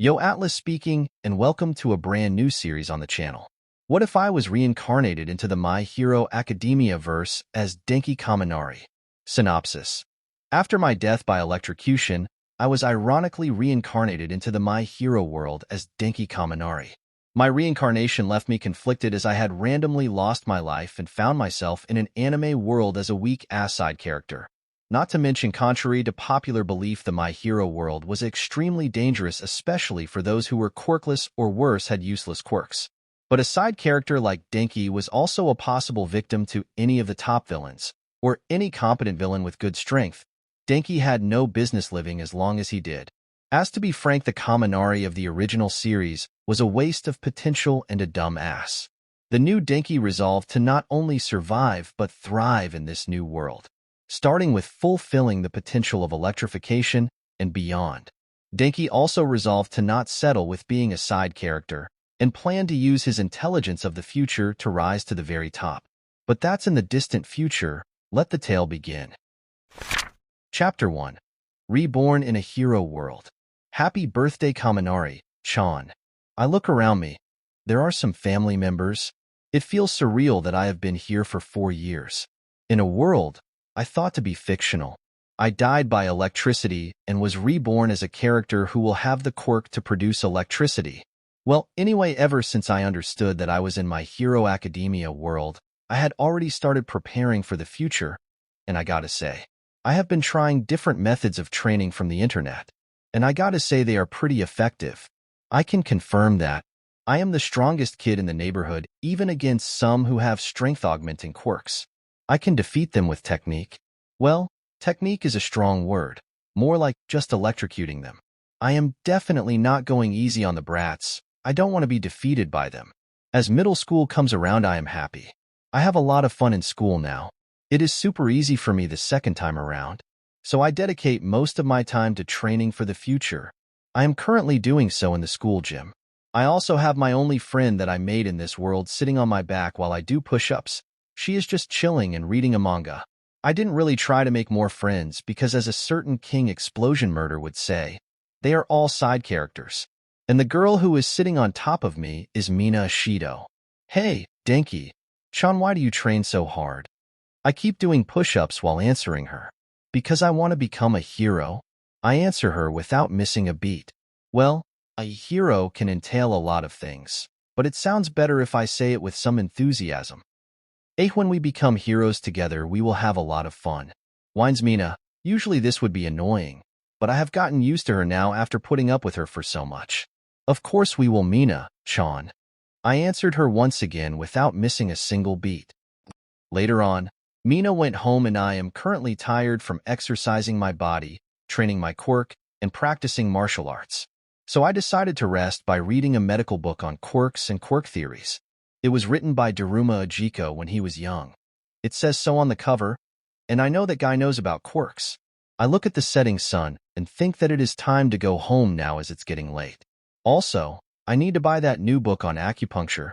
Yo, Atlas speaking, and welcome to a brand new series on the channel. What if I was reincarnated into the My Hero Academia verse as Denki Kaminari? Synopsis. After my death by electrocution, I was ironically reincarnated into the My Hero world as Denki Kaminari. My reincarnation left me conflicted as I had randomly lost my life and found myself in an anime world as a weak-ass side character. Not to mention, contrary to popular belief, the My Hero world was extremely dangerous, especially for those who were quirkless or worse had useless quirks. But a side character like Denki was also a possible victim to any of the top villains, or any competent villain with good strength. Denki had no business living as long as he did. As to be frank, the Kaminari of the original series was a waste of potential and a dumb ass. The new Denki resolved to not only survive but thrive in this new world, starting with fulfilling the potential of electrification and beyond. Denki also resolved to not settle with being a side character and planned to use his intelligence of the future to rise to the very top. But that's in the distant future. Let the tale begin. Chapter 1. Reborn in a Hero World. Happy birthday, Kaminari, Chan. I look around me. There are some family members. It feels surreal that I have been here for 4 years. In a world I thought to be fictional. I died by electricity and was reborn as a character who will have the quirk to produce electricity. Well, anyway, ever since I understood that I was in My Hero Academia world, I had already started preparing for the future, and I gotta say, I have been trying different methods of training from the internet, and I gotta say they are pretty effective. I can confirm that I am the strongest kid in the neighborhood, even against some who have strength-augmenting quirks. I can defeat them with technique. Well, technique is a strong word, more like just electrocuting them. I am definitely not going easy on the brats. I don't want to be defeated by them. As middle school comes around, I am happy. I have a lot of fun in school now. It is super easy for me the second time around, so I dedicate most of my time to training for the future. I am currently doing so in the school gym. I also have my only friend that I made in this world sitting on my back while I do push-ups. She is just chilling and reading a manga. I didn't really try to make more friends because, as a certain King Explosion Murder would say, they are all side characters. And the girl who is sitting on top of me is Mina Shido. Hey, Denki. Chan, why do you train so hard? I keep doing push-ups while answering her. Because I want to become a hero. I answer her without missing a beat. Well, a hero can entail a lot of things, but it sounds better if I say it with some enthusiasm. When we become heroes together, we will have a lot of fun. Whines Mina. Usually this would be annoying, but I have gotten used to her now after putting up with her for so much. Of course we will, Mina, Chan. I answered her once again without missing a single beat. Later on, Mina went home and I am currently tired from exercising my body, training my quirk, and practicing martial arts. So I decided to rest by reading a medical book on quirks and quirk theories. It was written by Daruma Ajiko when he was young. It says so on the cover, and I know that guy knows about quirks. I look at the setting sun and think that it is time to go home now as it's getting late. Also, I need to buy that new book on acupuncture.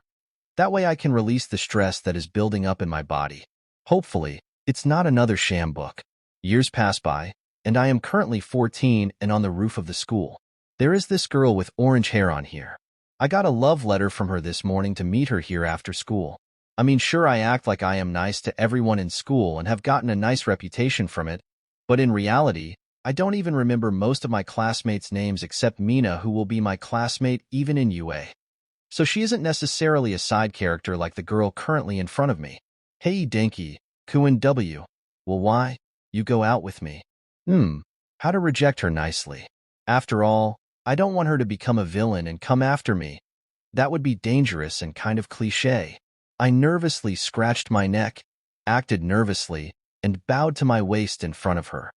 That way I can release the stress that is building up in my body. Hopefully, it's not another sham book. Years pass by, and I am currently 14 and on the roof of the school. There is this girl with orange hair on here. I got a love letter from her this morning to meet her here after school. I mean, sure, I act like I am nice to everyone in school and have gotten a nice reputation from it, but in reality, I don't even remember most of my classmates' names except Mina, who will be my classmate even in UA. So she isn't necessarily a side character like the girl currently in front of me. Hey, Denki, Kuin W. Well, why? You go out with me. How to reject her nicely. After all, I don't want her to become a villain and come after me. That would be dangerous and kind of cliché. I nervously scratched my neck, acted nervously, and bowed to my waist in front of her.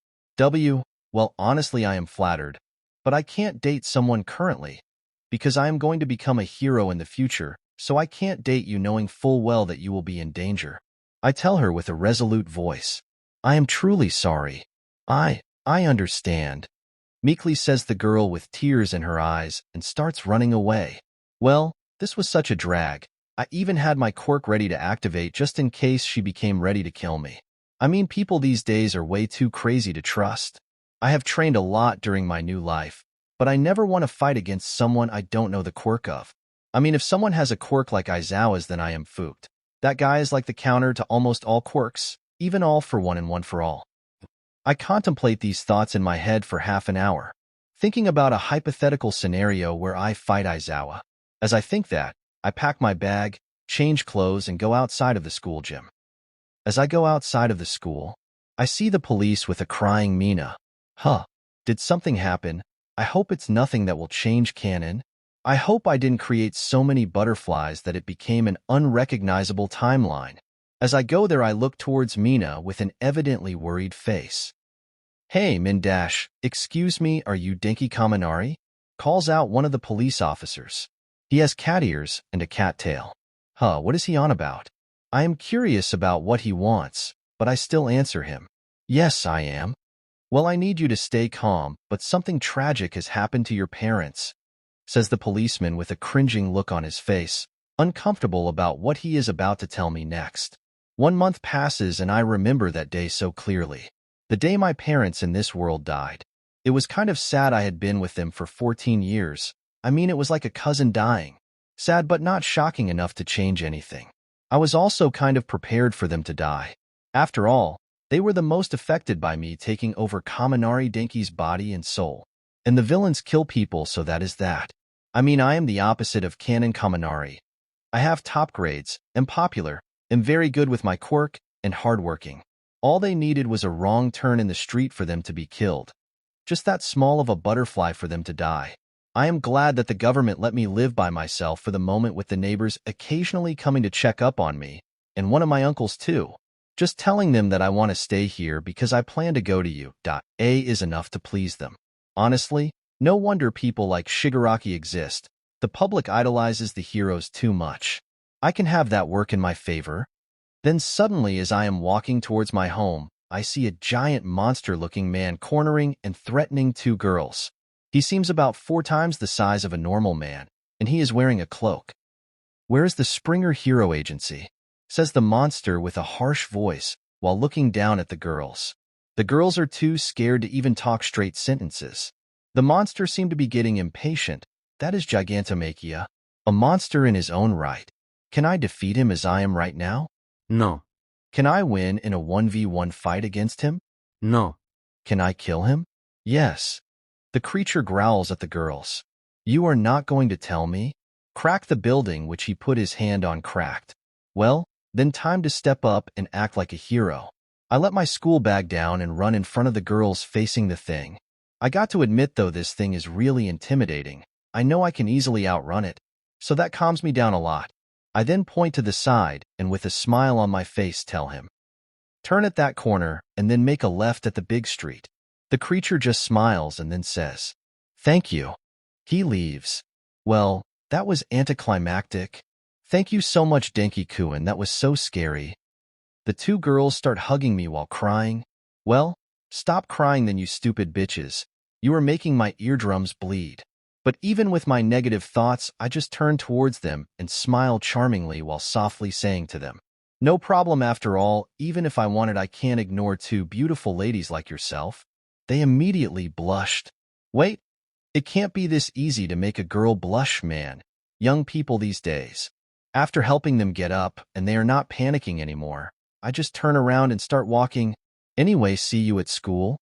Well, honestly, I am flattered, but I can't date someone currently, because I am going to become a hero in the future, so I can't date you knowing full well that you will be in danger. I tell her with a resolute voice. I am truly sorry. I understand. Meekly says the girl with tears in her eyes and starts running away. Well, this was such a drag. I even had my quirk ready to activate just in case she became ready to kill me. I mean, people these days are way too crazy to trust. I have trained a lot during my new life, but I never want to fight against someone I don't know the quirk of. I mean, if someone has a quirk like Aizawa's, then I am fooked. That guy is like the counter to almost all quirks, even all for one and one for all. I contemplate these thoughts in my head for half an hour, thinking about a hypothetical scenario where I fight Aizawa. As I think that, I pack my bag, change clothes, and go outside of the school gym. As I go outside of the school, I see the police with a crying Mina. Huh, did something happen? I hope it's nothing that will change canon. I hope I didn't create so many butterflies that it became an unrecognizable timeline. As I go there, I look towards Mina with an evidently worried face. Hey, Min dash, excuse me, are you Denki Kaminari? Calls out one of the police officers. He has cat ears and a cat tail. Huh, what is he on about? I am curious about what he wants, but I still answer him. Yes, I am. Well, I need you to stay calm, but something tragic has happened to your parents, says the policeman with a cringing look on his face, uncomfortable about what he is about to tell me next. 1 month passes and I remember that day so clearly. The day my parents in this world died. It was kind of sad. I had been with them for 14 years. I mean, it was like a cousin dying. Sad but not shocking enough to change anything. I was also kind of prepared for them to die. After all, they were the most affected by me taking over Kaminari Denki's body and soul. And the villains kill people, so that is that. I mean, I am the opposite of Canon Kaminari. I have top grades, am popular, am very good with my quirk, and hardworking. All they needed was a wrong turn in the street for them to be killed. Just that small of a butterfly for them to die. I am glad that the government let me live by myself for the moment, with the neighbors occasionally coming to check up on me, and one of my uncles too. Just telling them that I want to stay here because I plan to go to U.A is enough to please them. Honestly, no wonder people like Shigaraki exist. The public idolizes the heroes too much. I can have that work in my favor. Then suddenly, as I am walking towards my home, I see a giant monster-looking man cornering and threatening 2 girls. He seems about 4 times the size of a normal man, and he is wearing a cloak. Where's the Springer Hero Agency? Says the monster with a harsh voice while looking down at the girls. The girls are too scared to even talk straight sentences. The monster seemed to be getting impatient. That is Gigantomachia, a monster in his own right. Can I defeat him as I am right now? No. Can I win in a 1v1 fight against him? No. Can I kill him? Yes. The creature growls at the girls. You are not going to tell me? Crack the building, which he put his hand on cracked. Well, then time to step up and act like a hero. I let my school bag down and run in front of the girls facing the thing. I got to admit, though, this thing is really intimidating. I know I can easily outrun it, so that calms me down a lot. I then point to the side and with a smile on my face tell him, turn at that corner and then make a left at the big street. The creature just smiles and then says, thank you. He leaves. Well, that was anticlimactic. Thank you so much, Denki-kun, that was so scary. The 2 girls start hugging me while crying. Well, stop crying then, you stupid bitches. You are making my eardrums bleed. But even with my negative thoughts, I just turn towards them and smile charmingly while softly saying to them, no problem after all, even if I wanted I can't ignore 2 beautiful ladies like yourself. They immediately blushed. Wait, it can't be this easy to make a girl blush, man. Young people these days. After helping them get up and they are not panicking anymore, I just turn around and start walking. Anyway, see you at school.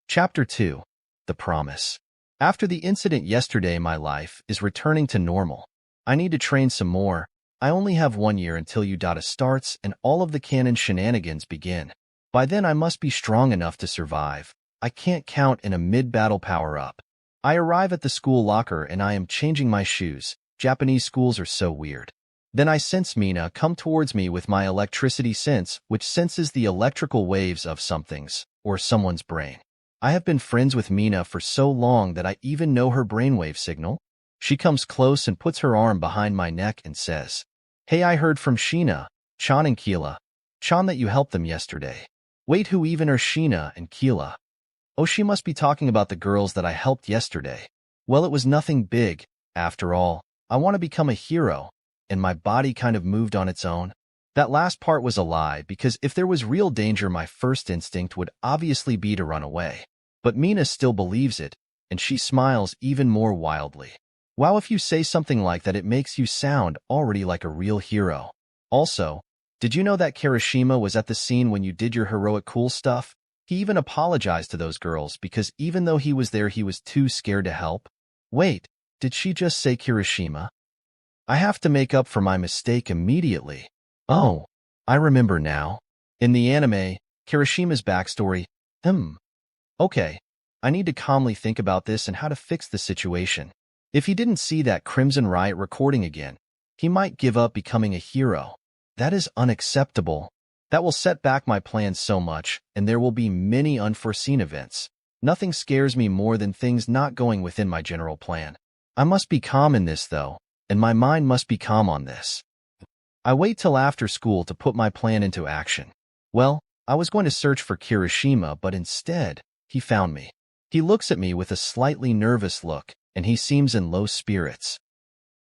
Chapter 2. The Promise. After the incident yesterday, my life is returning to normal. I need to train some more. I only have 1 year until UDATA starts and all of the canon shenanigans begin. By then I must be strong enough to survive. I can't count in a mid-battle power-up. I arrive at the school locker and I am changing my shoes. Japanese schools are so weird. Then I sense Mina come towards me with my electricity sense, which senses the electrical waves of something's or someone's brain. I have been friends with Mina for so long that I even know her brainwave signal. She comes close and puts her arm behind my neck and says, hey, I heard from Sheena, Chan and Keela. Chan that you helped them yesterday. Wait, who even are Sheena and Keela? Oh, she must be talking about the girls that I helped yesterday. Well, it was nothing big. After all, I want to become a hero, and my body kind of moved on its own. That last part was a lie, because if there was real danger, my first instinct would obviously be to run away. But Mina still believes it, and she smiles even more wildly. Wow, if you say something like that, it makes you sound already like a real hero. Also, did you know that Kirishima was at the scene when you did your heroic cool stuff? He even apologized to those girls because even though he was there, he was too scared to help. Wait, did she just say Kirishima? I have to make up for my mistake immediately. Oh, I remember now. In the anime, Kirishima's backstory, Okay, I need to calmly think about this and how to fix the situation. If he didn't see that Crimson Riot recording again, he might give up becoming a hero. That is unacceptable. That will set back my plans so much, and there will be many unforeseen events. Nothing scares me more than things not going within my general plan. I must be calm in this, though, and my mind must be calm on this. I wait till after school to put my plan into action. Well, I was going to search for Kirishima, but instead, he found me. He looks at me with a slightly nervous look, and he seems in low spirits.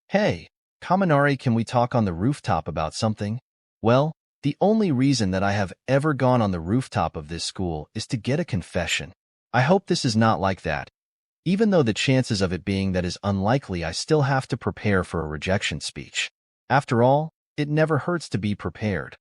Hey, Kaminari, can we talk on the rooftop about something? Well, the only reason that I have ever gone on the rooftop of this school is to get a confession. I hope this is not like that. Even though the chances of it being that is unlikely, I still have to prepare for a rejection speech. After all, it never hurts to be prepared.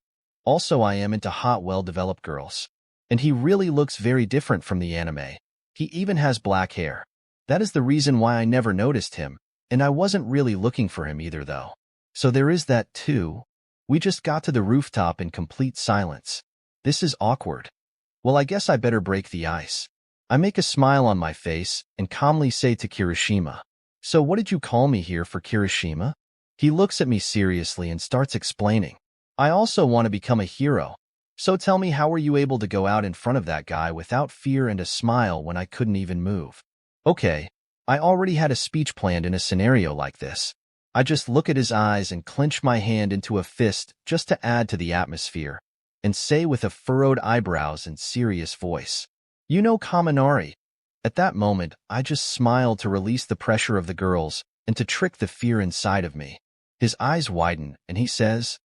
Also, I am into hot, well-developed girls. And he really looks very different from the anime. He even has black hair. That is the reason why I never noticed him, and I wasn't really looking for him either, though. So there is that too. We just got to the rooftop in complete silence. This is awkward. Well, I guess I better break the ice. I make a smile on my face and calmly say to Kirishima, "So what did you call me here for, Kirishima?" He looks at me seriously and starts explaining. "I also want to become a hero. So tell me, how were you able to go out in front of that guy without fear and a smile when I couldn't even move?" Okay, I already had a speech planned in a scenario like this. I just look at his eyes and clench my hand into a fist just to add to the atmosphere, and say with a furrowed eyebrows and serious voice, "You know, Kaminari." At that moment, I just smiled to release the pressure of the girls and to trick the fear inside of me. His eyes widen, and he says,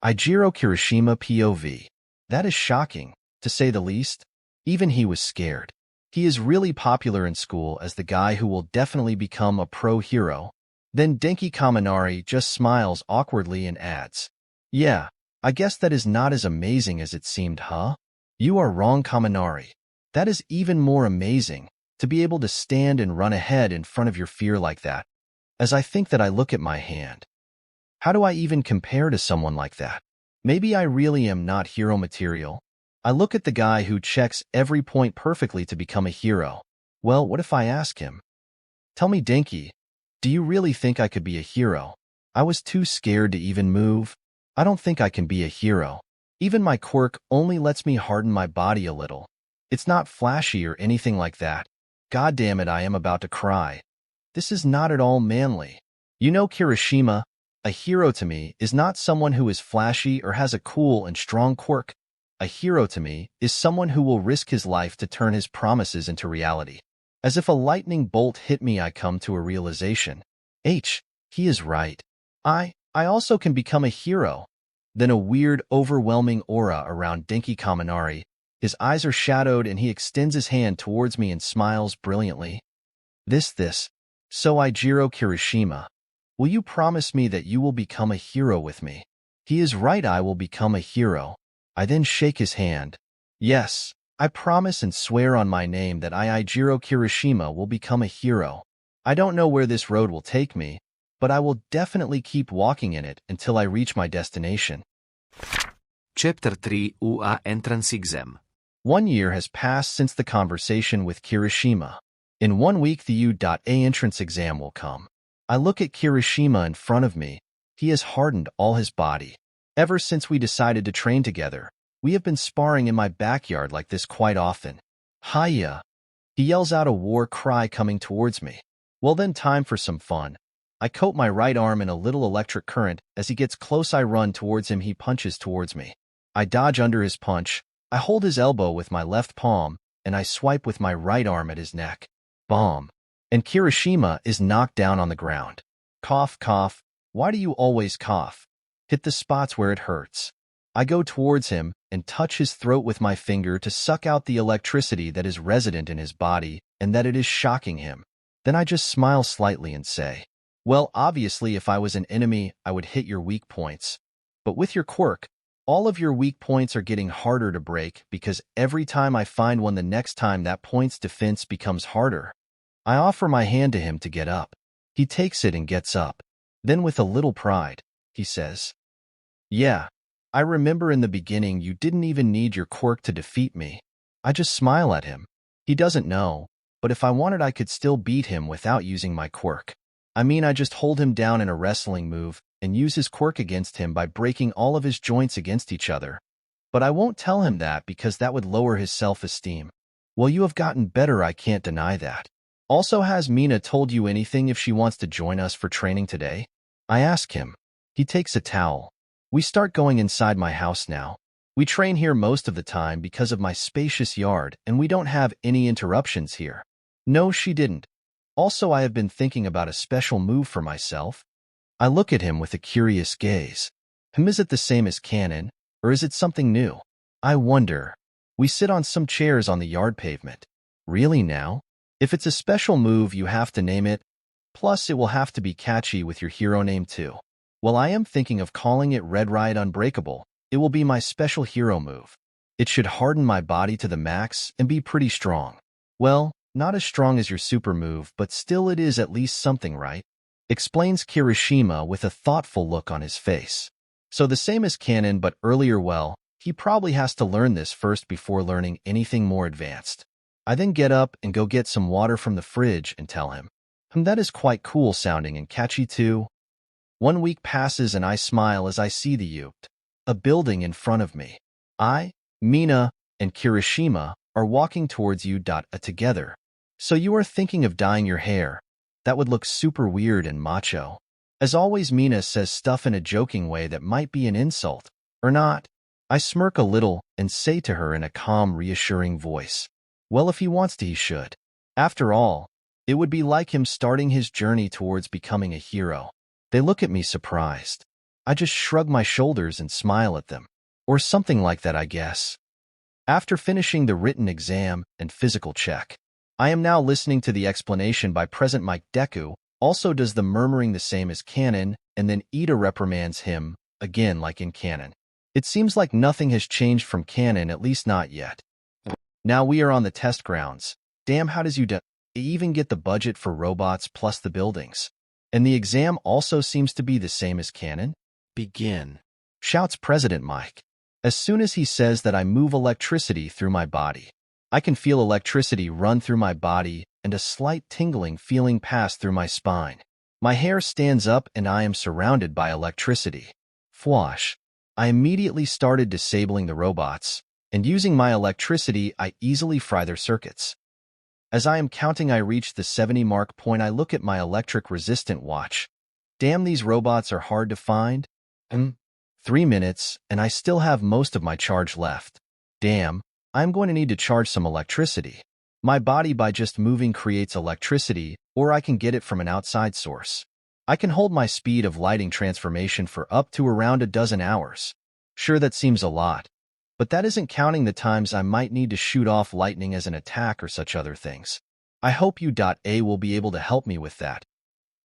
"Ijiro Kirishima POV. That is shocking, to say the least." Even he was scared. He is really popular in school as the guy who will definitely become a pro hero. Then Denki Kaminari just smiles awkwardly and adds, "Yeah, I guess that is not as amazing as it seemed, huh?" "You are wrong, Kaminari. That is even more amazing, to be able to stand and run ahead in front of your fear like that." As I think that, I look at my hand. How do I even compare to someone like that? Maybe I really am not hero material. I look at the guy who checks every point perfectly to become a hero. Well, what if I ask him? "Tell me, Denki, do you really think I could be a hero?" I was too scared to even move. I don't think I can be a hero. Even my quirk only lets me harden my body a little. It's not flashy or anything like that. God damn it, I am about to cry. This is not at all manly. You know, Kirishima, a hero to me is not someone who is flashy or has a cool and strong quirk. A hero to me is someone who will risk his life to turn his promises into reality. As if a lightning bolt hit me, I come to a realization. He is right. I also can become a hero. Then a weird, overwhelming aura around Denki Kaminari. His eyes are shadowed and he extends his hand towards me and smiles brilliantly. So Ijiro Kirishima, will you promise me that you will become a hero with me?" He is right, I will become a hero. I then shake his hand. Yes, I promise and swear on my name that Ijiro Kirishima will become a hero. I don't know where this road will take me, but I will definitely keep walking in it until I reach my destination. Chapter 3 UA Entrance Exam. 1 year has passed since the conversation with Kirishima. In 1 week, the U.A entrance exam will come. I look at Kirishima in front of me. He has hardened all his body. Ever since we decided to train together, we have been sparring in my backyard like this quite often. Hiya! He yells out a war cry coming towards me. Well then, time for some fun. I coat my right arm in a little electric current. As he gets close, I run towards him. He punches towards me. I dodge under his punch. I hold his elbow with my left palm, and I swipe with my right arm at his neck. Bomb. And Kirishima is knocked down on the ground. Cough, cough. Why do you always cough? Hit the spots where it hurts. I go towards him, and touch his throat with my finger to suck out the electricity that is resident in his body and that it is shocking him. Then I just smile slightly and say, well, obviously if I was an enemy, I would hit your weak points. But with your quirk, all of your weak points are getting harder to break because every time I find one the next time that point's defense becomes harder. I offer my hand to him to get up. He takes it and gets up. Then with a little pride, he says, yeah, I remember in the beginning you didn't even need your quirk to defeat me. I just smile at him. He doesn't know, but if I wanted I could still beat him without using my quirk. I mean, I just hold him down in a wrestling move and use his quirk against him by breaking all of his joints against each other. But I won't tell him that because that would lower his self-esteem. Well, you have gotten better, I can't deny that. Also, has Mina told you anything if she wants to join us for training today? I ask him. He takes a towel. We start going inside my house now. We train here most of the time because of my spacious yard and we don't have any interruptions here. No, she didn't. Also, I have been thinking about a special move for myself. I look at him with a curious gaze. Is it the same as canon, or is it something new? I wonder. We sit on some chairs on the yard pavement. Really now? If it's a special move, you have to name it. Plus, it will have to be catchy with your hero name too. Well, I am thinking of calling it Red Ride Unbreakable. It will be my special hero move. It should harden my body to the max and be pretty strong. Well, not as strong as your super move, but still it is at least something, right? Explains Kirishima with a thoughtful look on his face. So the same as canon, but earlier. Well, he probably has to learn this first before learning anything more advanced. I then get up and go get some water from the fridge and tell him, that is quite cool sounding and catchy too. 1 week passes and I smile as I see a building in front of me. I, Mina, and Kirishima are walking towards you together. So you are thinking of dyeing your hair. That would look super weird and macho. As always, Mina says stuff in a joking way that might be an insult, or not. I smirk a little and say to her in a calm, reassuring voice, well, if he wants to, he should. After all, it would be like him starting his journey towards becoming a hero. They look at me surprised. I just shrug my shoulders and smile at them. Or something like that, I guess. After finishing the written exam and physical check, I am now listening to the explanation by present Mike Deku, also does the murmuring the same as canon, and then Ida reprimands him, again like in canon. It seems like nothing has changed from canon, at least not yet. Now we are on the test grounds. Damn, how does you even get the budget for robots plus the buildings? And the exam also seems to be the same as canon? Begin, shouts President Mike. As soon as he says that, I move electricity through my body. I can feel electricity run through my body and a slight tingling feeling pass through my spine. My hair stands up and I am surrounded by electricity. Fwash. I immediately started disabling the robots, and using my electricity, I easily fry their circuits. As I am counting, I reach the 70 mark point. I look at my electric resistant watch. Damn, these robots are hard to find. 3 minutes, and I still have most of my charge left. Damn, I'm going to need to charge some electricity. My body by just moving creates electricity, or I can get it from an outside source. I can hold my speed of lighting transformation for up to around a dozen hours. Sure, that seems a lot, but that isn't counting the times I might need to shoot off lightning as an attack or such other things. I hope you.A will be able to help me with that,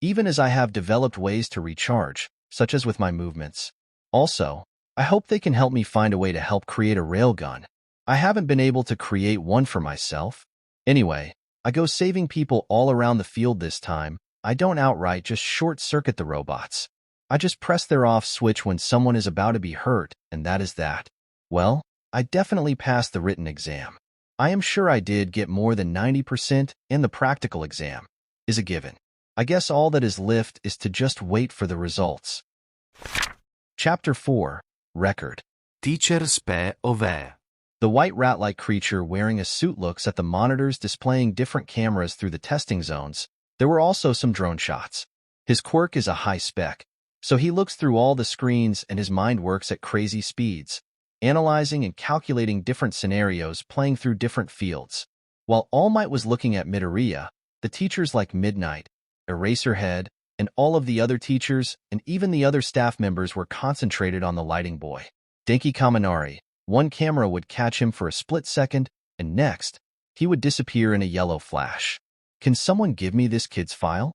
even as I have developed ways to recharge, such as with my movements. Also, I hope they can help me find a way to help create a railgun. I haven't been able to create one for myself. Anyway, I go saving people all around the field this time. I don't outright just short-circuit the robots. I just press their off switch when someone is about to be hurt, and that is that. Well, I definitely passed the written exam. I am sure I did get more than 90%, and the practical exam is a given. I guess all that is left is to just wait for the results. Chapter 4, Record. Teacher spe ove. The white rat-like creature wearing a suit looks at the monitors displaying different cameras through the testing zones. There were also some drone shots. His quirk is a high spec, so he looks through all the screens and his mind works at crazy speeds, analyzing and calculating different scenarios, playing through different fields. While All Might was looking at Midoriya, the teachers like Midnight, Eraserhead, and all of the other teachers and even the other staff members were concentrated on the lighting boy, Denki Kaminari, One camera would catch him for a split second, and next, he would disappear in a yellow flash. Can someone give me this kid's file?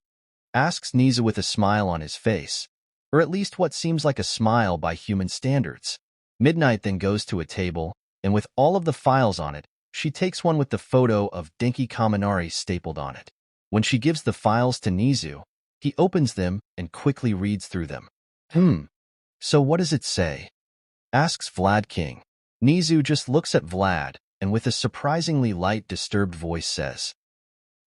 Asks Nizu with a smile on his face, or at least what seems like a smile by human standards. Midnight then goes to a table, and with all of the files on it, she takes one with the photo of Denki Kaminari stapled on it. When she gives the files to Nizu, he opens them and quickly reads through them. So what does it say? Asks Vlad King. Nizu just looks at Vlad, and with a surprisingly light, disturbed voice says,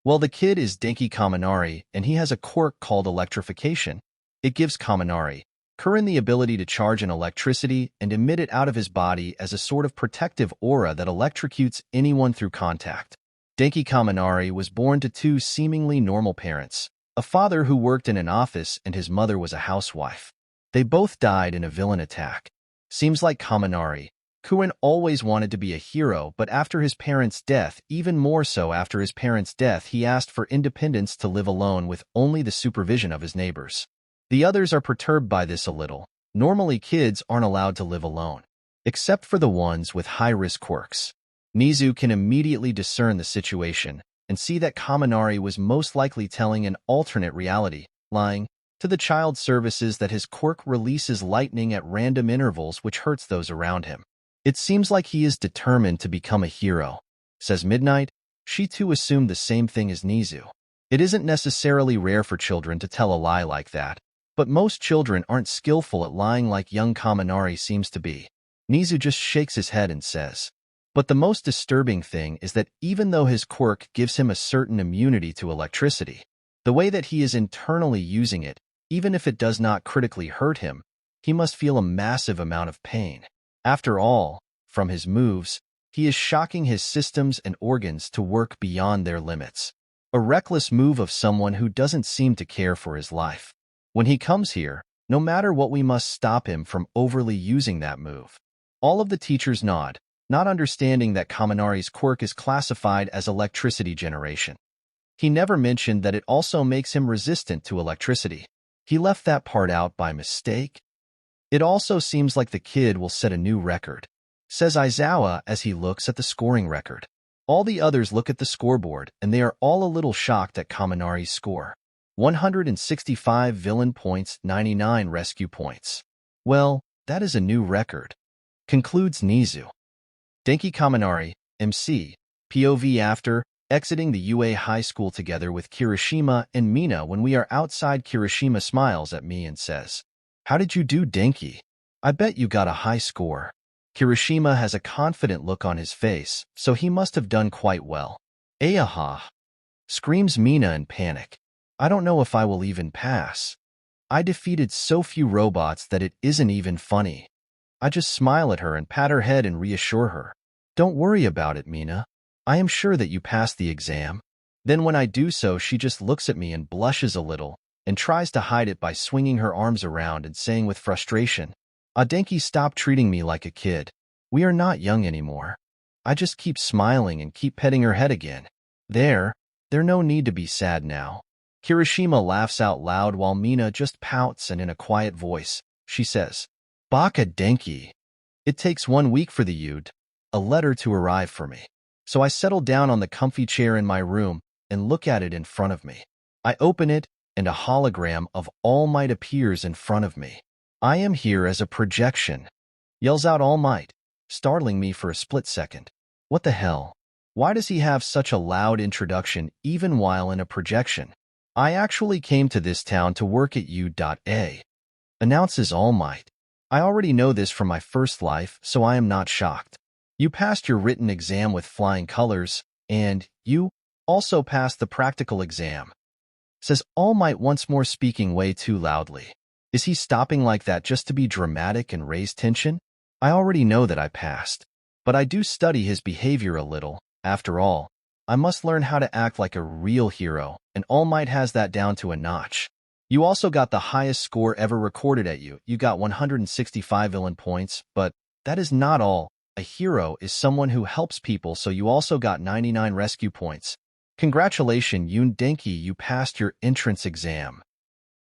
well, the kid is Denki Kaminari, and he has a quirk called electrification. It gives Kaminari, Kurin, the ability to charge an electricity and emit it out of his body as a sort of protective aura that electrocutes anyone through contact. Denki Kaminari was born to two seemingly normal parents, a father who worked in an office and his mother was a housewife. They both died in a villain attack. Seems like Kaminari, Kurin always wanted to be a hero, but after his parents' death, even more so after his parents' death, he asked for independence to live alone with only the supervision of his neighbors. The others are perturbed by this a little. Normally, kids aren't allowed to live alone, except for the ones with high-risk quirks. Nizu can immediately discern the situation and see that Kaminari was most likely telling an alternate reality, lying to the child services that his quirk releases lightning at random intervals which hurts those around him. It seems like he is determined to become a hero, says Midnight. She too assumed the same thing as Nizu. It isn't necessarily rare for children to tell a lie like that, but most children aren't skillful at lying like young Kaminari seems to be. Nizu just shakes his head and says, but the most disturbing thing is that even though his quirk gives him a certain immunity to electricity, the way that he is internally using it, even if it does not critically hurt him, he must feel a massive amount of pain. After all, from his moves, he is shocking his systems and organs to work beyond their limits. A reckless move of someone who doesn't seem to care for his life. When he comes here, no matter what, we must stop him from overly using that move. All of the teachers nod, not understanding that Kaminari's quirk is classified as electricity generation. He never mentioned that it also makes him resistant to electricity. He left that part out by mistake. It also seems like the kid will set a new record, says Aizawa as he looks at the scoring record. All the others look at the scoreboard, and they are all a little shocked at Kaminari's score. 165 villain points, 99 rescue points. Well, that is a new record, concludes Nizu. Denki Kaminari, MC, POV after exiting the UA high school together with Kirishima and Mina. When we are outside, Kirishima smiles at me and says, how did you do, Denki? I bet you got a high score. Kirishima has a confident look on his face, so he must have done quite well. Ayaha! Screams Mina in panic. I don't know if I will even pass. I defeated so few robots that it isn't even funny. I just smile at her and pat her head and reassure her. Don't worry about it, Mina. I am sure that you passed the exam. Then when I do so, she just looks at me and blushes a little, and tries to hide it by swinging her arms around and saying with frustration, Denki, stop treating me like a kid. We are not young anymore. I just keep smiling and keep petting her head again. There's no need to be sad now. Kirishima laughs out loud while Mina just pouts, and in a quiet voice, she says, Baka Denki. It takes 1 week for a letter to arrive for me. So I settle down on the comfy chair in my room and look at it in front of me. I open it, and a hologram of All Might appears in front of me. I am here as a projection, yells out All Might, startling me for a split second. What the hell? Why does he have such a loud introduction even while in a projection? I actually came to this town to work at U.A, announces All Might. I already know this from my first life, so I am not shocked. You passed your written exam with flying colors, and you also passed the practical exam, says All Might once more, speaking way too loudly. Is he stopping like that just to be dramatic and raise tension? I already know that I passed, but I do study his behavior a little. After all, I must learn how to act like a real hero, and All Might has that down to a notch. You also got the highest score ever recorded at you. You got 165 villain points, but that is not all. A hero is someone who helps people, so you also got 99 rescue points. Congratulations, Yoon Denki, you passed your entrance exam.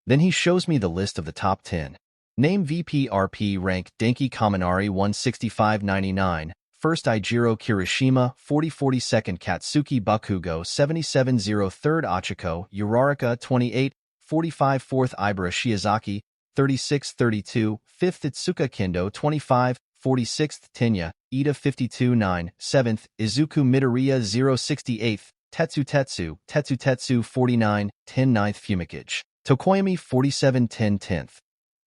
Then he shows me the list of the top 10. Name VPRP rank Denki Kaminari 165.99, 1st Ijiro Kirishima 40-42nd Katsuki Bakugo 77-0 3rd Achiko Uraraka 28-45 4th Ibara Shiozaki 36-32 5th Itsuka Kendo 25-46th Tenya Ida 52-9 7th Izuku Midoriya 068th Tetsu 49-10 9th Fumikage Tokoyami 47-10 10th.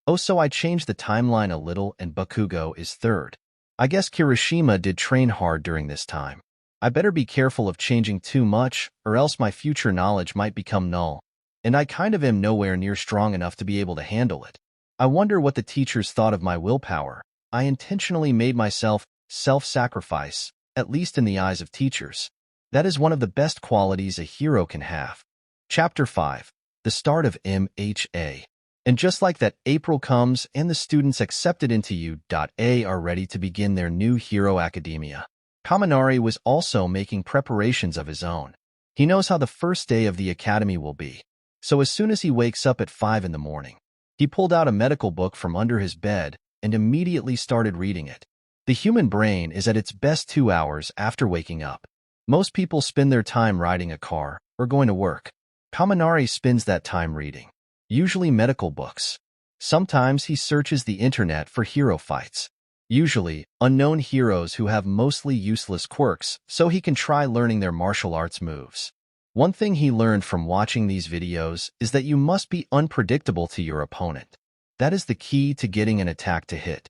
Oh, so I changed the timeline a little and Bakugo is 3rd. I guess Kirishima did train hard during this time. I better be careful of changing too much, or else my future knowledge might become null. And I kind of am nowhere near strong enough to be able to handle it. I wonder what the teachers thought of my willpower. I intentionally made myself self-sacrifice, at least in the eyes of teachers. That is one of the best qualities a hero can have. Chapter 5. The Start of MHA. And just like that, April comes and the students accepted into U.A are ready to begin their new hero academia. Kaminari was also making preparations of his own. He knows how the first day of the academy will be. So as soon as he wakes up at 5 in the morning, he pulled out a medical book from under his bed and immediately started reading it. The human brain is at its best 2 hours after waking up. Most people spend their time riding a car or going to work. Kaminari spends that time reading, usually medical books. Sometimes he searches the internet for hero fights, usually unknown heroes who have mostly useless quirks, so he can try learning their martial arts moves. One thing he learned from watching these videos is that you must be unpredictable to your opponent. That is the key to getting an attack to hit.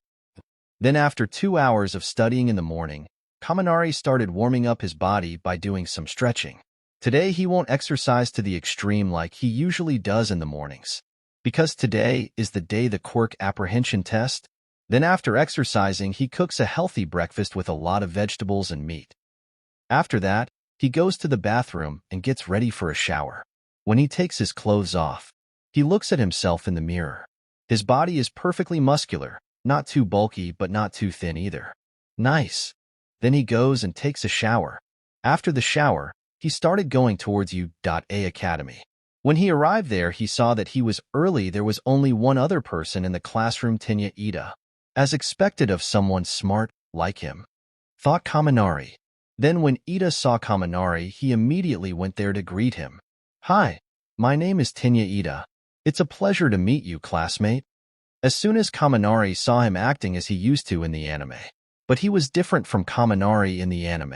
Then after 2 hours of studying in the morning, Kaminari started warming up his body by doing some stretching. Today he won't exercise to the extreme like he usually does in the mornings, because today is the day the Quirk apprehension test. Then after exercising, he cooks a healthy breakfast with a lot of vegetables and meat. After that, he goes to the bathroom and gets ready for a shower. When he takes his clothes off, he looks at himself in the mirror. His body is perfectly muscular, not too bulky but not too thin either. Nice. Then he goes and takes a shower. After the shower, he started going towards U.A Academy. When he arrived there, he saw that he was early. There was only one other person in the classroom, Tenya Ida. As expected of someone smart like him, thought Kaminari. Then when Ida saw Kaminari, he immediately went there to greet him. Hi, my name is Tenya Ida. It's a pleasure to meet you, classmate. As soon as Kaminari saw him acting as he used to in the anime. But he was different from Kaminari in the anime.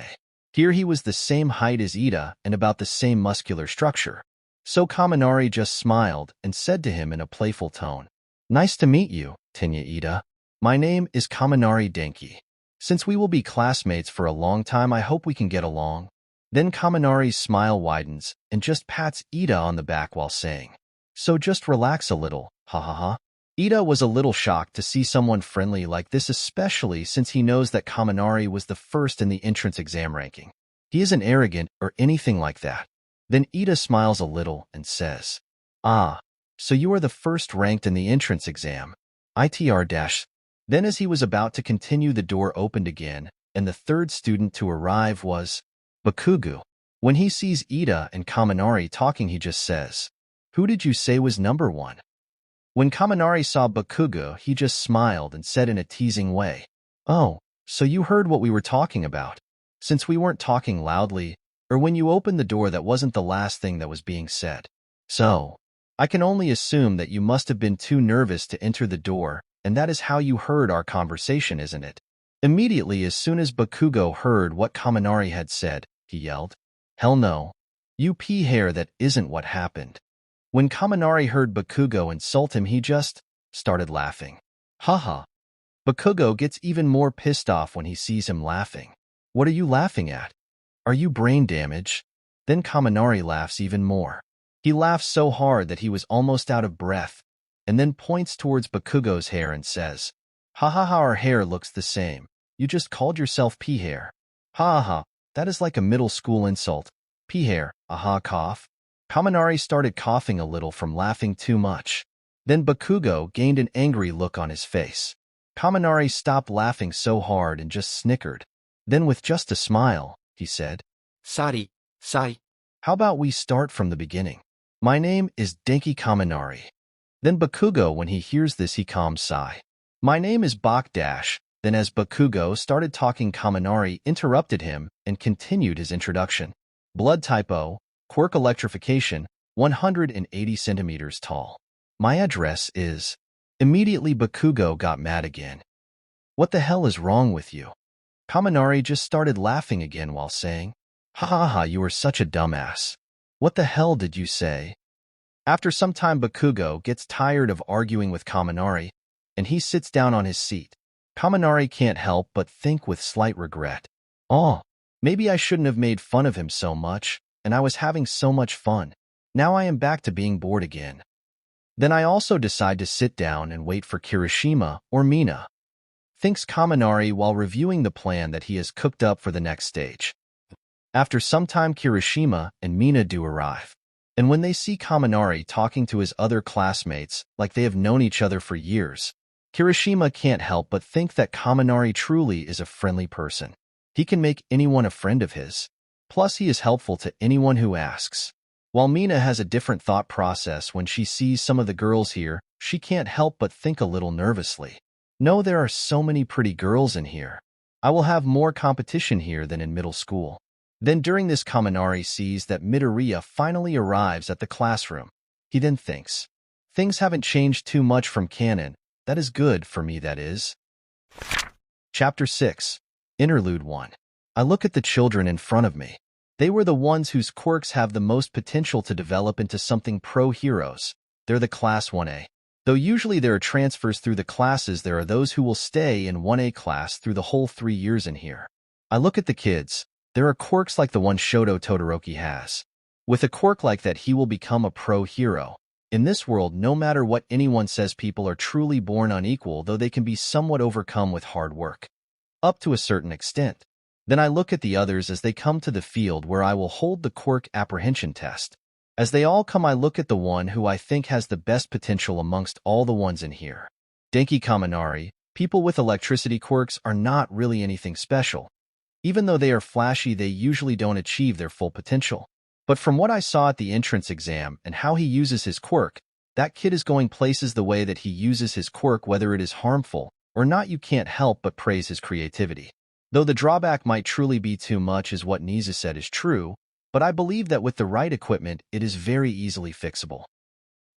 Here he was the same height as Ida and about the same muscular structure. So Kaminari just smiled and said to him in a playful tone, Nice to meet you, Tenya Ida. My name is Kaminari Denki. Since we will be classmates for a long time, I hope we can get along. Then Kaminari's smile widens and just pats Ida on the back while saying, So just relax a little, ha ha ha. Ida was a little shocked to see someone friendly like this, especially since he knows that Kaminari was the first in the entrance exam ranking. He isn't arrogant or anything like that. Then Ida smiles a little and says, Ah, so you are the first ranked in the entrance exam. ITR-. Then as he was about to continue, the door opened again, and the third student to arrive was Bakugo. When he sees Ida and Kaminari talking, he just says, Who did you say was number 1? When Kaminari saw Bakugo, he just smiled and said in a teasing way, Oh, so you heard what we were talking about. Since we weren't talking loudly, or when you opened the door, that wasn't the last thing that was being said. So, I can only assume that you must have been too nervous to enter the door, and that is how you heard our conversation, isn't it? Immediately, as soon as Bakugo heard what Kaminari had said, he yelled, Hell no. You pea hair, that isn't what happened. When Kaminari heard Bakugo insult him, he just started laughing. Haha. Bakugo gets even more pissed off when he sees him laughing. What are you laughing at? Are you brain damaged? Then Kaminari laughs even more. He laughs so hard that he was almost out of breath, and then points towards Bakugo's hair and says, Ha ha ha, our hair looks the same. You just called yourself pea hair. Ha ha, that is like a middle school insult. Pea hair, aha, cough. Kaminari started coughing a little from laughing too much. Then Bakugo gained an angry look on his face. Kaminari stopped laughing so hard and just snickered. Then with just a smile, he said, Sari. How about we start from the beginning? My name is Denki Kaminari. Then Bakugo, when he hears this, he calms sigh. My name is Bak Dash. Then as Bakugo started talking, Kaminari interrupted him and continued his introduction. Blood typo, Quirk electrification, 180 centimeters tall. My address is... Immediately Bakugo got mad again. What the hell is wrong with you? Kaminari just started laughing again while saying, Ha ha ha, you are such a dumbass. What the hell did you say? After some time, Bakugo gets tired of arguing with Kaminari, and he sits down on his seat. Kaminari can't help but think with slight regret. Oh, maybe I shouldn't have made fun of him so much, and I was having so much fun. Now I am back to being bored again. Then I also decide to sit down and wait for Kirishima or Mina, thinks Kaminari while reviewing the plan that he has cooked up for the next stage. After some time, Kirishima and Mina do arrive. And when they see Kaminari talking to his other classmates like they have known each other for years, Kirishima can't help but think that Kaminari truly is a friendly person. He can make anyone a friend of his. Plus, he is helpful to anyone who asks. While Mina has a different thought process when she sees some of the girls here, she can't help but think a little nervously. No, there are so many pretty girls in here. I will have more competition here than in middle school. Then during this, Kaminari sees that Midoriya finally arrives at the classroom. He then thinks, things haven't changed too much from canon. That is good for me, that is. Chapter 6, Interlude 1. I look at the children in front of me. They were the ones whose quirks have the most potential to develop into something pro-heroes. They're the Class 1A. Though usually there are transfers through the classes, there are those who will stay in 1A class through the whole 3 years in here. I look at the kids. There are quirks like the one Shoto Todoroki has. With a quirk like that, he will become a pro-hero. In this world, no matter what anyone says, people are truly born unequal, though they can be somewhat overcome with hard work. Up to a certain extent. Then I look at the others as they come to the field where I will hold the quirk apprehension test. As they all come, I look at the one who I think has the best potential amongst all the ones in here. Denki Kaminari. People with electricity quirks are not really anything special. Even though they are flashy, they usually don't achieve their full potential. But from what I saw at the entrance exam and how he uses his quirk, that kid is going places. The way that he uses his quirk, whether it is harmful or not, you can't help but praise his creativity. Though the drawback might truly be too much, is what Niza said is true, but I believe that with the right equipment, it is very easily fixable.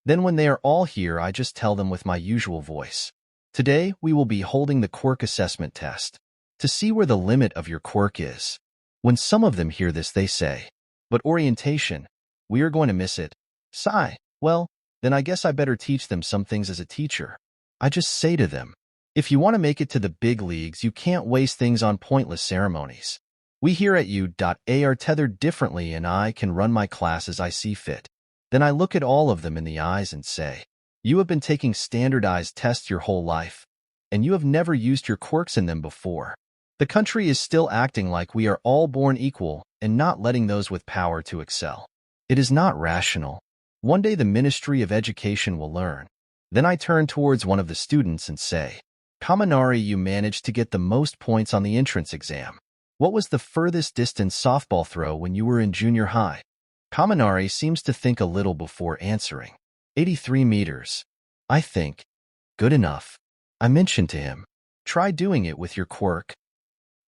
Then when they are all here, I just tell them with my usual voice. Today, we will be holding the quirk assessment test, to see where the limit of your quirk is. When some of them hear this, they say, but orientation, we are going to miss it. Sigh, well, then I guess I better teach them some things as a teacher. I just say to them, if you want to make it to the big leagues, you can't waste things on pointless ceremonies. We here at U.A are tethered differently, and I can run my class as I see fit. Then I look at all of them in the eyes and say, you have been taking standardized tests your whole life, and you have never used your quirks in them before. The country is still acting like we are all born equal and not letting those with power to excel. It is not rational. One day the Ministry of Education will learn. Then I turn towards one of the students and say, Kaminari, you managed to get the most points on the entrance exam. What was the furthest distance softball throw when you were in junior high? Kaminari seems to think a little before answering. 83 meters. I think. Good enough. I mentioned to him, try doing it with your quirk.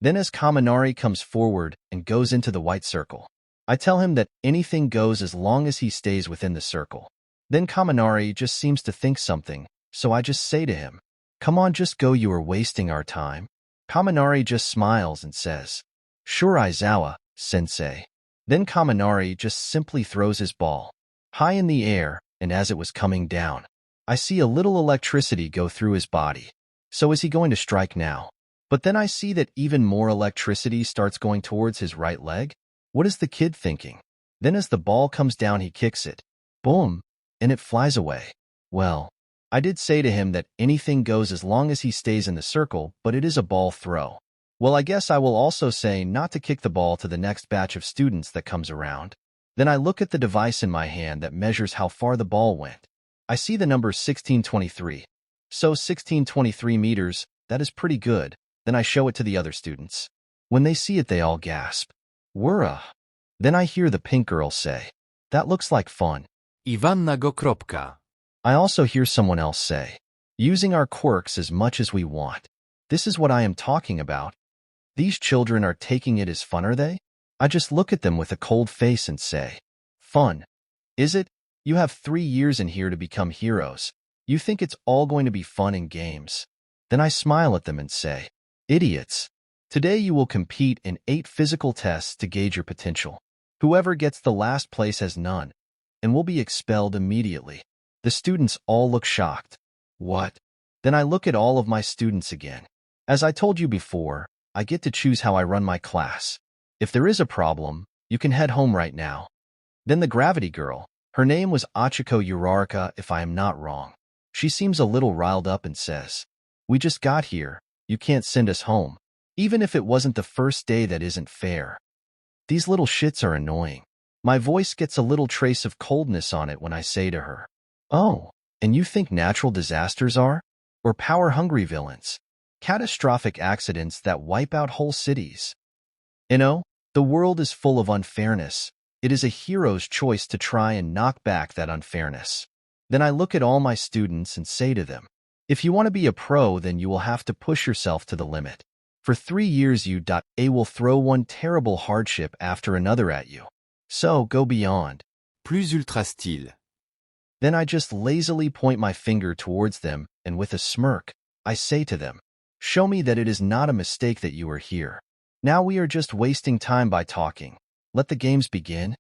Then as Kaminari comes forward and goes into the white circle, I tell him that anything goes as long as he stays within the circle. Then Kaminari just seems to think something, so I just say to him, come on, just go, you are wasting our time. Kaminari just smiles and says, sure, Aizawa, sensei. Then Kaminari just simply throws his ball high in the air, and as it was coming down, I see a little electricity go through his body. So is he going to strike now? But then I see that even more electricity starts going towards his right leg. What is the kid thinking? Then as the ball comes down, he kicks it. Boom! And it flies away. Well, I did say to him that anything goes as long as he stays in the circle, but it is a ball throw. Well, I guess I will also say not to kick the ball to the next batch of students that comes around. Then I look at the device in my hand that measures how far the ball went. I see the number 1623. So 1623 meters, that is pretty good. Then I show it to the other students. When they see it, they all gasp. Wura. Then I hear the pink girl say, that looks like fun. Iwanna go. I also hear someone else say, using our quirks as much as we want. This is what I am talking about. These children are taking it as fun, are they? I just look at them with a cold face and say, fun. Is it? You have 3 years in here to become heroes. You think it's all going to be fun and games. Then I smile at them and say, idiots. Today you will compete in 8 physical tests to gauge your potential. Whoever gets the last place has none, and will be expelled immediately. The students all look shocked. What? Then I look at all of my students again. As I told you before, I get to choose how I run my class. If there is a problem, you can head home right now. Then the gravity girl, her name was Achiko Uraraka if I am not wrong. She seems a little riled up and says, we just got here, you can't send us home. Even if it wasn't the first day, that isn't fair. These little shits are annoying. My voice gets a little trace of coldness on it when I say to her, oh, and you think natural disasters are? Or power-hungry villains? Catastrophic accidents that wipe out whole cities? You know, the world is full of unfairness. It is a hero's choice to try and knock back that unfairness. Then I look at all my students and say to them, if you want to be a pro, then you will have to push yourself to the limit. For 3 years you will throw one terrible hardship after another at you. So go beyond. Plus ultra style. Then I just lazily point my finger towards them, and with a smirk, I say to them, show me that it is not a mistake that you are here. Now we are just wasting time by talking. Let the games begin.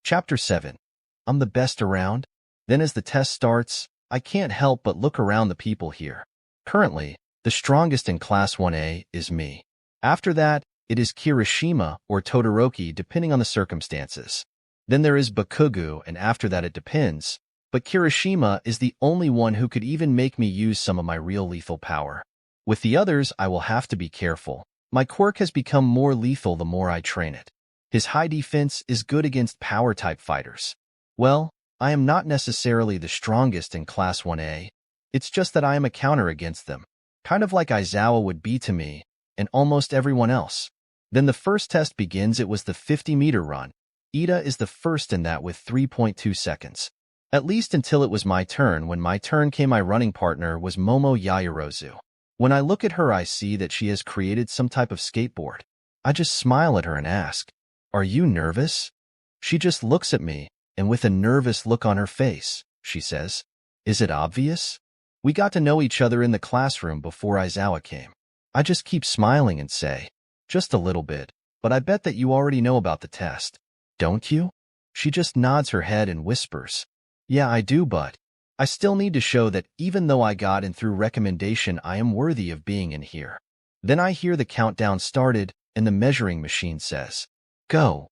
Chapter 7. I'm the best around. Then as the test starts, I can't help but look around the people here. Currently, the strongest in Class 1A is me. After that, it is Kirishima or Todoroki depending on the circumstances. Then there is Bakugo, and after that it depends. But Kirishima is the only one who could even make me use some of my real lethal power. With the others, I will have to be careful. My quirk has become more lethal the more I train it. His high defense is good against power-type fighters. Well, I am not necessarily the strongest in Class 1A. It's just that I am a counter against them. Kind of like Aizawa would be to me, and almost everyone else. Then the first test begins. It was the 50-meter run. Ida is the first in that with 3.2 seconds. At least until it was my turn. When my turn came, my running partner was Momo Yaoyorozu. When I look at her, I see that she has created some type of skateboard. I just smile at her and ask, are you nervous? She just looks at me, and with a nervous look on her face, she says, is it obvious? We got to know each other in the classroom before Aizawa came. I just keep smiling and say, just a little bit, but I bet that you already know about the test. Don't you? She just nods her head and whispers, yeah, I do, but I still need to show that even though I got in through recommendation, I am worthy of being in here. Then I hear the countdown started, and the measuring machine says, go.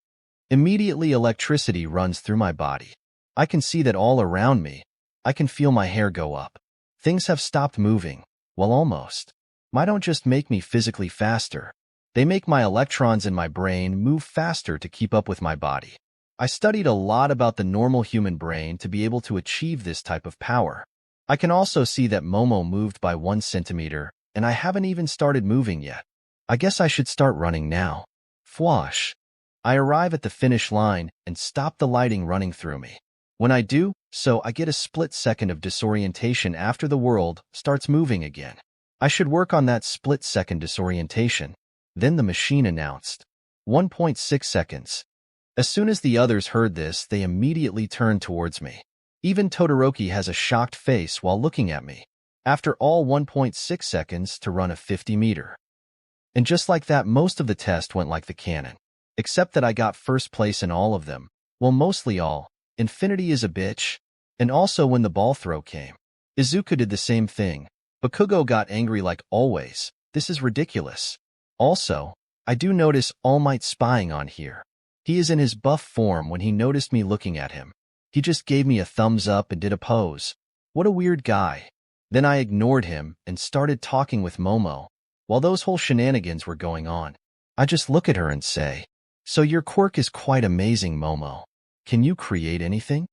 Immediately electricity runs through my body. I can see that all around me. I can feel my hair go up. Things have stopped moving. Well, almost. They don't just make me physically faster. They make my electrons in my brain move faster to keep up with my body. I studied a lot about the normal human brain to be able to achieve this type of power. I can also see that Momo moved by 1 centimeter, and I haven't even started moving yet. I guess I should start running now. Fwash. I arrive at the finish line and stop the lighting running through me. When I do so, I get a split second of disorientation after the world starts moving again. I should work on that split second disorientation. Then the machine announced 1.6 seconds. As soon as the others heard this, they immediately turned towards me. Even Todoroki has a shocked face while looking at me. After all, 1.6 seconds to run a 50-meter. And just like that, most of the test went like the cannon. Except that I got first place in all of them. Well, mostly all. Infinity is a bitch. And also when the ball throw came, Izuku did the same thing. Bakugo got angry like always. This is ridiculous. Also, I do notice All Might spying on here. He is in his buff form. When he noticed me looking at him, he just gave me a thumbs up and did a pose. What a weird guy. Then I ignored him and started talking with Momo. While those whole shenanigans were going on, I just look at her and say, so your quirk is quite amazing, Momo. Can you create anything?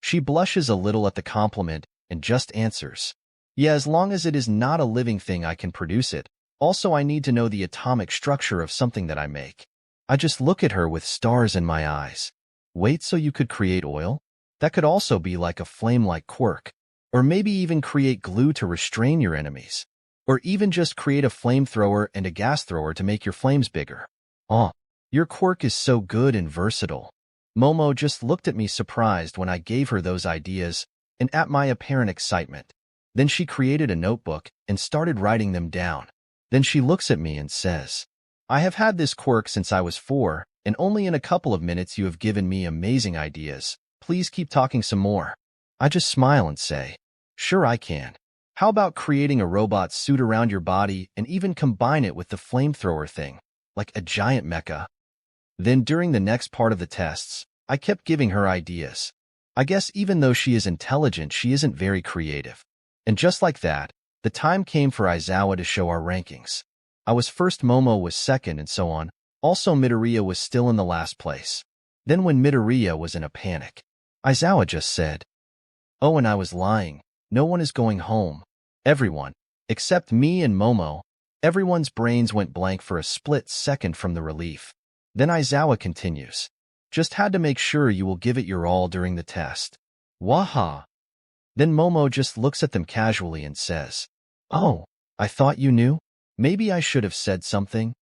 She blushes a little at the compliment and just answers, yeah, as long as it is not a living thing, I can produce it. Also, I need to know the atomic structure of something that I make. I just look at her with stars in my eyes. Wait, so you could create oil? That could also be like a flame like Quirk, or maybe even create glue to restrain your enemies, or even just create a flamethrower and a gas thrower to make your flames bigger. Oh, your Quirk is so good and versatile. Momo just looked at me surprised when I gave her those ideas and at my apparent excitement. Then she created a notebook and started writing them down. Then she looks at me and says, I have had this Quirk since I was 4, and only in a couple of minutes you have given me amazing ideas. Please keep talking some more. I just smile and say, sure I can. How about creating a robot suit around your body and even combine it with the flamethrower thing, like a giant mecha? Then during the next part of the tests, I kept giving her ideas. I guess even though she is intelligent, she isn't very creative. And just like that, the time came for Aizawa to show our rankings. I was first, Momo was second, and so on. Also, Midoriya was still in the last place. Then when Midoriya was in a panic, Aizawa just said, oh, and I was lying. No one is going home. Everyone, except me and Momo, everyone's brains went blank for a split second from the relief. Then Aizawa continues, just had to make sure you will give it your all during the test. Waha. Then Momo just looks at them casually and says, oh, I thought you knew? Maybe I should have said something.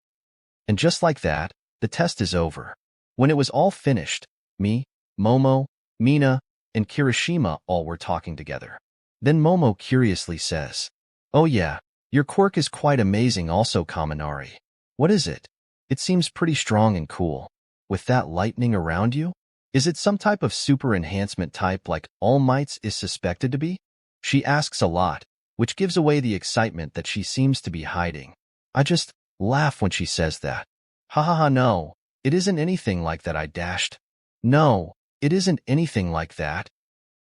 And just like that, the test is over. When it was all finished, me, Momo, Mina, and Kirishima all were talking together. Then Momo curiously says, oh yeah, your Quirk is quite amazing also, Kaminari. What is it? It seems pretty strong and cool. With that lightning around you? Is it some type of super enhancement type like All Might's is suspected to be? She asks a lot, which gives away the excitement that she seems to be hiding. I just laugh when she says that. Ha ha ha, no, it isn't anything like that, I dashed. No, it isn't anything like that.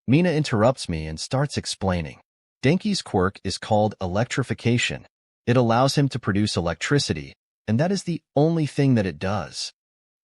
Mina interrupts me and starts explaining. Denki's Quirk is called electrification. It allows him to produce electricity, and that is the only thing that it does.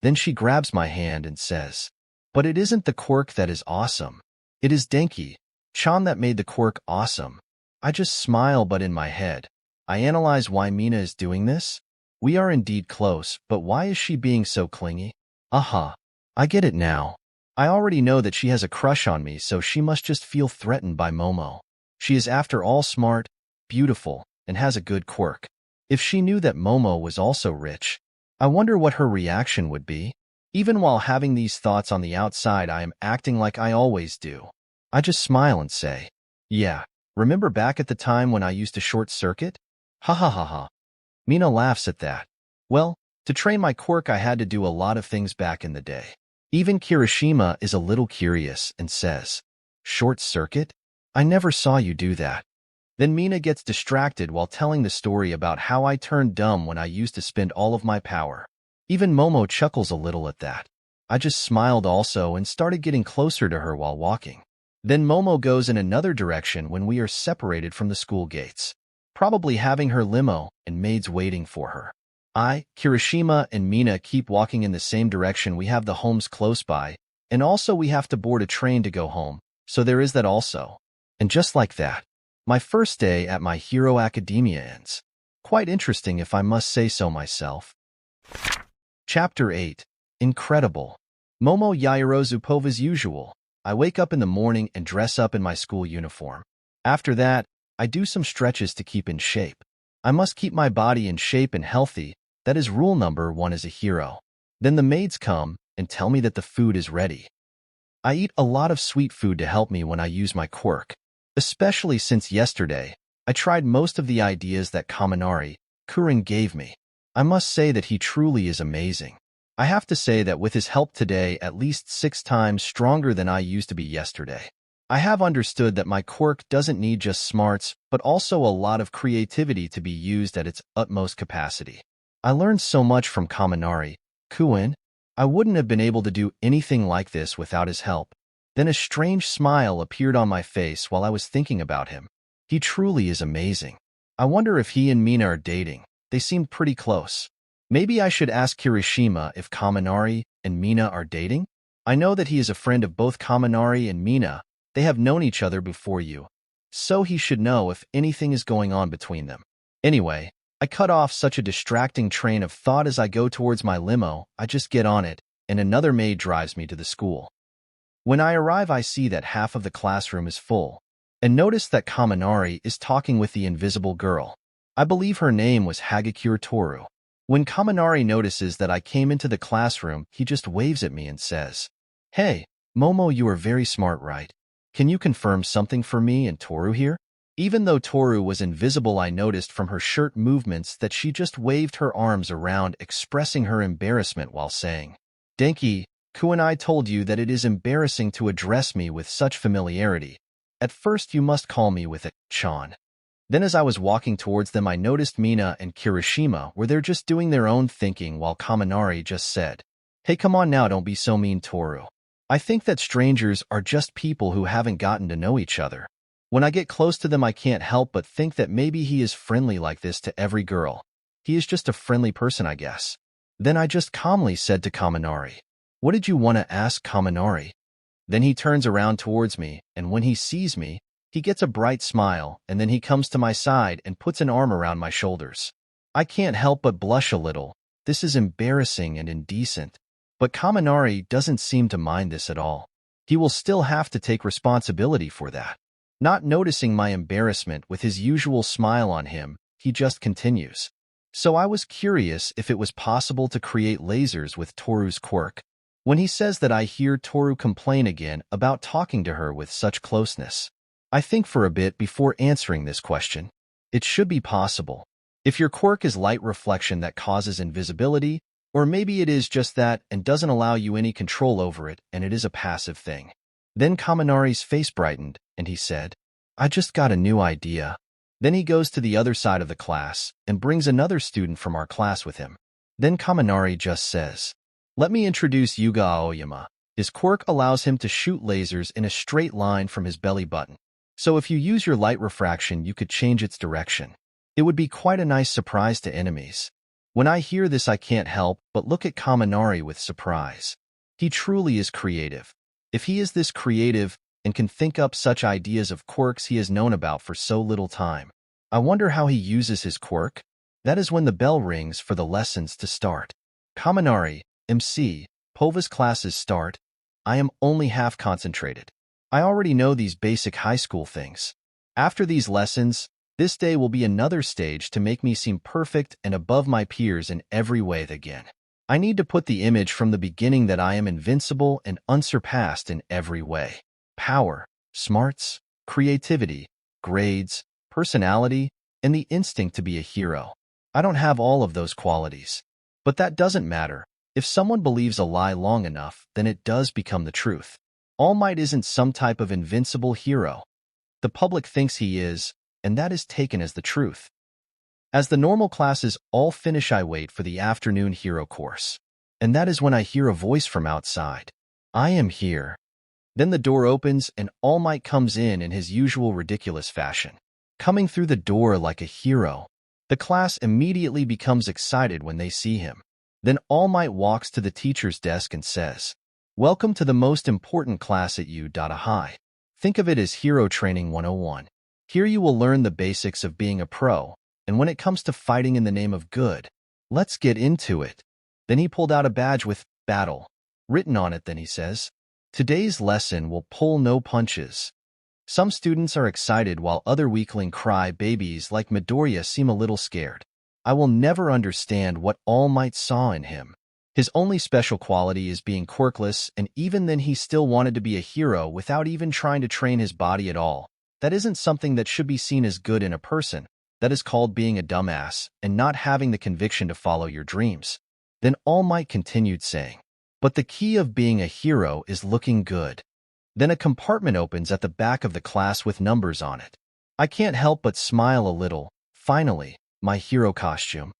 Then she grabs my hand and says, but it isn't the Quirk that is awesome. It is Denki-chan that made the Quirk awesome. I just smile, but in my head, I analyze why Mina is doing this. We are indeed close, but why is she being so clingy? Aha, I get it now. I already know that she has a crush on me, so she must just feel threatened by Momo. She is after all smart, beautiful, and has a good Quirk. If she knew that Momo was also rich, I wonder what her reaction would be. Even while having these thoughts on the outside, I am acting like I always do. I just smile and say, yeah, remember back at the time when I used to short circuit? Ha ha ha ha. Mina laughs at that. Well, to train my Quirk I had to do a lot of things back in the day. Even Kirishima is a little curious and says, short circuit? I never saw you do that. Then Mina gets distracted while telling the story about how I turned dumb when I used to spend all of my power. Even Momo chuckles a little at that. I just smiled also and started getting closer to her while walking. Then Momo goes in another direction when we are separated from the school gates, probably having her limo and maids waiting for her. I, Kirishima, and Mina keep walking in the same direction. We have the homes close by, and also we have to board a train to go home, so there is that also. And just like that, my first day at My Hero Academia ends. Quite interesting if I must say so myself. Chapter 8. Incredible. Momo Yairozupov as usual. I wake up in the morning and dress up in my school uniform. After that, I do some stretches to keep in shape. I must keep my body in shape and healthy. That is rule number 1 as a hero. Then the maids come and tell me that the food is ready. I eat a lot of sweet food to help me when I use my Quirk. Especially since yesterday, I tried most of the ideas that Kaminari, Kurin gave me. I must say that he truly is amazing. I have to say that with his help today, at least 6 times stronger than I used to be yesterday. I have understood that my Quirk doesn't need just smarts, but also a lot of creativity to be used at its utmost capacity. I learned so much from Kaminari, Kuin. I wouldn't have been able to do anything like this without his help. Then a strange smile appeared on my face while I was thinking about him. He truly is amazing. I wonder if he and Mina are dating. They seemed pretty close. Maybe I should ask Kirishima if Kaminari and Mina are dating? I know that he is a friend of both Kaminari and Mina. They have known each other before you, so he should know if anything is going on between them. Anyway, I cut off such a distracting train of thought as I go towards my limo. I just get on it, and another maid drives me to the school. When I arrive, I see that half of the classroom is full, and notice that Kaminari is talking with the invisible girl. I believe her name was Hagakure Toru. When Kaminari notices that I came into the classroom, he just waves at me and says, "Hey, Momo, you are very smart, right? Can you confirm something for me and Toru here?" Even though Toru was invisible, I noticed from her shirt movements that she just waved her arms around, expressing her embarrassment while saying, "Denki, Kuinai told you that it is embarrassing to address me with such familiarity. At first you must call me with it, Chan." Then as I was walking towards them, I noticed Mina and Kirishima were there just doing their own thinking while Kaminari just said, "Hey, come on now, don't be so mean, Toru. I think that strangers are just people who haven't gotten to know each other. When I get close to them, I can't help but think that maybe he is friendly like this to every girl. He is just a friendly person, I guess." Then I just calmly said to Kaminari, "What did you want to ask, Kaminari?" Then he turns around towards me, and when he sees me, he gets a bright smile, and then he comes to my side and puts an arm around my shoulders. I can't help but blush a little. This is embarrassing and indecent. But Kaminari doesn't seem to mind this at all. He will still have to take responsibility for that. Not noticing my embarrassment, with his usual smile on him, he just continues. "So I was curious if it was possible to create lasers with Toru's quirk." When he says that, I hear Toru complain again about talking to her with such closeness. I think for a bit before answering this question. It should be possible. If your quirk is light reflection that causes invisibility, or maybe it is just that and doesn't allow you any control over it, and it is a passive thing. Then Kaminari's face brightened, and he said, "I just got a new idea." Then he goes to the other side of the class and brings another student from our class with him. Then Kaminari just says, "Let me introduce Yuga Aoyama." His quirk allows him to shoot lasers in a straight line from his belly button. So if you use your light refraction, you could change its direction. It would be quite a nice surprise to enemies. When I hear this, I can't help but look at Kaminari with surprise. He truly is creative. If he is this creative and can think up such ideas of quirks he has known about for so little time, I wonder how he uses his quirk. That is when the bell rings for the lessons to start. Kaminari, MC, Pova's classes start. I am only half concentrated. I already know these basic high school things. After these lessons, this day will be another stage to make me seem perfect and above my peers in every way again. I need to put the image from the beginning that I am invincible and unsurpassed in every way. Power, smarts, creativity, grades, personality, and the instinct to be a hero. I don't have all of those qualities. But that doesn't matter. If someone believes a lie long enough, then it does become the truth. All Might isn't some type of invincible hero. The public thinks he is, and that is taken as the truth. As the normal classes all finish, I wait for the afternoon hero course. And that is when I hear a voice from outside. "I am here." Then the door opens and All Might comes in his usual ridiculous fashion, coming through the door like a hero. The class immediately becomes excited when they see him. Then All Might walks to the teacher's desk and says, "Welcome to the most important class at U.High. Think of it as Hero Training 101. Here you will learn the basics of being a pro, and when it comes to fighting in the name of good, let's get into it." Then he pulled out a badge with "Battle" written on it. Then he says, "Today's lesson will pull no punches." Some students are excited while other weakling cry babies like Midoriya seem a little scared. I will never understand what All Might saw in him. His only special quality is being quirkless, and even then he still wanted to be a hero without even trying to train his body at all. That isn't something that should be seen as good in a person. That is called being a dumbass and not having the conviction to follow your dreams. Then All Might continued saying, "But the key of being a hero is looking good." Then a compartment opens at the back of the class with numbers on it. I can't help but smile a little. Finally, my hero costume.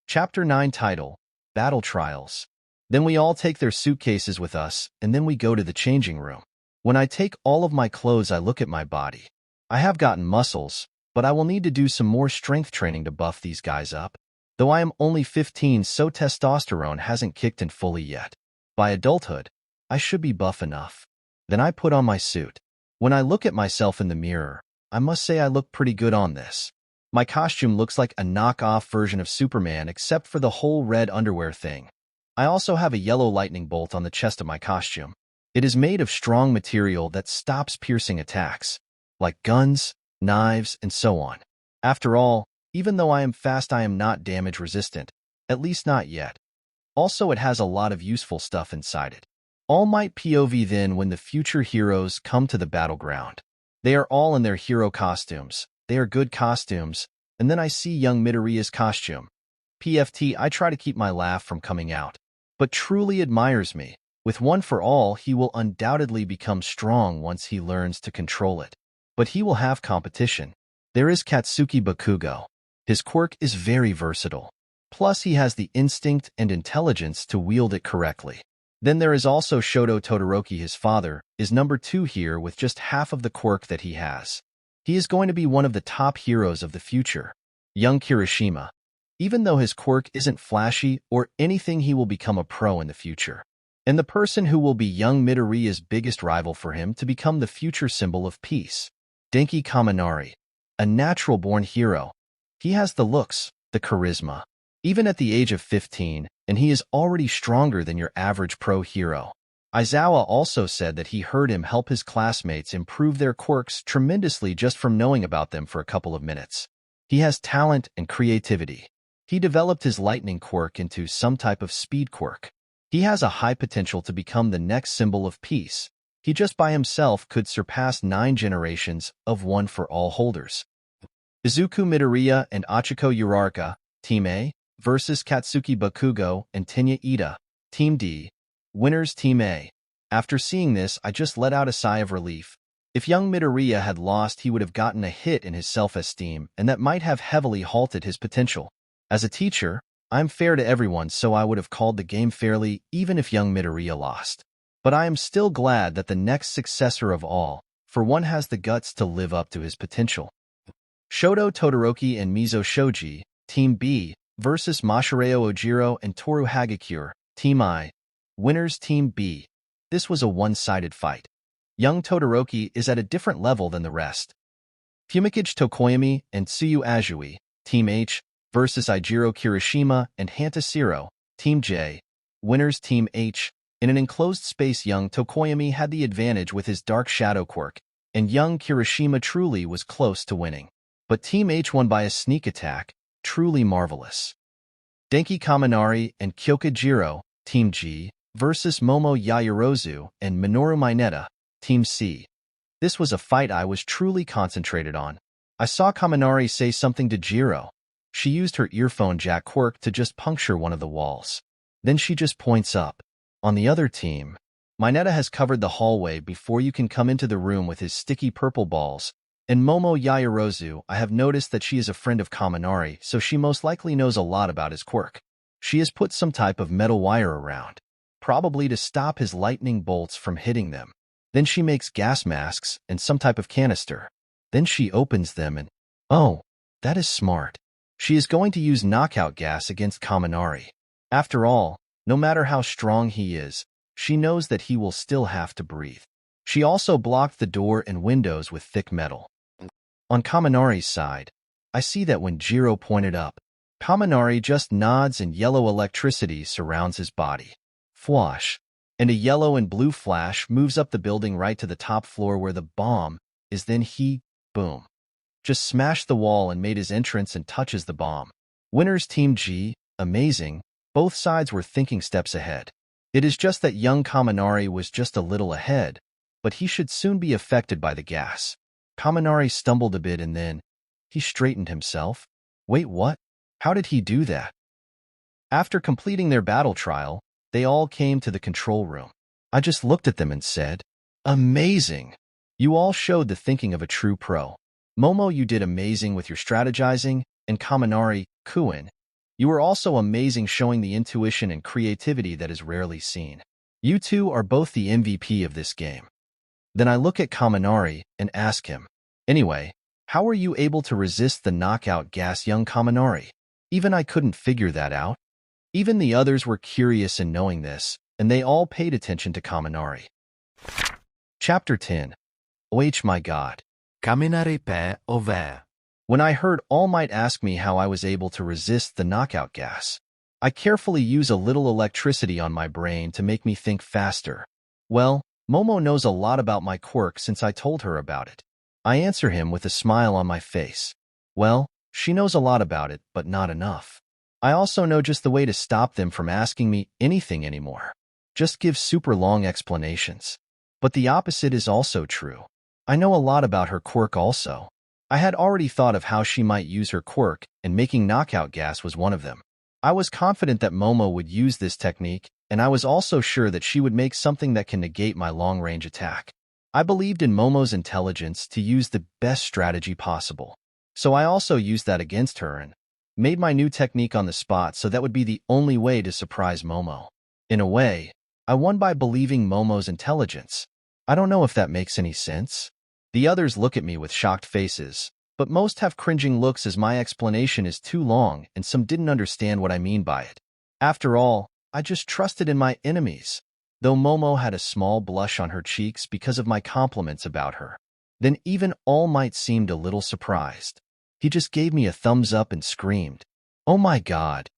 Chapter 9 title, Battle Trials. Then we all take their suitcases with us, and then we go to the changing room. When I take all of my clothes, I look at my body. I have gotten muscles, but I will need to do some more strength training to buff these guys up. Though I am only 15, so testosterone hasn't kicked in fully yet. By adulthood, I should be buff enough. Then I put on my suit. When I look at myself in the mirror, I must say I look pretty good on this. My costume looks like a knockoff version of Superman except for the whole red underwear thing. I also have a yellow lightning bolt on the chest of my costume. It is made of strong material that stops piercing attacks, like guns, knives, and so on. After all, even though I am fast, I am not damage resistant, at least not yet. Also, it has a lot of useful stuff inside it. All Might POV then when the future heroes come to the battleground. They are all in their hero costumes. They are good costumes, and then I see young Midoriya's costume. PFT, I try to keep my laugh from coming out, but truly admires me. With one for all, he will undoubtedly become strong once he learns to control it. But he will have competition. There is Katsuki Bakugo. His quirk is very versatile. Plus, he has the instinct and intelligence to wield it correctly. Then there is also Shoto Todoroki. His father is number 2 here with just half of the quirk that he has. He is going to be one of the top heroes of the future. Young Kirishima. Even though his quirk isn't flashy or anything, he will become a pro in the future. And the person who will be young Midoriya's biggest rival for him to become the future symbol of peace. Denki Kaminari. A natural-born hero. He has the looks, the charisma. Even at the age of 15, and he is already stronger than your average pro hero. Aizawa also said that he heard him help his classmates improve their quirks tremendously just from knowing about them for a couple of minutes. He has talent and creativity. He developed his lightning quirk into some type of speed quirk. He has a high potential to become the next symbol of peace. He just by himself could surpass 9 generations of One for All holders. Izuku Midoriya and Achiko Uraraka, Team A, versus Katsuki Bakugo and Tenya Ida, Team D. Winners Team A. After seeing this, I just let out a sigh of relief. If young Midoriya had lost, he would have gotten a hit in his self-esteem, and that might have heavily halted his potential. As a teacher, I'm fair to everyone, so I would have called the game fairly even if young Midoriya lost. But I am still glad that the next successor of all, for one, has the guts to live up to his potential. Shoto Todoroki and Mizo Shoji, Team B, versus Masahiro Ojiro and Toru Hagakure, Team I. Winners Team B. This was a one-sided fight. Young Todoroki is at a different level than the rest. Fumikage Tokoyami and Tsuyu Azui, Team H, versus Eijiro Kirishima and Hantashiro, Team J. Winners Team H. In an enclosed space, young Tokoyami had the advantage with his Dark Shadow quirk, and young Kirishima truly was close to winning. But Team H won by a sneak attack, truly marvelous. Denki Kaminari and Kyokujiro, Team G, versus Momo Yaoyorozu and Minoru Mineta, Team C. This was a fight I was truly concentrated on. I saw Kaminari say something to Jiro. She used her earphone jack quirk to just puncture one of the walls. Then she just points up. On the other team, Mineta has covered the hallway before you can come into the room with his sticky purple balls. And Momo Yaoyorozu, I have noticed that she is a friend of Kaminari, so she most likely knows a lot about his quirk. She has put some type of metal wire around, probably to stop his lightning bolts from hitting them. Then she makes gas masks and some type of canister. Then she opens them and, oh, that is smart. She is going to use knockout gas against Kaminari. After all, no matter how strong he is, she knows that he will still have to breathe. She also blocked the door and windows with thick metal. On Kaminari's side, I see that when Jiro pointed up, Kaminari just nods and yellow electricity surrounds his body. Fwash. And a yellow and blue flash moves up the building right to the top floor where the bomb is. Then he, boom, just smashed the wall and made his entrance and touches the bomb. Winners Team G, amazing. Both sides were thinking steps ahead. It is just that young Kaminari was just a little ahead, but he should soon be affected by the gas. Kaminari stumbled a bit and then he straightened himself. Wait, what? How did he do that? After completing their battle trial, they all came to the control room. I just looked at them and said, amazing. You all showed the thinking of a true pro. Momo, you did amazing with your strategizing, and Kaminari, Kuin, you were also amazing showing the intuition and creativity that is rarely seen. You two are both the MVP of this game. Then I look at Kaminari and ask him, anyway, how were you able to resist the knockout gas, young Kaminari? Even I couldn't figure that out. Even the others were curious in knowing this, and they all paid attention to Kaminari. Chapter 10. Oh my god. Kaminari pain au vert. When I heard All Might ask me how I was able to resist the knockout gas, I carefully use a little electricity on my brain to make me think faster. Well, Momo knows a lot about my quirk since I told her about it. I answer him with a smile on my face. Well, she knows a lot about it, but not enough. I also know just the way to stop them from asking me anything anymore. Just give super long explanations. But the opposite is also true. I know a lot about her quirk also. I had already thought of how she might use her quirk, and making knockout gas was one of them. I was confident that Momo would use this technique, and I was also sure that she would make something that can negate my long-range attack. I believed in Momo's intelligence to use the best strategy possible. So I also used that against her and made my new technique on the spot, so that would be the only way to surprise Momo. In a way, I won by believing Momo's intelligence. I don't know if that makes any sense. The others look at me with shocked faces, but most have cringing looks as my explanation is too long and some didn't understand what I mean by it. After all, I just trusted in my enemies. Though Momo had a small blush on her cheeks because of my compliments about her, then even All Might seemed a little surprised. He just gave me a thumbs up and screamed, "Oh my God!"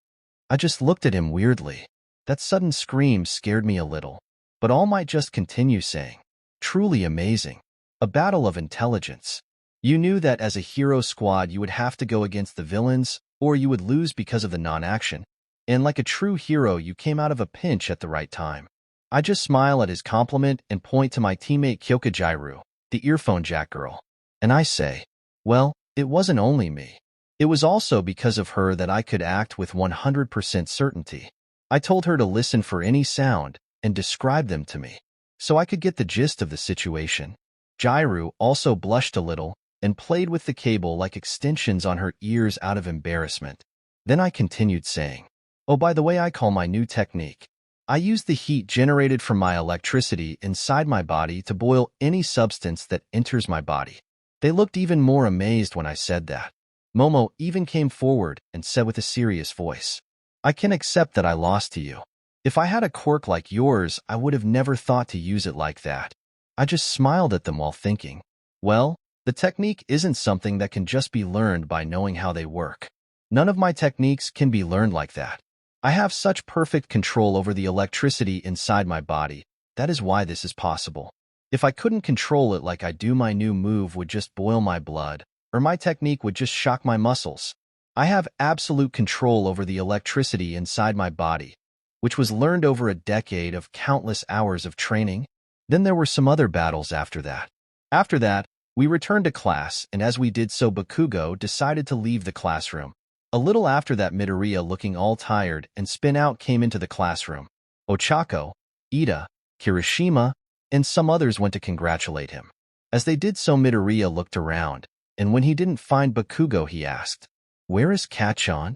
I just looked at him weirdly. That sudden scream scared me a little, but All Might just continued saying, "Truly amazing. A battle of intelligence. You knew that as a hero squad you would have to go against the villains, or you would lose because of the non-action. And like a true hero, you came out of a pinch at the right time." I just smile at his compliment and point to my teammate Kyoka Jairu, the earphone jack girl. And I say, well, it wasn't only me. It was also because of her that I could act with 100% certainty. I told her to listen for any sound and describe them to me, so I could get the gist of the situation. Jairu also blushed a little and played with the cable like extensions on her ears out of embarrassment. Then I continued saying, "Oh, by the way, I call my new technique. I use the heat generated from my electricity inside my body to boil any substance that enters my body." They looked even more amazed when I said that. Momo even came forward and said with a serious voice, "I can accept that I lost to you. If I had a quirk like yours, I would have never thought to use it like that." I just smiled at them while thinking, well, the technique isn't something that can just be learned by knowing how they work. None of my techniques can be learned like that. I have such perfect control over the electricity inside my body. That is why this is possible. If I couldn't control it like I do, my new move would just boil my blood, or my technique would just shock my muscles. I have absolute control over the electricity inside my body, which was learned over a decade of countless hours of training. Then there were some other battles after that. After that, we returned to class, and as we did so, Bakugo decided to leave the classroom. A little after that, Midoriya, looking all tired and spin out, came into the classroom. Ochako, Ida, Kirishima, and some others went to congratulate him. As they did so, Midoriya looked around, and when he didn't find Bakugo, he asked, "Where is Kachan?"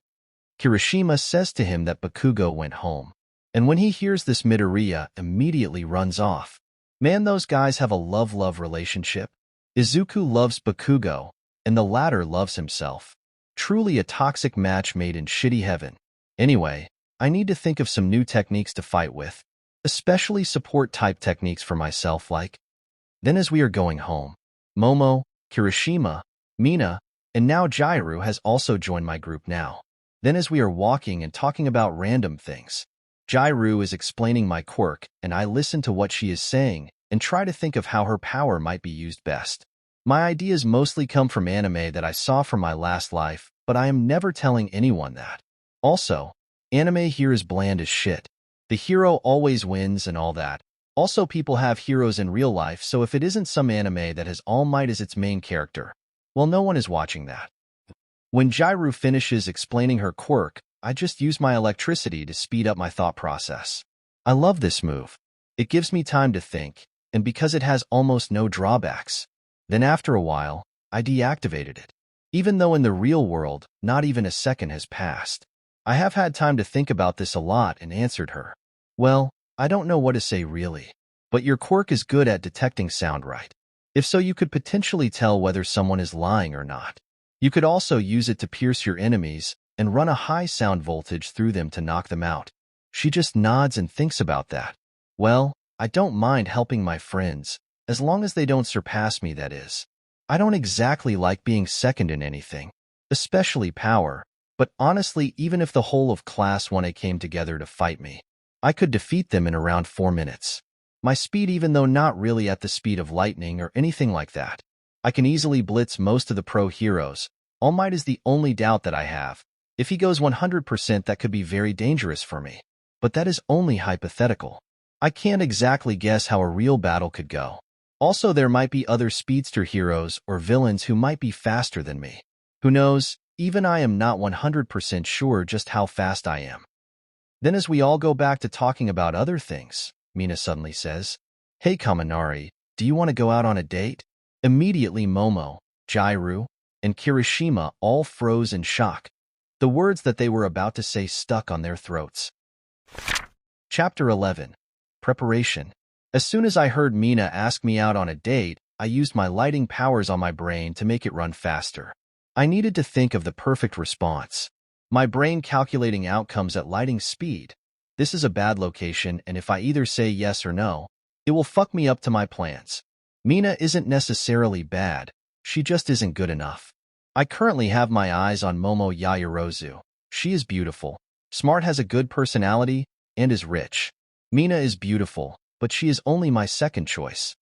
Kirishima says to him that Bakugo went home. And when he hears this, Midoriya immediately runs off. Man, those guys have a love-love relationship. Izuku loves Bakugo, and the latter loves himself. Truly a toxic match made in shitty heaven. Anyway, I need to think of some new techniques to fight with, especially support-type techniques for myself like. Then as we are going home, Momo, Kirishima, Mina, and now Jairu has also joined my group now. Then as we are walking and talking about random things, Jairu is explaining my quirk, and I listen to what she is saying and try to think of how her power might be used best. My ideas mostly come from anime that I saw from my last life, but I am never telling anyone that. Also, anime here is bland as shit. The hero always wins and all that. Also, people have heroes in real life, so if it isn't some anime that has All Might as its main character, well, no one is watching that. When Jairu finishes explaining her quirk, I just use my electricity to speed up my thought process. I love this move. It gives me time to think, and because it has almost no drawbacks. Then after a while, I deactivated it. Even though in the real world, not even a second has passed. I have had time to think about this a lot and answered her. Well, I don't know what to say really. But your quirk is good at detecting sound, right? If so, you could potentially tell whether someone is lying or not. You could also use it to pierce your enemies and run a high sound voltage through them to knock them out. She just nods and thinks about that. Well, I don't mind helping my friends, as long as they don't surpass me, that is. I don't exactly like being second in anything, especially power, but honestly, even if the whole of Class 1A came together to fight me, I could defeat them in around 4 minutes. My speed, even though not really at the speed of lightning or anything like that. I can easily blitz most of the pro heroes. All Might is the only doubt that I have. If he goes 100%, that could be very dangerous for me. But that is only hypothetical. I can't exactly guess how a real battle could go. Also, there might be other speedster heroes or villains who might be faster than me. Who knows? Even I am not 100% sure just how fast I am. Then as we all go back to talking about other things, Mina suddenly says, "Hey Kaminari, do you want to go out on a date?" Immediately Momo, Jairu, and Kirishima all froze in shock. The words that they were about to say stuck on their throats. Chapter 11. Preparation. As soon as I heard Mina ask me out on a date, I used my lighting powers on my brain to make it run faster. I needed to think of the perfect response. My brain calculating outcomes at lighting speed. This is a bad location, and if I either say yes or no, it will fuck me up to my plans. Mina isn't necessarily bad, she just isn't good enough. I currently have my eyes on Momo Yaoyorozu. She is beautiful, smart, has a good personality, and is rich. Mina is beautiful, but she is only my second choice.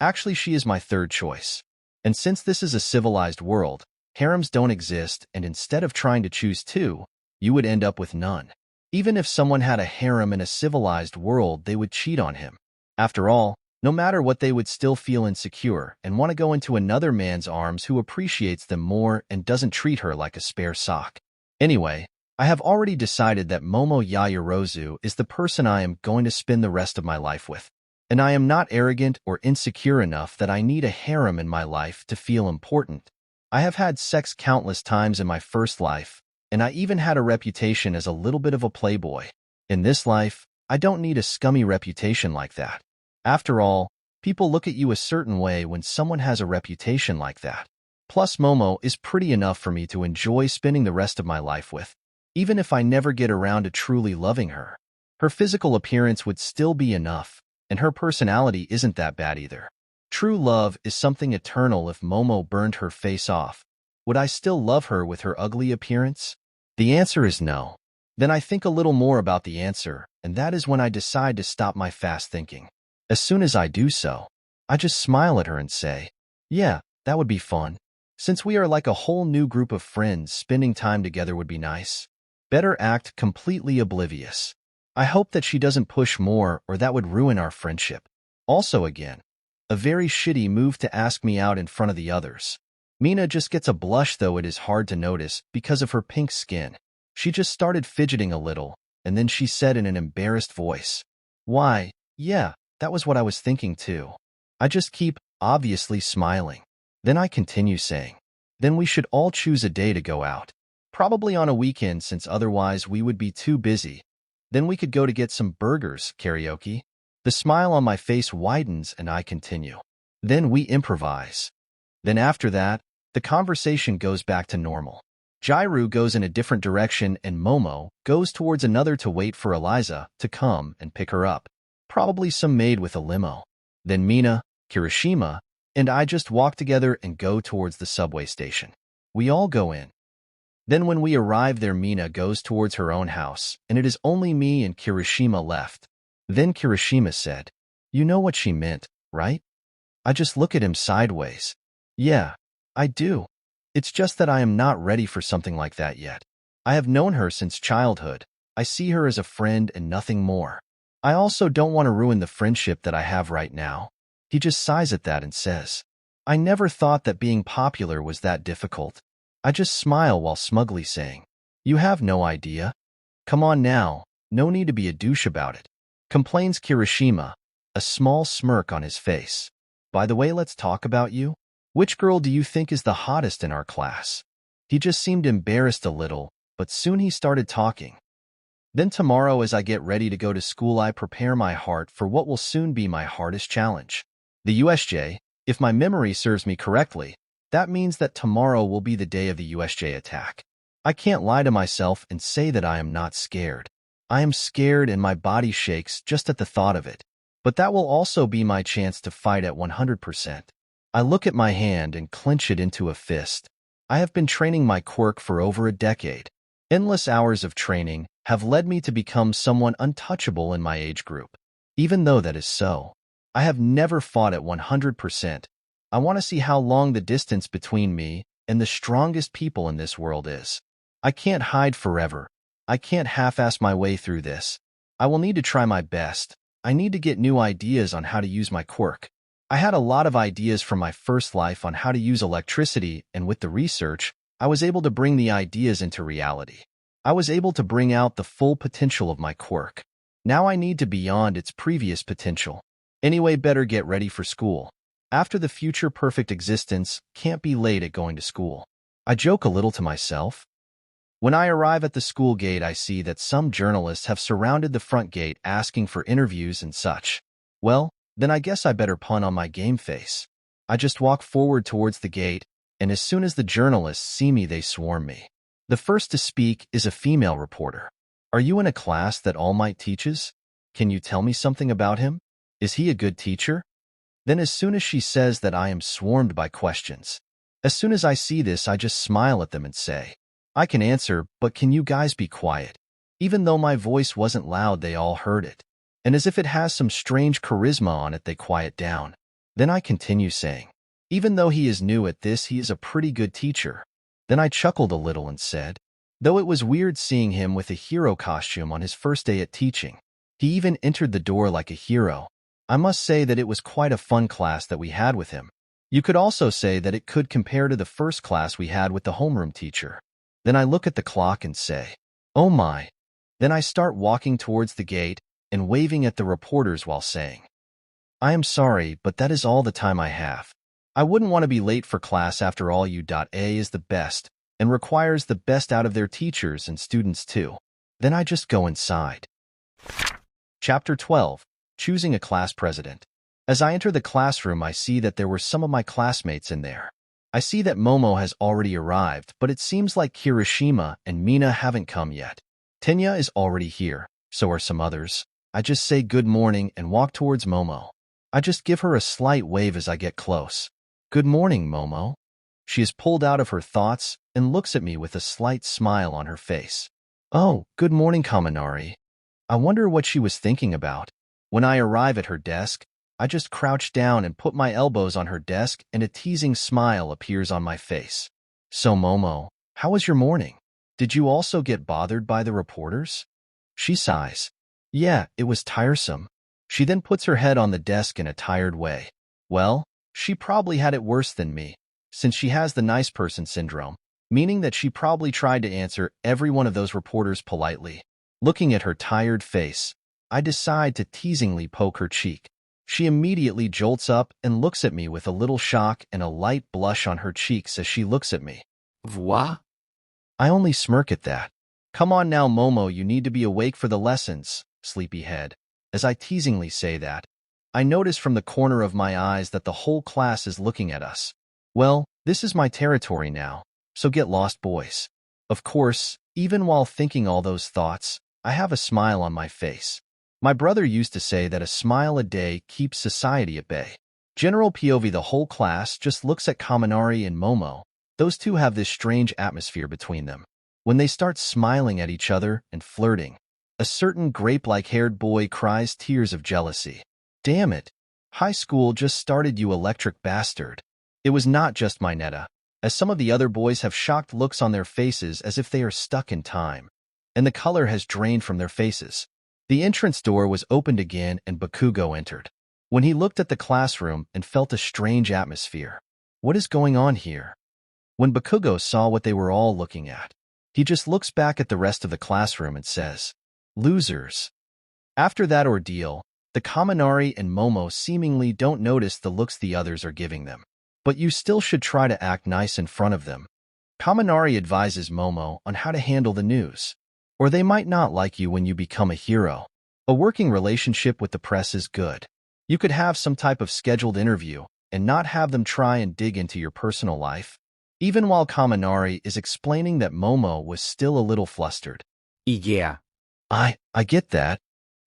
Actually, she is my third choice. And since this is a civilized world, harems don't exist, and instead of trying to choose two, you would end up with none. Even if someone had a harem in a civilized world, they would cheat on him. After all, no matter what, they would still feel insecure and want to go into another man's arms who appreciates them more and doesn't treat her like a spare sock. Anyway, I have already decided that Momo Yaoyorozu is the person I am going to spend the rest of my life with. And I am not arrogant or insecure enough that I need a harem in my life to feel important. I have had sex countless times in my first life, and I even had a reputation as a little bit of a playboy. In this life, I don't need a scummy reputation like that. After all, people look at you a certain way when someone has a reputation like that. Plus, Momo is pretty enough for me to enjoy spending the rest of my life with. Even if I never get around to truly loving her, her physical appearance would still be enough, and her personality isn't that bad either. True love is something eternal. If Momo burned her face off, would I still love her with her ugly appearance? The answer is no. Then I think a little more about the answer, and that is when I decide to stop my fast thinking. As soon as I do so, I just smile at her and say, "Yeah, that would be fun. Since we are like a whole new group of friends, spending time together would be nice." Better act completely oblivious. I hope that she doesn't push more, or that would ruin our friendship. Also again, a very shitty move to ask me out in front of the others. Mina just gets a blush, though it is hard to notice because of her pink skin. She just started fidgeting a little, and then she said in an embarrassed voice, "Why, yeah, that was what I was thinking too." I just keep, obviously, smiling. Then I continue saying, "Then we should all choose a day to go out. Probably on a weekend, since otherwise we would be too busy. Then we could go to get some burgers, karaoke." The smile on my face widens and I continue. "Then we improvise." Then after that, the conversation goes back to normal. Jairu goes in a different direction and Momo goes towards another to wait for Eliza to come and pick her up. Probably some maid with a limo. Then Mina, Kirishima, and I just walk together and go towards the subway station. We all go in. Then when we arrive there, Mina goes towards her own house, and it is only me and Kirishima left. Then Kirishima said, "You know what she meant, right?" I just look at him sideways. "Yeah, I do. It's just that I am not ready for something like that yet. I have known her since childhood. I see her as a friend and nothing more. I also don't want to ruin the friendship that I have right now." He just sighs at that and says, "I never thought that being popular was that difficult." I just smile while smugly saying, "You have no idea. Come on now, no need to be a douche about it," complains Kirishima, a small smirk on his face. "By the way, let's talk about you. Which girl do you think is the hottest in our class?" He just seemed embarrassed a little, but soon he started talking. Then tomorrow, as I get ready to go to school, I prepare my heart for what will soon be my hardest challenge. The USJ, if my memory serves me correctly, that means that tomorrow will be the day of the USJ attack. I can't lie to myself and say that I am not scared. I am scared and my body shakes just at the thought of it. But that will also be my chance to fight at 100%. I look at my hand and clench it into a fist. I have been training my quirk for over a decade. Endless hours of training have led me to become someone untouchable in my age group. Even though that is so, I have never fought at 100%. I want to see how long the distance between me and the strongest people in this world is. I can't hide forever. I can't half-ass my way through this. I will need to try my best. I need to get new ideas on how to use my quirk. I had a lot of ideas from my first life on how to use electricity, and with the research, I was able to bring the ideas into reality. I was able to bring out the full potential of my quirk. Now I need to beyond its previous potential. Anyway, better get ready for school. After the future perfect existence, can't be late at going to school. I joke a little to myself. When I arrive at the school gate, I see that some journalists have surrounded the front gate asking for interviews and such. Well, then I guess I better pun on my game face. I just walk forward towards the gate, and as soon as the journalists see me, they swarm me. The first to speak is a female reporter. Are you in a class that All Might teaches? Can you tell me something about him? Is he a good teacher? Then as soon as she says that, I am swarmed by questions. As soon as I see this, I just smile at them and say, I can answer, but can you guys be quiet? Even though my voice wasn't loud, they all heard it. And as if it has some strange charisma on it, they quiet down. Then I continue saying, even though he is new at this, he is a pretty good teacher. Then I chuckled a little and said, though it was weird seeing him with a hero costume on his first day at teaching. He even entered the door like a hero. I must say that it was quite a fun class that we had with him. You could also say that it could compare to the first class we had with the homeroom teacher. Then I look at the clock and say, oh my. Then I start walking towards the gate and waving at the reporters while saying, I am sorry, but that is all the time I have. I wouldn't want to be late for class after all. A is the best and requires the best out of their teachers and students too. Then I just go inside. Chapter 12. Choosing a class president. As I enter the classroom, I see that there were some of my classmates in there. I see that Momo has already arrived, but it seems like Kirishima and Mina haven't come yet. Tenya is already here, so are some others. I just say good morning and walk towards Momo. I just give her a slight wave as I get close. Good morning, Momo. She is pulled out of her thoughts and looks at me with a slight smile on her face. Oh, good morning, Kaminari. I wonder what she was thinking about. When I arrive at her desk, I just crouch down and put my elbows on her desk, and a teasing smile appears on my face. So, Momo, how was your morning? Did you also get bothered by the reporters? She sighs. Yeah, it was tiresome. She then puts her head on the desk in a tired way. Well, she probably had it worse than me, since she has the nice person syndrome, meaning that she probably tried to answer every one of those reporters politely. Looking at her tired face, I decide to teasingly poke her cheek. She immediately jolts up and looks at me with a little shock and a light blush on her cheeks as she looks at me. What? I only smirk at that. Come on now, Momo, you need to be awake for the lessons, sleepyhead. As I teasingly say that, I notice from the corner of my eyes that the whole class is looking at us. Well, this is my territory now, so get lost, boys. Of course, even while thinking all those thoughts, I have a smile on my face. My brother used to say that a smile a day keeps society at bay. General POV, the whole class just looks at Kaminari and Momo. Those two have this strange atmosphere between them. When they start smiling at each other and flirting, a certain grape-like haired boy cries tears of jealousy. Damn it. High school just started, you electric bastard. It was not just my Netta, as some of the other boys have shocked looks on their faces as if they are stuck in time, and the color has drained from their faces. The entrance door was opened again and Bakugo entered. When he looked at the classroom and felt a strange atmosphere. What is going on here? When Bakugo saw what they were all looking at, he just looks back at the rest of the classroom and says, losers. After that ordeal, the Kaminari and Momo seemingly don't notice the looks the others are giving them. But you still should try to act nice in front of them. Kaminari advises Momo on how to handle the news, or they might not like you when you become a hero. A working relationship with the press is good. You could have some type of scheduled interview and not have them try and dig into your personal life. Even while Kaminari is explaining that, Momo was still a little flustered. Yeah. I get that.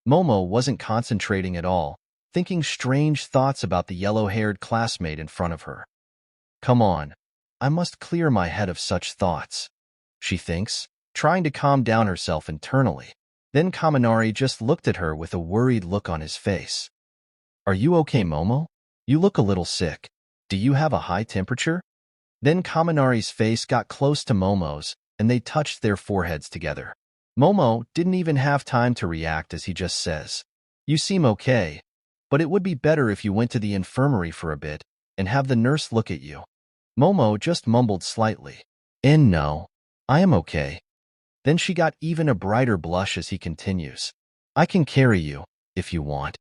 Momo wasn't concentrating at all, thinking strange thoughts about the yellow-haired classmate in front of her. Come on, I must clear my head of such thoughts, she thinks, trying to calm down herself internally. Then Kaminari just looked at her with a worried look on his face. Are you okay, Momo? You look a little sick. Do you have a high temperature? Then Kaminari's face got close to Momo's, and they touched their foreheads together. Momo didn't even have time to react as he just says, "You seem okay, but it would be better if you went to the infirmary for a bit and have the nurse look at you." Momo just mumbled slightly, "And no, I am okay." Then she got even a brighter blush as he continues, "I can carry you, if you want."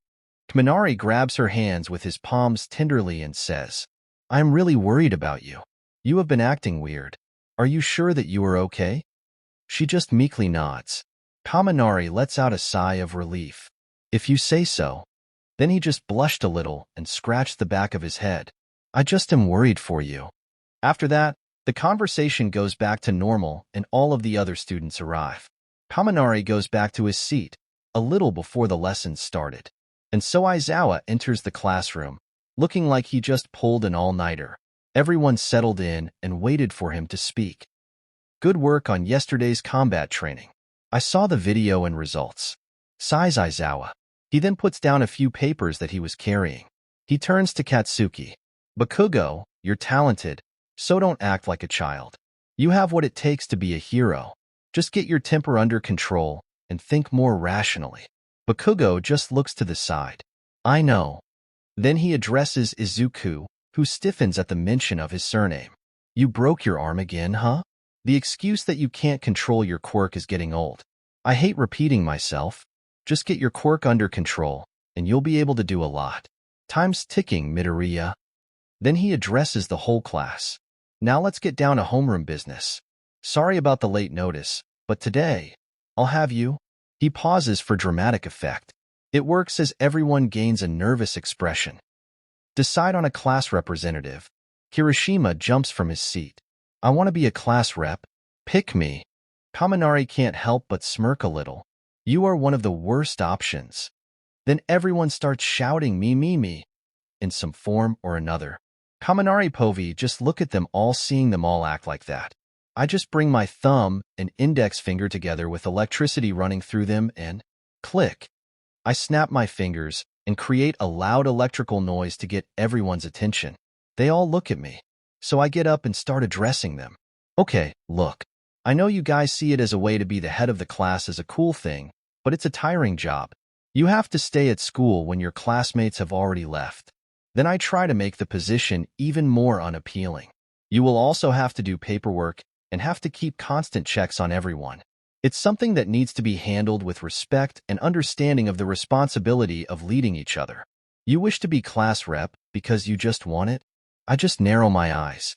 Kaminari grabs her hands with his palms tenderly and says, "I'm really worried about you. You have been acting weird. Are you sure that you are okay?" She just meekly nods. Kaminari lets out a sigh of relief. "If you say so." Then he just blushed a little and scratched the back of his head. "I just am worried for you." After that, the conversation goes back to normal and all of the other students arrive. Kaminari goes back to his seat, a little before the lessons started. And so Aizawa enters the classroom, looking like he just pulled an all-nighter. Everyone settled in and waited for him to speak. "Good work on yesterday's combat training. I saw the video and results," sighs Aizawa. He then puts down a few papers that he was carrying. He turns to Katsuki. "Bakugo, you're talented, so don't act like a child. You have what it takes to be a hero. Just get your temper under control and think more rationally." Bakugo just looks to the side. "I know." Then he addresses Izuku, who stiffens at the mention of his surname. "You broke your arm again, huh? The excuse that you can't control your quirk is getting old. I hate repeating myself. Just get your quirk under control, and you'll be able to do a lot. Time's ticking, Midoriya." Then he addresses the whole class. "Now let's get down to homeroom business. Sorry about the late notice, but today, I'll have you." He pauses for dramatic effect. It works as everyone gains a nervous expression. "Decide on a class representative." Kirishima jumps from his seat. "I want to be a class rep. Pick me." Kaminari can't help but smirk a little. "You are one of the worst options." Then everyone starts shouting me, in some form or another. Kaminari Povi just look at them all, seeing them all act like that. I just bring my thumb and index finger together with electricity running through them and click. I snap my fingers and create a loud electrical noise to get everyone's attention. They all look at me, so I get up and start addressing them. "Okay, look. I know you guys see it as a way to be the head of the class as a cool thing, but it's a tiring job. You have to stay at school when your classmates have already left. Then I try to make the position even more unappealing. You will also have to do paperwork and have to keep constant checks on everyone. It's something that needs to be handled with respect and understanding of the responsibility of leading each other. You wish to be class rep because you just want it?" I just narrow my eyes.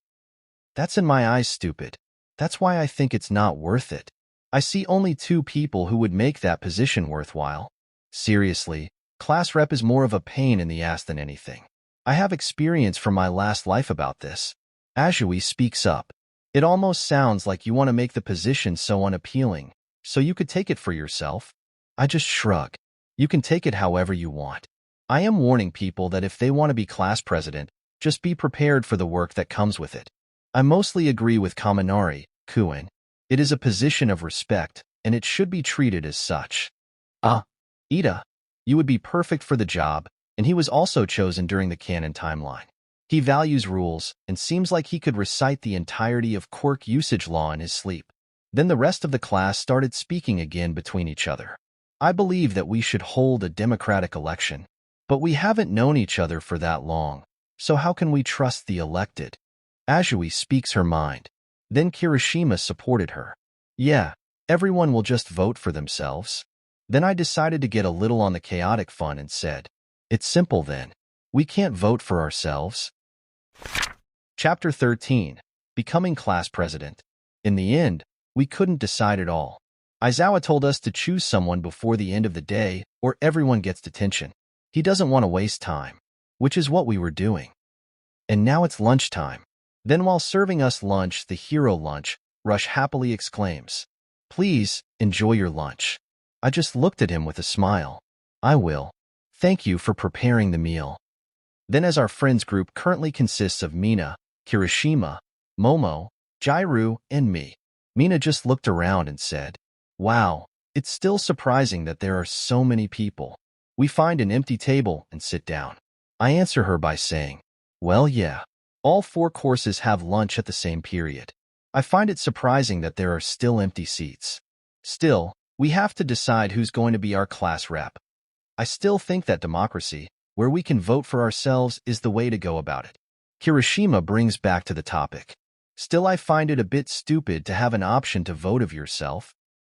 "That's in my eyes, stupid. That's why I think it's not worth it. I see only 2 people who would make that position worthwhile. Seriously, class rep is more of a pain in the ass than anything. I have experience from my last life about this." Azui speaks up. "It almost sounds like you want to make the position so unappealing, so you could take it for yourself." I just shrug. "You can take it however you want. I am warning people that if they want to be class president, just be prepared for the work that comes with it." I mostly agree with Kaminari, Kuin. It is a position of respect, and it should be treated as such. Ida, you would be perfect for the job, and he was also chosen during the canon timeline. He values rules and seems like he could recite the entirety of Quirk usage law in his sleep. Then the rest of the class started speaking again between each other. "I believe that we should hold a democratic election, but we haven't known each other for that long, so how can we trust the elected?" Azui speaks her mind. Then Kirishima supported her. "Yeah, everyone will just vote for themselves." Then I decided to get a little on the chaotic fun and said, "It's simple then. We can't vote for ourselves." Chapter 13. Becoming Class President. In the end, we couldn't decide at all. Aizawa told us to choose someone before the end of the day or everyone gets detention. He doesn't want to waste time, which is what we were doing. And now it's lunchtime. Then while serving us lunch, the hero lunch, Rush happily exclaims, "Please, enjoy your lunch." I just looked at him with a smile. "I will. Thank you for preparing the meal." Then as our friends group currently consists of Mina, Kirishima, Momo, Jairu, and me, Mina just looked around and said, "Wow, it's still surprising that there are so many people." We find an empty table and sit down. I answer her by saying, well, yeah. All 4 courses have lunch at the same period. I find it surprising that there are still empty seats. Still, we have to decide who's going to be our class rep. I still think that democracy, where we can vote for ourselves, is the way to go about it. Kirishima brings back to the topic. Still, I find it a bit stupid to have an option to vote of yourself.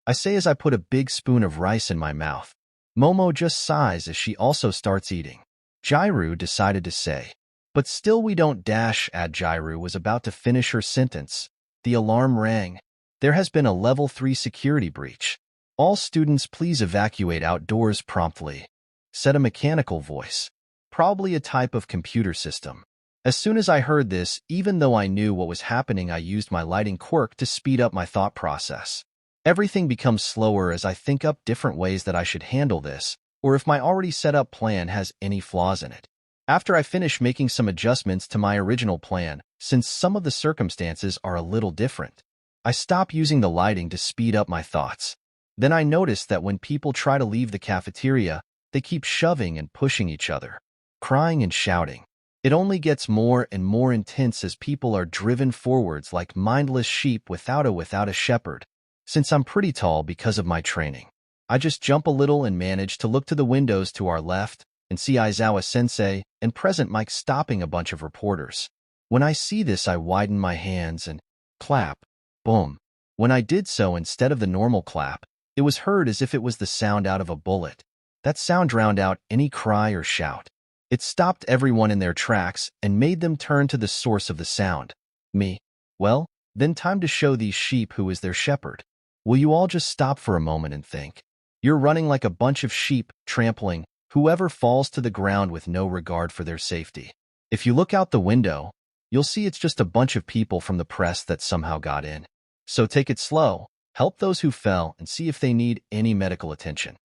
I say as I put a big spoon of rice in my mouth. Momo just sighs as she also starts eating. Jairu decided to say, but still we don't dash. Jairu was about to finish her sentence. The alarm rang. There has been a level 3 security breach. All students please evacuate outdoors promptly, said a mechanical voice. Probably a type of computer system. As soon as I heard this, even though I knew what was happening, I used my lighting quirk to speed up my thought process. Everything becomes slower as I think up different ways that I should handle this, or if my already set up plan has any flaws in it. After I finish making some adjustments to my original plan, since some of the circumstances are a little different, I stop using the lighting to speed up my thoughts. Then I notice that when people try to leave the cafeteria, they keep shoving and pushing each other, crying and shouting. It only gets more and more intense as people are driven forwards like mindless sheep without a shepherd. Since I'm pretty tall because of my training, I just jump a little and manage to look to the windows to our left and see Aizawa-sensei and Present Mike stopping a bunch of reporters. When I see this, I widen my hands and clap. Boom. When I did so, instead of the normal clap, it was heard as if it was the sound out of a bullet. That sound drowned out any cry or shout. It stopped everyone in their tracks and made them turn to the source of the sound. Me. Well, then time to show these sheep who is their shepherd. Will you all just stop for a moment and think? You're running like a bunch of sheep, trampling whoever falls to the ground with no regard for their safety. If you look out the window, you'll see it's just a bunch of people from the press that somehow got in. So take it slow, help those who fell, and see if they need any medical attention.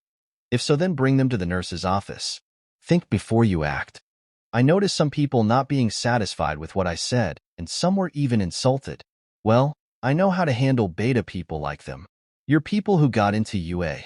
If so, then bring them to the nurse's office. Think before you act. I noticed some people not being satisfied with what I said, and some were even insulted. Well, I know how to handle beta people like them. You're people who got into UA.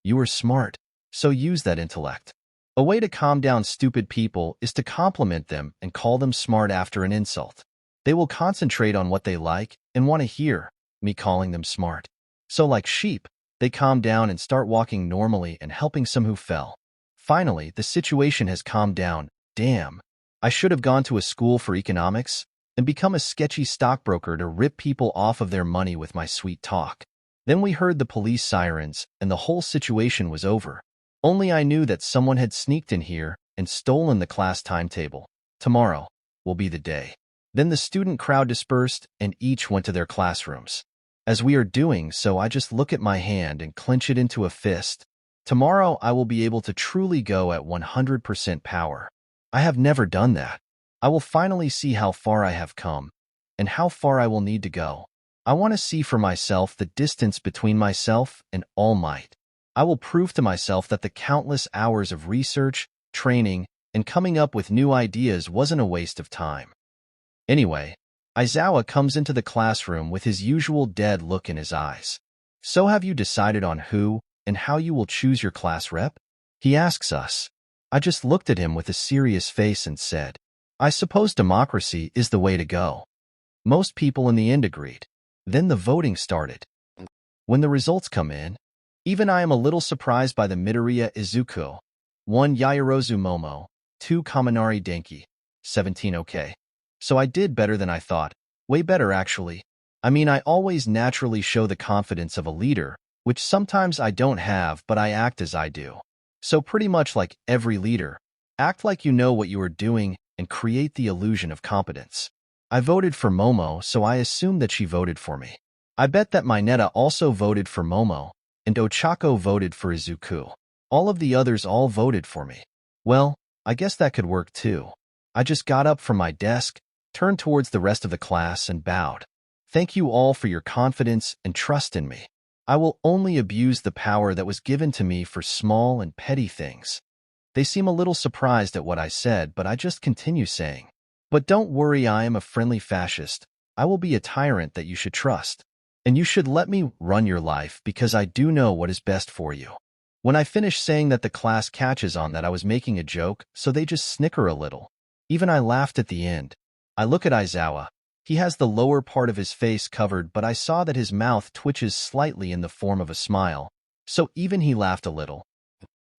You are smart, so use that intellect. A way to calm down stupid people is to compliment them and call them smart after an insult. They will concentrate on what they like and want to hear, me calling them smart. So like sheep, they calm down and start walking normally and helping some who fell. Finally, the situation has calmed down. Damn, I should have gone to a school for economics and become a sketchy stockbroker to rip people off of their money with my sweet talk. Then we heard the police sirens, and the whole situation was over. Only I knew that someone had sneaked in here and stolen the class timetable. Tomorrow will be the day. Then the student crowd dispersed, and each went to their classrooms. As we are doing so, I just look at my hand and clench it into a fist. Tomorrow I will be able to truly go at 100% power. I have never done that. I will finally see how far I have come, and how far I will need to go. I want to see for myself the distance between myself and All Might. I will prove to myself that the countless hours of research, training, and coming up with new ideas wasn't a waste of time. Anyway, Aizawa comes into the classroom with his usual dead look in his eyes. So have you decided on who and how you will choose your class rep? He asks us. I just looked at him with a serious face and said, I suppose democracy is the way to go. Most people in the end agreed. Then the voting started. When the results come in, even I am a little surprised by the Midoriya Izuku. 1 Yaoyorozu Momo, 2 Kaminari Denki, 17 okay. So I did better than I thought. Way better, actually. I mean, I always naturally show the confidence of a leader, which sometimes I don't have, but I act as I do. So pretty much like every leader, act like you know what you are doing and create the illusion of competence. I voted for Momo, so I assumed that she voted for me. I bet that Mineta also voted for Momo, and Ochako voted for Izuku. All of the others all voted for me. Well, I guess that could work too. I just got up from my desk, turned towards the rest of the class, and bowed. Thank you all for your confidence and trust in me. I will only abuse the power that was given to me for small and petty things. They seem a little surprised at what I said, but I just continue saying, but don't worry, I am a friendly fascist. I will be a tyrant that you should trust. And you should let me run your life because I do know what is best for you. When I finish saying that, the class catches on that I was making a joke, so they just snicker a little. Even I laughed at the end. I look at Aizawa. He has the lower part of his face covered, but I saw that his mouth twitches slightly in the form of a smile, so even he laughed a little.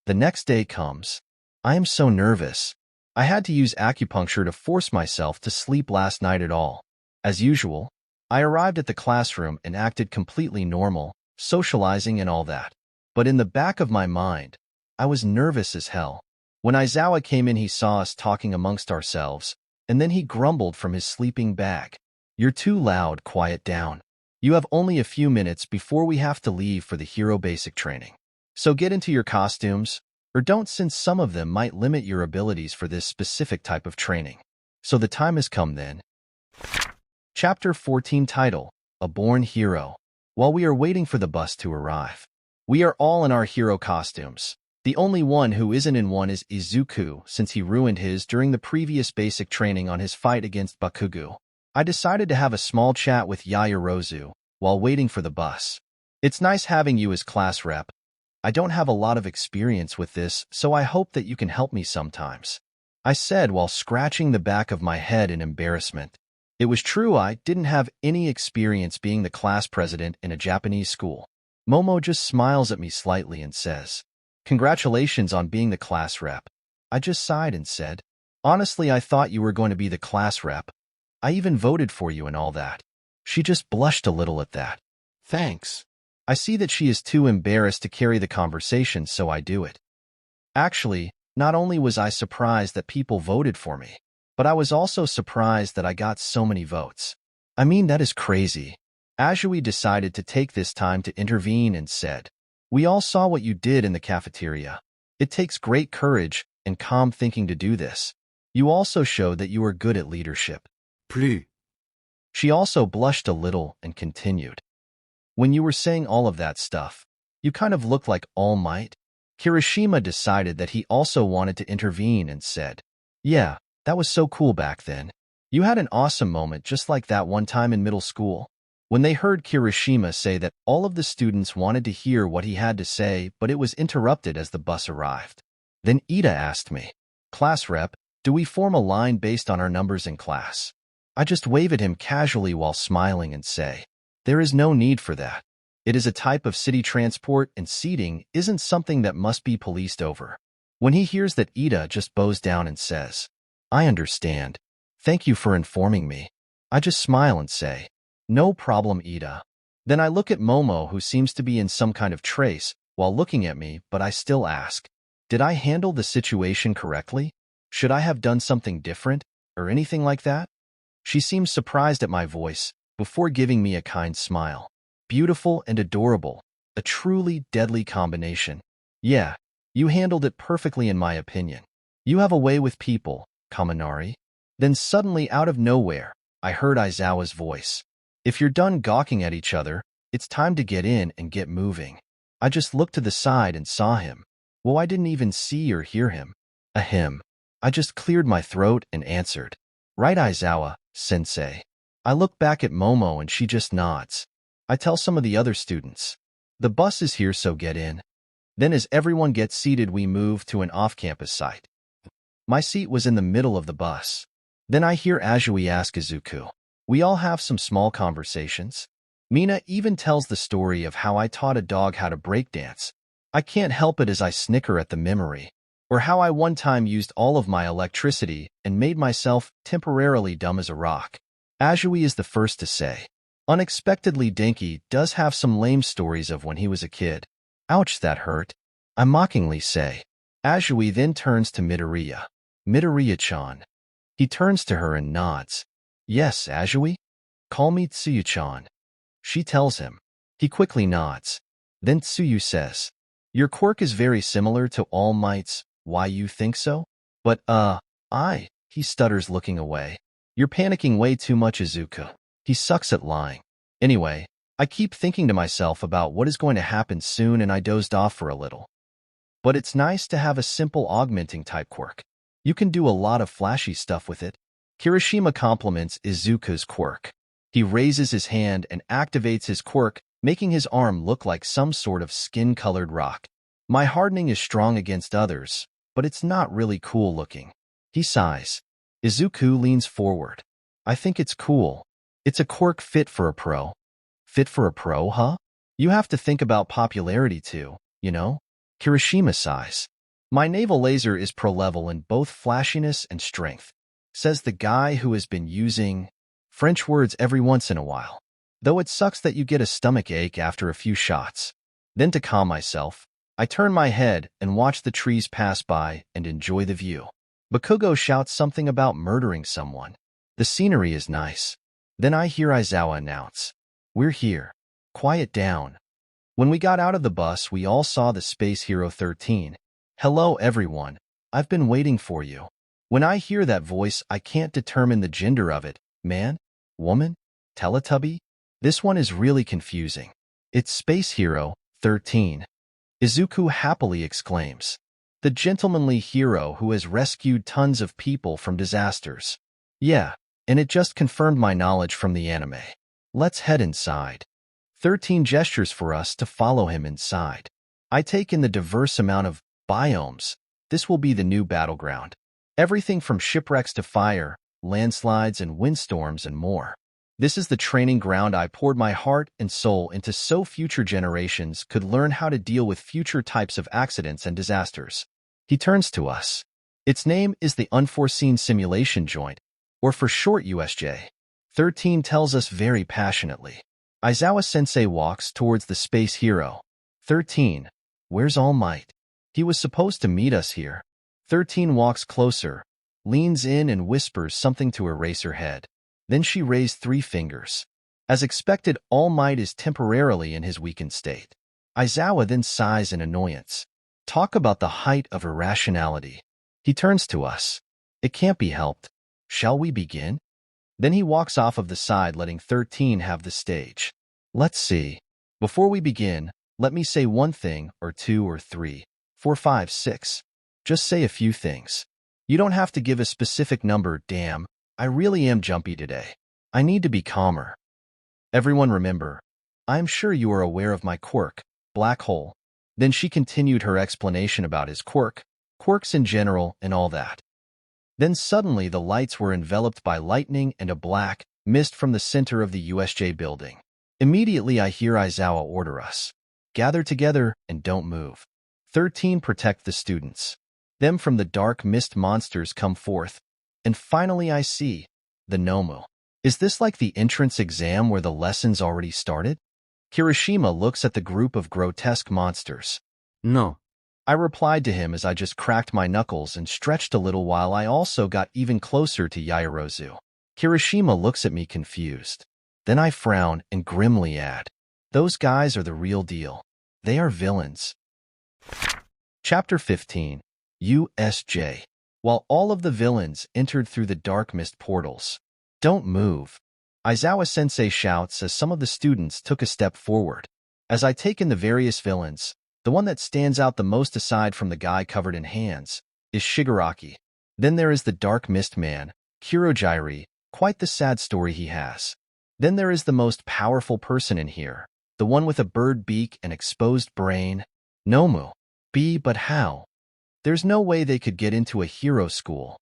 The next day comes. I am so nervous. I had to use acupuncture to force myself to sleep last night at all. As usual, I arrived at the classroom and acted completely normal, socializing and all that. But in the back of my mind, I was nervous as hell. When Aizawa came in, he saw us talking amongst ourselves, and then he grumbled from his sleeping bag. "You're too loud, quiet down. You have only a few minutes before we have to leave for the hero basic training. So get into your costumes, or don't, since some of them might limit your abilities for this specific type of training." So the time has come then. Chapter 14 title, A Born Hero. While we are waiting for the bus to arrive, we are all in our hero costumes. The only one who isn't in one is Izuku, since he ruined his during the previous basic training on his fight against Bakugo. I decided to have a small chat with Yaoyorozu while waiting for the bus. "It's nice having you as class rep. I don't have a lot of experience with this, so I hope that you can help me sometimes," I said while scratching the back of my head in embarrassment. It was true, I didn't have any experience being the class president in a Japanese school. Momo just smiles at me slightly and says, "Congratulations on being the class rep." I just sighed and said, "Honestly, I thought you were going to be the class rep. I even voted for you and all that." She just blushed a little at that. Thanks. I see that she is too embarrassed to carry the conversation, so I do it. Actually, not only was I surprised that people voted for me, but I was also surprised that I got so many votes. I mean, that is crazy. Azui decided to take this time to intervene and said, "We all saw what you did in the cafeteria. It takes great courage and calm thinking to do this. You also showed that you are good at leadership." Plus. She also blushed a little and continued, "When you were saying all of that stuff, you kind of looked like All Might." Kirishima decided that he also wanted to intervene and said, "Yeah, that was so cool back then. You had an awesome moment just like that one time in middle school." When they heard Kirishima say that, all of the students wanted to hear what he had to say, but it was interrupted as the bus arrived. Then Ida asked me, "Class rep, do we form a line based on our numbers in class?" I just wave at him casually while smiling and say, "There is no need for that. It is a type of city transport, and seating isn't something that must be policed over." When he hears that, Ida just bows down and says, "I understand. Thank you for informing me." I just smile and say, "No problem, Ida." Then I look at Momo, who seems to be in some kind of trace while looking at me, but I still ask, "Did I handle the situation correctly? Should I have done something different, or anything like that?" She seems surprised at my voice, before giving me a kind smile. Beautiful and adorable, a truly deadly combination. "Yeah, you handled it perfectly in my opinion. You have a way with people, Kaminari." Then suddenly, out of nowhere, I heard Aizawa's voice. "If you're done gawking at each other, it's time to get in and get moving." I just looked to the side and saw him. Well, I didn't even see or hear him. Ahem. I just cleared my throat and answered, "Right, Aizawa, sensei." I look back at Momo and she just nods. I tell some of the other students, "The bus is here, so get in." Then as everyone gets seated, we move to an off-campus site. My seat was in the middle of the bus. Then I hear Azui ask Izuku. We all have some small conversations. Mina even tells the story of how I taught a dog how to breakdance. I can't help it as I snicker at the memory. Or how I one time used all of my electricity and made myself temporarily dumb as a rock. Azui is the first to say, "Unexpectedly, Denki does have some lame stories of when he was a kid." Ouch, that hurt. I mockingly say. Azui then turns to Midoriya. "Midoriya-chan." He turns to her and nods. "Yes, Azui? Call me Tsuyu-chan." She tells him. He quickly nods. Then Tsuyu says, "Your quirk is very similar to All Might's. Why you think so?" "But, he stutters, looking away. "You're panicking way too much, Izuku." He sucks at lying. Anyway, I keep thinking to myself about what is going to happen soon, and I dozed off for a little. But it's nice to have a simple augmenting type quirk. You can do a lot of flashy stuff with it. Kirishima compliments Izuku's quirk. He raises his hand and activates his quirk, making his arm look like some sort of skin-colored rock. My hardening is strong against others, but it's not really cool looking. He sighs. Izuku leans forward. I think it's cool. It's a quirk fit for a pro. Fit for a pro, huh? You have to think about popularity too, you know? Kirishima sighs. My naval laser is pro-level in both flashiness and strength, says the guy who has been using French words every once in a while. Though it sucks that you get a stomach ache after a few shots. Then to calm myself, I turn my head and watch the trees pass by and enjoy the view. Bakugo shouts something about murdering someone. The scenery is nice. Then I hear Aizawa announce, "We're here. Quiet down." When we got out of the bus, we all saw the Space Hero 13. Hello, everyone. I've been waiting for you. When I hear that voice, I can't determine the gender of it. Man? Woman? Teletubby? This one is really confusing. It's Space Hero 13. Izuku happily exclaims. The gentlemanly hero who has rescued tons of people from disasters. Yeah, and it just confirmed my knowledge from the anime. Let's head inside. 13 gestures for us to follow him inside. I take in the diverse amount of biomes. This will be the new battleground. Everything from shipwrecks to fire, landslides and windstorms and more. This is the training ground I poured my heart and soul into so future generations could learn how to deal with future types of accidents and disasters. He turns to us. Its name is the Unforeseen Simulation Joint, or for short USJ. 13 tells us very passionately. Aizawa-sensei walks towards the Space Hero. 13. Where's All Might? He was supposed to meet us here. 13 walks closer, leans in and whispers something to Eraserhead. Then she raised 3 fingers. As expected, All Might is temporarily in his weakened state. Aizawa then sighs in annoyance. Talk about the height of irrationality. He turns to us. It can't be helped. Shall we begin? Then he walks off of the side, letting 13 have the stage. Let's see. Before we begin, let me say one thing, or 2 or 3, 4, 5, 6. Just say a few things. You don't have to give a specific number. Damn, I really am jumpy today. I need to be calmer. Everyone remember, I'm sure you are aware of my quirk, black hole. Then she continued her explanation about his quirk, quirks in general, and all that. Then suddenly the lights were enveloped by lightning and a black mist from the center of the USJ building. Immediately I hear Aizawa order us. Gather together and don't move. 13 protect the students. Then from the dark mist monsters come forth. And finally I see the Nomu. Is this like the entrance exam where the lessons already started? Kirishima looks at the group of grotesque monsters. No. I replied to him as I just cracked my knuckles and stretched a little while I also got even closer to Yaoyorozu. Kirishima looks at me confused. Then I frown and grimly add, those guys are the real deal. They are villains. Chapter 15. USJ. While all of the villains entered through the dark mist portals. Don't move. Aizawa-sensei shouts as some of the students took a step forward. As I take in the various villains, the one that stands out the most aside from the guy covered in hands is Shigaraki. Then there is the Dark Mist Man, Kirojiri, quite the sad story he has. Then there is the most powerful person in here, the one with a bird beak and exposed brain, Nomu. But how? There's no way they could get into a hero school.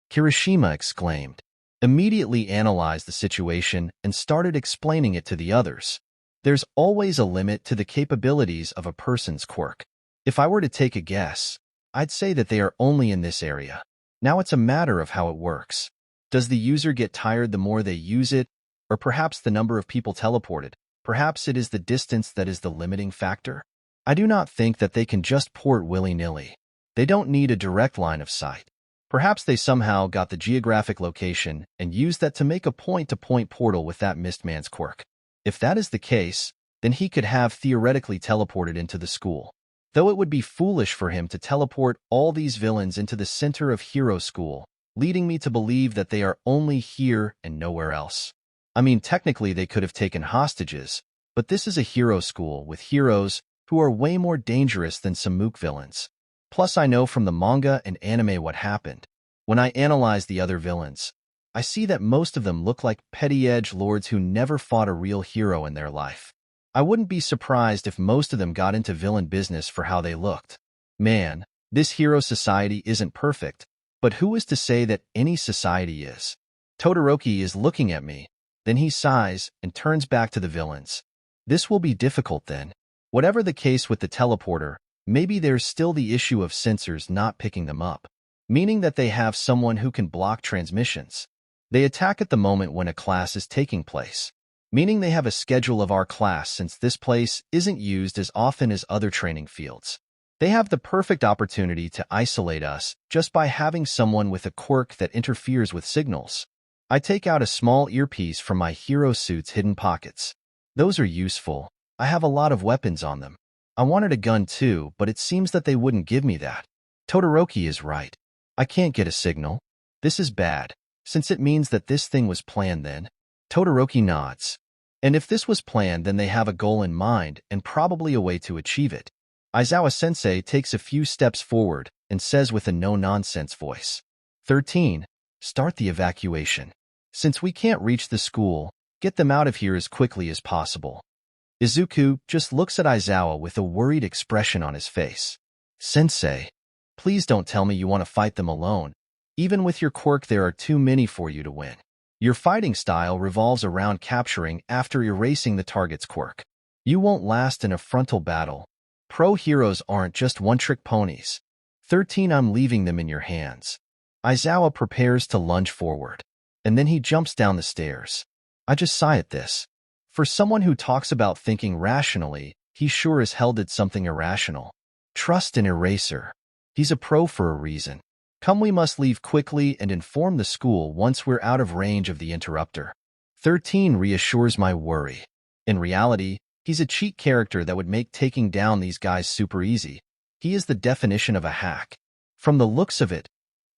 Kirishima exclaimed, immediately analyzed the situation and started explaining it to the others. There's always a limit to the capabilities of a person's quirk. If I were to take a guess, I'd say that they are only in this area. Now it's a matter of how it works. Does the user get tired the more they use it? Or perhaps the number of people teleported? Perhaps it is the distance that is the limiting factor? I do not think that they can just port willy-nilly. They don't need a direct line of sight. Perhaps they somehow got the geographic location and used that to make a point-to-point portal with that Mistman's quirk. If that is the case, then he could have theoretically teleported into the school. Though it would be foolish for him to teleport all these villains into the center of Hero School, leading me to believe that they are only here and nowhere else. I mean, technically they could have taken hostages, but this is a hero school with heroes who are way more dangerous than some mook villains. Plus I know from the manga and anime what happened. When I analyze the other villains, I see that most of them look like petty edge lords who never fought a real hero in their life. I wouldn't be surprised if most of them got into villain business for how they looked. Man, this hero society isn't perfect, but who is to say that any society is? Todoroki is looking at me. Then he sighs and turns back to the villains. This will be difficult then. Whatever the case with the teleporter, maybe there's still the issue of sensors not picking them up, meaning that they have someone who can block transmissions. They attack at the moment when a class is taking place, meaning they have a schedule of our class since this place isn't used as often as other training fields. They have the perfect opportunity to isolate us just by having someone with a quirk that interferes with signals. I take out a small earpiece from my hero suit's hidden pockets. Those are useful. I have a lot of weapons on them. I wanted a gun too, but it seems that they wouldn't give me that. Todoroki is right. I can't get a signal. This is bad, since it means that this thing was planned then. Todoroki nods. And if this was planned, then they have a goal in mind and probably a way to achieve it. Aizawa-sensei takes a few steps forward and says with a no-nonsense voice, 13. Start the evacuation. Since we can't reach the school, get them out of here as quickly as possible. Izuku just looks at Aizawa with a worried expression on his face. Sensei, please don't tell me you want to fight them alone. Even with your quirk, there are too many for you to win. Your fighting style revolves around capturing after erasing the target's quirk. You won't last in a frontal battle. Pro heroes aren't just one-trick ponies. 13. I'm leaving them in your hands. Aizawa prepares to lunge forward, and then he jumps down the stairs. I just sigh at this. For someone who talks about thinking rationally, he sure as hell did something irrational. Trust an eraser. He's a pro for a reason. Come, we must leave quickly and inform the school once we're out of range of the interrupter. 13 reassures my worry. In reality, he's a cheat character that would make taking down these guys super easy. He is the definition of a hack. From the looks of it,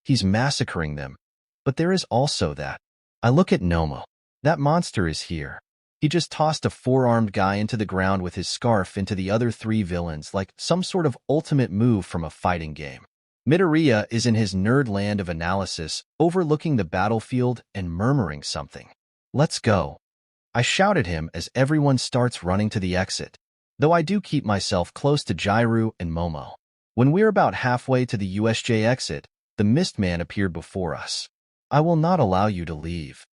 he's massacring them. But there is also that. I look at Nomo. That monster is here. He just tossed a four-armed guy into the ground with his scarf into the other three villains like some sort of ultimate move from a fighting game. Midoriya is in his nerd land of analysis, overlooking the battlefield and murmuring something. Let's go. I shout at him as everyone starts running to the exit, though I do keep myself close to Jairu and Momo. When we're about halfway to the USJ exit, the Mist Man appeared before us. I will not allow you to leave,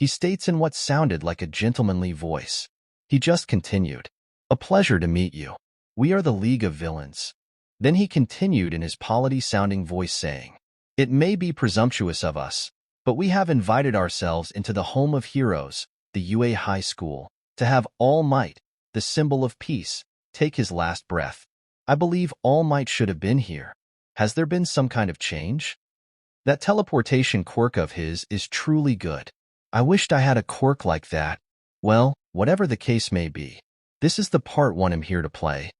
he states in what sounded like a gentlemanly voice. He just continued. A pleasure to meet you. We are the League of Villains. Then he continued in his polity-sounding voice saying, it may be presumptuous of us, but we have invited ourselves into the home of heroes, the UA High School, to have All Might, the symbol of peace, take his last breath. I believe All Might should have been here. Has there been some kind of change? That teleportation quirk of his is truly good. I wished I had a quirk like that. Well, whatever the case may be, this is the part 1 I'm here to play.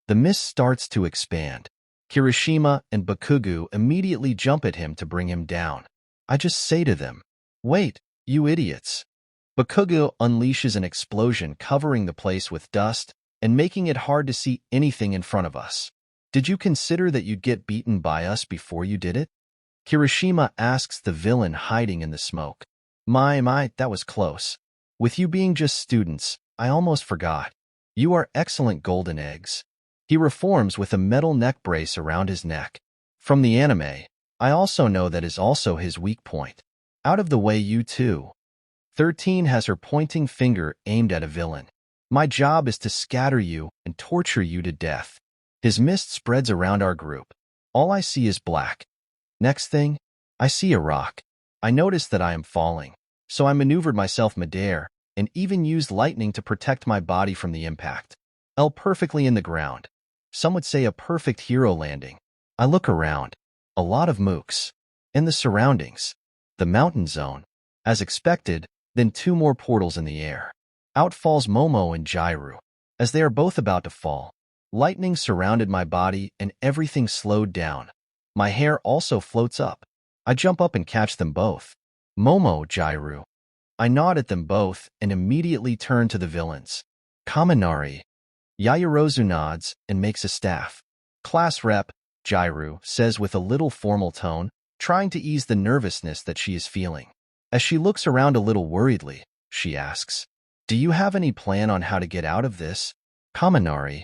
The mist starts to expand. Kirishima and Bakugo immediately jump at him to bring him down. I just say to them, wait, you idiots. Bakugo unleashes an explosion covering the place with dust and making it hard to see anything in front of us. Did you consider that you'd get beaten by us before you did it? Kirishima asks the villain hiding in the smoke. My, that was close. With you being just students, I almost forgot. You are excellent golden eggs. He reforms with a metal neck brace around his neck. From the anime, I also know that is also his weak point. Out of the way, you too. 13 has her pointing finger aimed at a villain. My job is to scatter you and torture you to death. His mist spreads around our group. All I see is black. Next thing, I see a rock. I notice that I am falling, so I maneuvered myself midair and even used lightning to protect my body from the impact. Perfectly in the ground. Some would say a perfect hero landing. I look around. A lot of mooks. In the surroundings. The mountain zone. As expected, then 2 more portals in the air. Out falls Momo and Jairu. As they are both about to fall, lightning surrounded my body and everything slowed down. My hair also floats up. I jump up and catch them both. Momo, Jairu. I nod at them both and immediately turn to the villains. Kaminari. Yaoyorozu nods and makes a staff. Class rep, Jairu says with a little formal tone, trying to ease the nervousness that she is feeling. As she looks around a little worriedly, she asks, Do you have any plan on how to get out of this? Kaminari.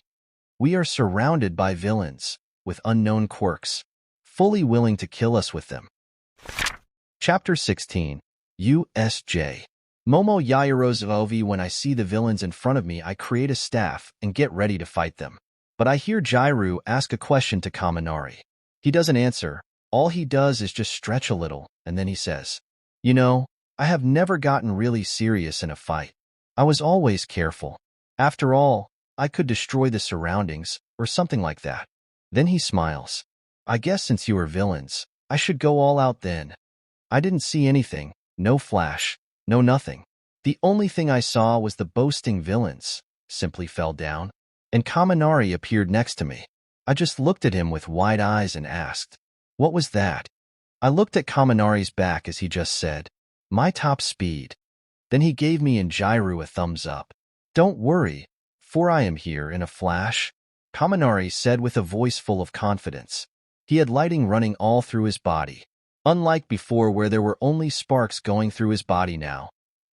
We are surrounded by villains, with unknown quirks, fully willing to kill us with them. Chapter 16. USJ. Momo Yairozovi. When I see the villains in front of me, I create a staff and get ready to fight them. But I hear Jairu ask a question to Kaminari. He doesn't answer. All he does is just stretch a little, and then he says, "You know, I have never gotten really serious in a fight. I was always careful. After all, I could destroy the surroundings, or something like that." Then he smiles. "I guess since you are villains, I should go all out then." I didn't see anything, no flash, no nothing. The only thing I saw was the boasting villains simply fell down, and Kaminari appeared next to me. I just looked at him with wide eyes and asked, "What was that?" I looked at Kaminari's back as he just said, "My top speed." Then he gave me and Jairu a thumbs up. "Don't worry, for I am here in a flash," Kaminari said with a voice full of confidence. He had lighting running all through his body. Unlike before where there were only sparks going through his body now,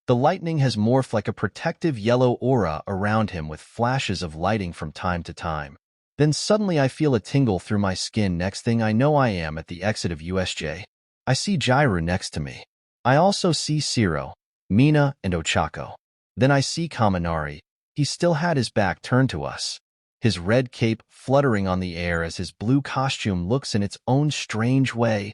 the lightning has morphed like a protective yellow aura around him with flashes of lighting from time to time. Then suddenly I feel a tingle through my skin. Next thing I know I am at the exit of USJ. I see Jairu next to me. I also see Siro, Mina, and Ochako. Then I see Kaminari. He still had his back turned to us, his red cape fluttering on the air as his blue costume looks in its own strange way.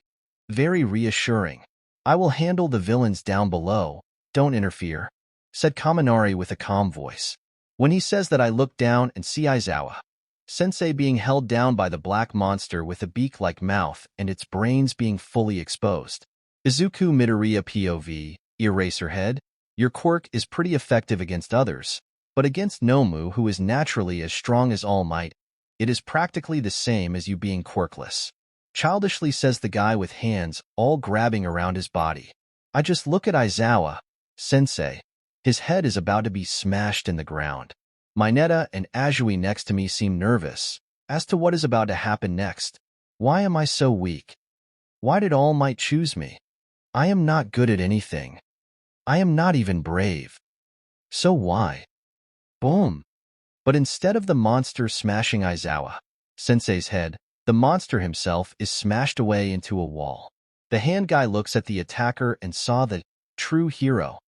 Very reassuring. "I will handle the villains down below. Don't interfere," said Kaminari with a calm voice. When he says that, I look down and see Aizawa Sensei being held down by the black monster with a beak-like mouth and its brains being fully exposed. Izuku Midoriya POV, Eraserhead. Your quirk is pretty effective against others, but against Nomu, who is naturally as strong as All Might, it is practically the same as you being quirkless. Childishly says the guy with hands all grabbing around his body. I just look at Aizawa Sensei. His head is about to be smashed in the ground. Mineta and Azui next to me seem nervous as to what is about to happen next. Why am I so weak? Why did All Might choose me? I am not good at anything. I am not even brave. So why? Boom. But instead of the monster smashing Aizawa Sensei's head, the monster himself is smashed away into a wall. The hand guy looks at the attacker and saw the true hero,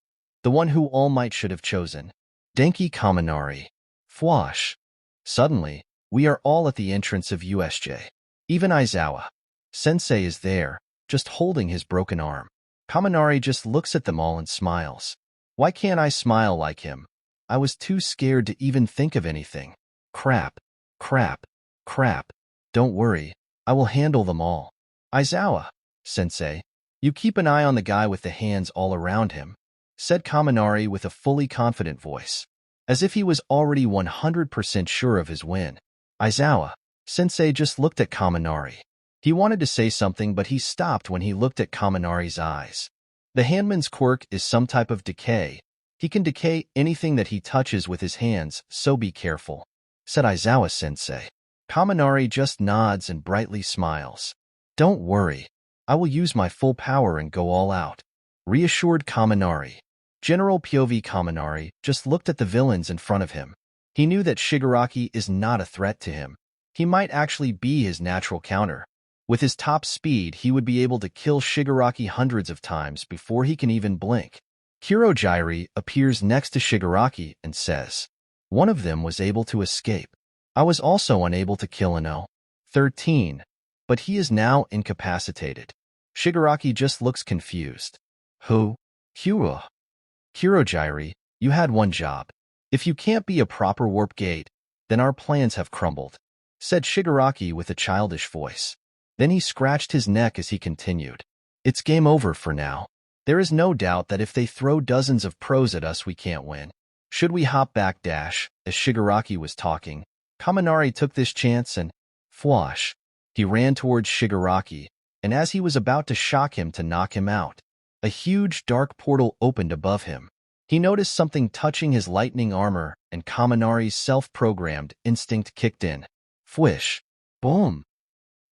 the one who All Might should have chosen, Denki Kaminari. Fwash. Suddenly, we are all at the entrance of USJ. Even Aizawa Sensei is there, just holding his broken arm. Kaminari just looks at them all and smiles. Why can't I smile like him? I was too scared to even think of anything. Crap, crap, crap. Don't worry, I will handle them all. Aizawa Sensei, you keep an eye on the guy with the hands all around him, said Kaminari with a fully confident voice, as if he was already 100% sure of his win. Aizawa Sensei just looked at Kaminari. He wanted to say something, but he stopped when he looked at Kaminari's eyes. The handman's quirk is some type of decay. He can decay anything that he touches with his hands, so be careful, said Aizawa Sensei. Kaminari just nods and brightly smiles. Don't worry, I will use my full power and go all out, reassured Kaminari. General POV Kaminari just looked at the villains in front of him. He knew that Shigaraki is not a threat to him. He might actually be his natural counter. With his top speed, he would be able to kill Shigaraki hundreds of times before he can even blink. Kurojairi appears next to Shigaraki and says, "One of them was able to escape. I was also unable to kill Ino. 13. But he is now incapacitated." Shigaraki just looks confused. Who? Kurojairi, you had one job. If you can't be a proper warp gate, then our plans have crumbled, said Shigaraki with a childish voice. Then he scratched his neck as he continued. It's game over for now. There is no doubt that if they throw dozens of pros at us, we can't win. Should we hop back dash? As Shigaraki was talking, Kaminari took this chance and, fwash, he ran towards Shigaraki, and as he was about to shock him to knock him out, a huge dark portal opened above him. He noticed something touching his lightning armor, and Kaminari's self-programmed instinct kicked in. Fwish. Boom.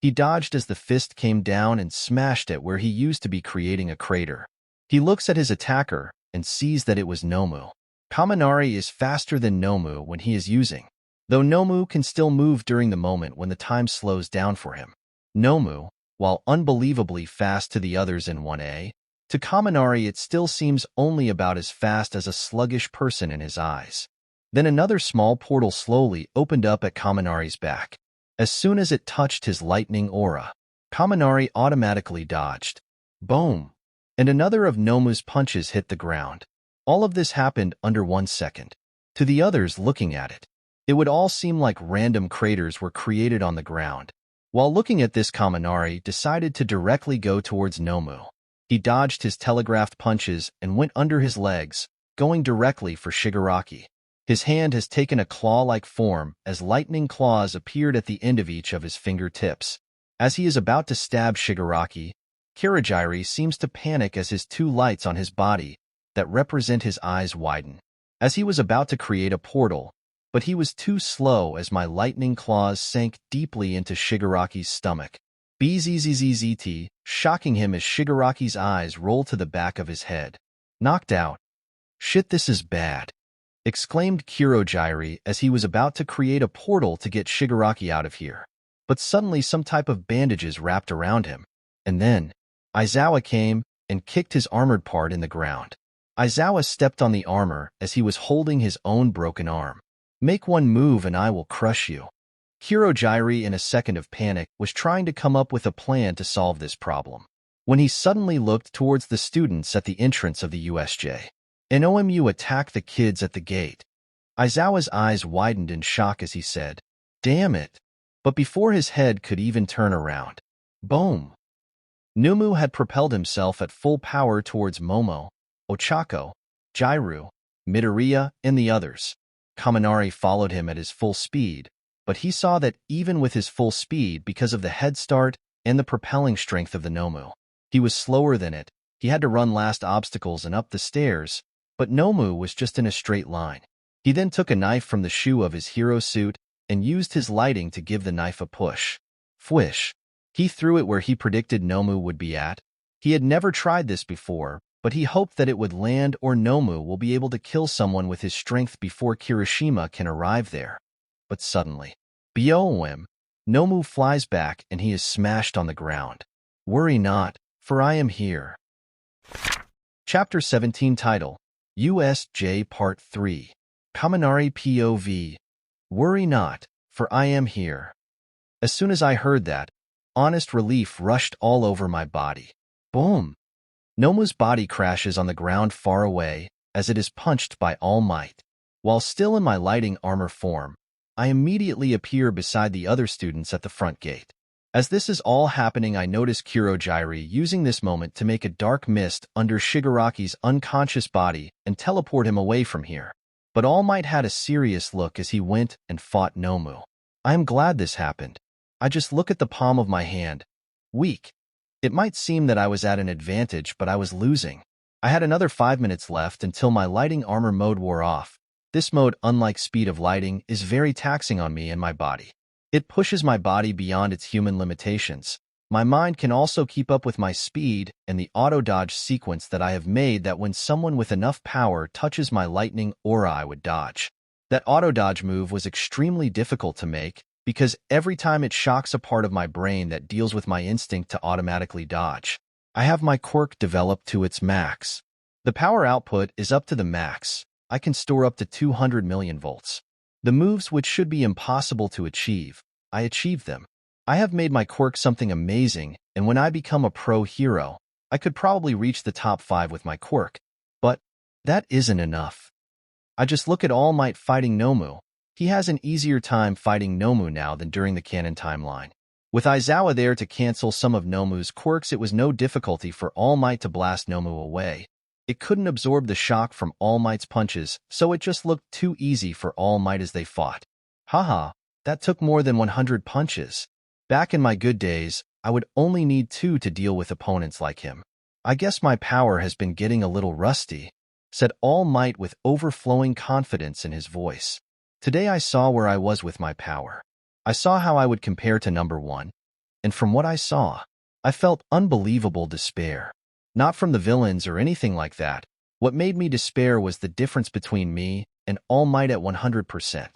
He dodged as the fist came down and smashed it where he used to be creating a crater. He looks at his attacker and sees that it was Nomu. Kaminari is faster than Nomu when he is using, though Nomu can still move during the moment when the time slows down for him. Nomu, while unbelievably fast to the others in 1A, to Kaminari it still seems only about as fast as a sluggish person in his eyes. Then another small portal slowly opened up at Kaminari's back. As soon as it touched his lightning aura, Kaminari automatically dodged. Boom! And another of Nomu's punches hit the ground. All of this happened under 1 second. To the others looking at it, it would all seem like random craters were created on the ground. While looking at this, Kaminari decided to directly go towards Nomu. He dodged his telegraphed punches and went under his legs, going directly for Shigaraki. His hand has taken a claw-like form as lightning claws appeared at the end of each of his fingertips. As he is about to stab Shigaraki, Kirishima seems to panic as his 2 lights on his body that represent his eyes widen. As he was about to create a portal, but he was too slow as my lightning claws sank deeply into Shigaraki's stomach. Bzzzt, shocking him as Shigaraki's eyes rolled to the back of his head. Knocked out. Shit, this is bad, exclaimed Kirishima as he was about to create a portal to get Shigaraki out of here. But suddenly some type of bandages wrapped around him. And then, Aizawa came and kicked his armored part in the ground. Aizawa stepped on the armor as he was holding his own broken arm. Make one move and I will crush you. Kirishima, in a second of panic, was trying to come up with a plan to solve this problem, when he suddenly looked towards the students at the entrance of the USJ. An OMU attacked the kids at the gate. Aizawa's eyes widened in shock as he said, "Damn it." But before his head could even turn around, boom! Nomu had propelled himself at full power towards Momo, Ochako, Jairu, Midoriya, and the others. Kaminari followed him at his full speed, but he saw that even with his full speed, because of the head start and the propelling strength of the Nomu, he was slower than it. He had to run last obstacles and up the stairs, but Nomu was just in a straight line. He then took a knife from the shoe of his hero suit and used his lighting to give the knife a push. Fwish! He threw it where he predicted Nomu would be at. He had never tried this before, but he hoped that it would land or Nomu will be able to kill someone with his strength before Kirishima can arrive there. But suddenly, BOM! Nomu flies back and he is smashed on the ground. Worry not, for I am here. Chapter 17 Title: USJ Part 3. Kaminari POV. Worry not, for I am here. As soon as I heard that, honest relief rushed all over my body. Boom! Nomu's body crashes on the ground far away as it is punched by All Might. While still in my lighting armor form, I immediately appear beside the other students at the front gate. As this is all happening, I notice Kirishima using this moment to make a dark mist under Shigaraki's unconscious body and teleport him away from here. But All Might had a serious look as he went and fought Nomu. I am glad this happened. I just look at the palm of my hand. Weak. It might seem that I was at an advantage, but I was losing. I had another 5 minutes left until my lighting armor mode wore off. This mode, unlike speed of lighting, is very taxing on me and my body. It pushes my body beyond its human limitations. My mind can also keep up with my speed and the auto-dodge sequence that I have made that when someone with enough power touches my lightning aura I would dodge. That auto-dodge move was extremely difficult to make because every time it shocks a part of my brain that deals with my instinct to automatically dodge. I have my quirk developed to its max. The power output is up to the max. I can store up to 200 million volts. The moves which should be impossible to achieve, I achieved them. I have made my quirk something amazing, and when I become a pro hero, I could probably reach the top 5 with my quirk. But that isn't enough. I just look at All Might fighting Nomu. He has an easier time fighting Nomu now than during the canon timeline. With Aizawa there to cancel some of Nomu's quirks, it was no difficulty for All Might to blast Nomu away. It couldn't absorb the shock from All Might's punches, so it just looked too easy for All Might as they fought. Haha, that took more than 100 punches. Back in my good days, I would only need 2 to deal with opponents like him. I guess my power has been getting a little rusty, said All Might with overflowing confidence in his voice. Today I saw where I was with my power. I saw how I would compare to number 1, and from what I saw, I felt unbelievable despair. Not from the villains or anything like that. What made me despair was the difference between me and All Might at 100%.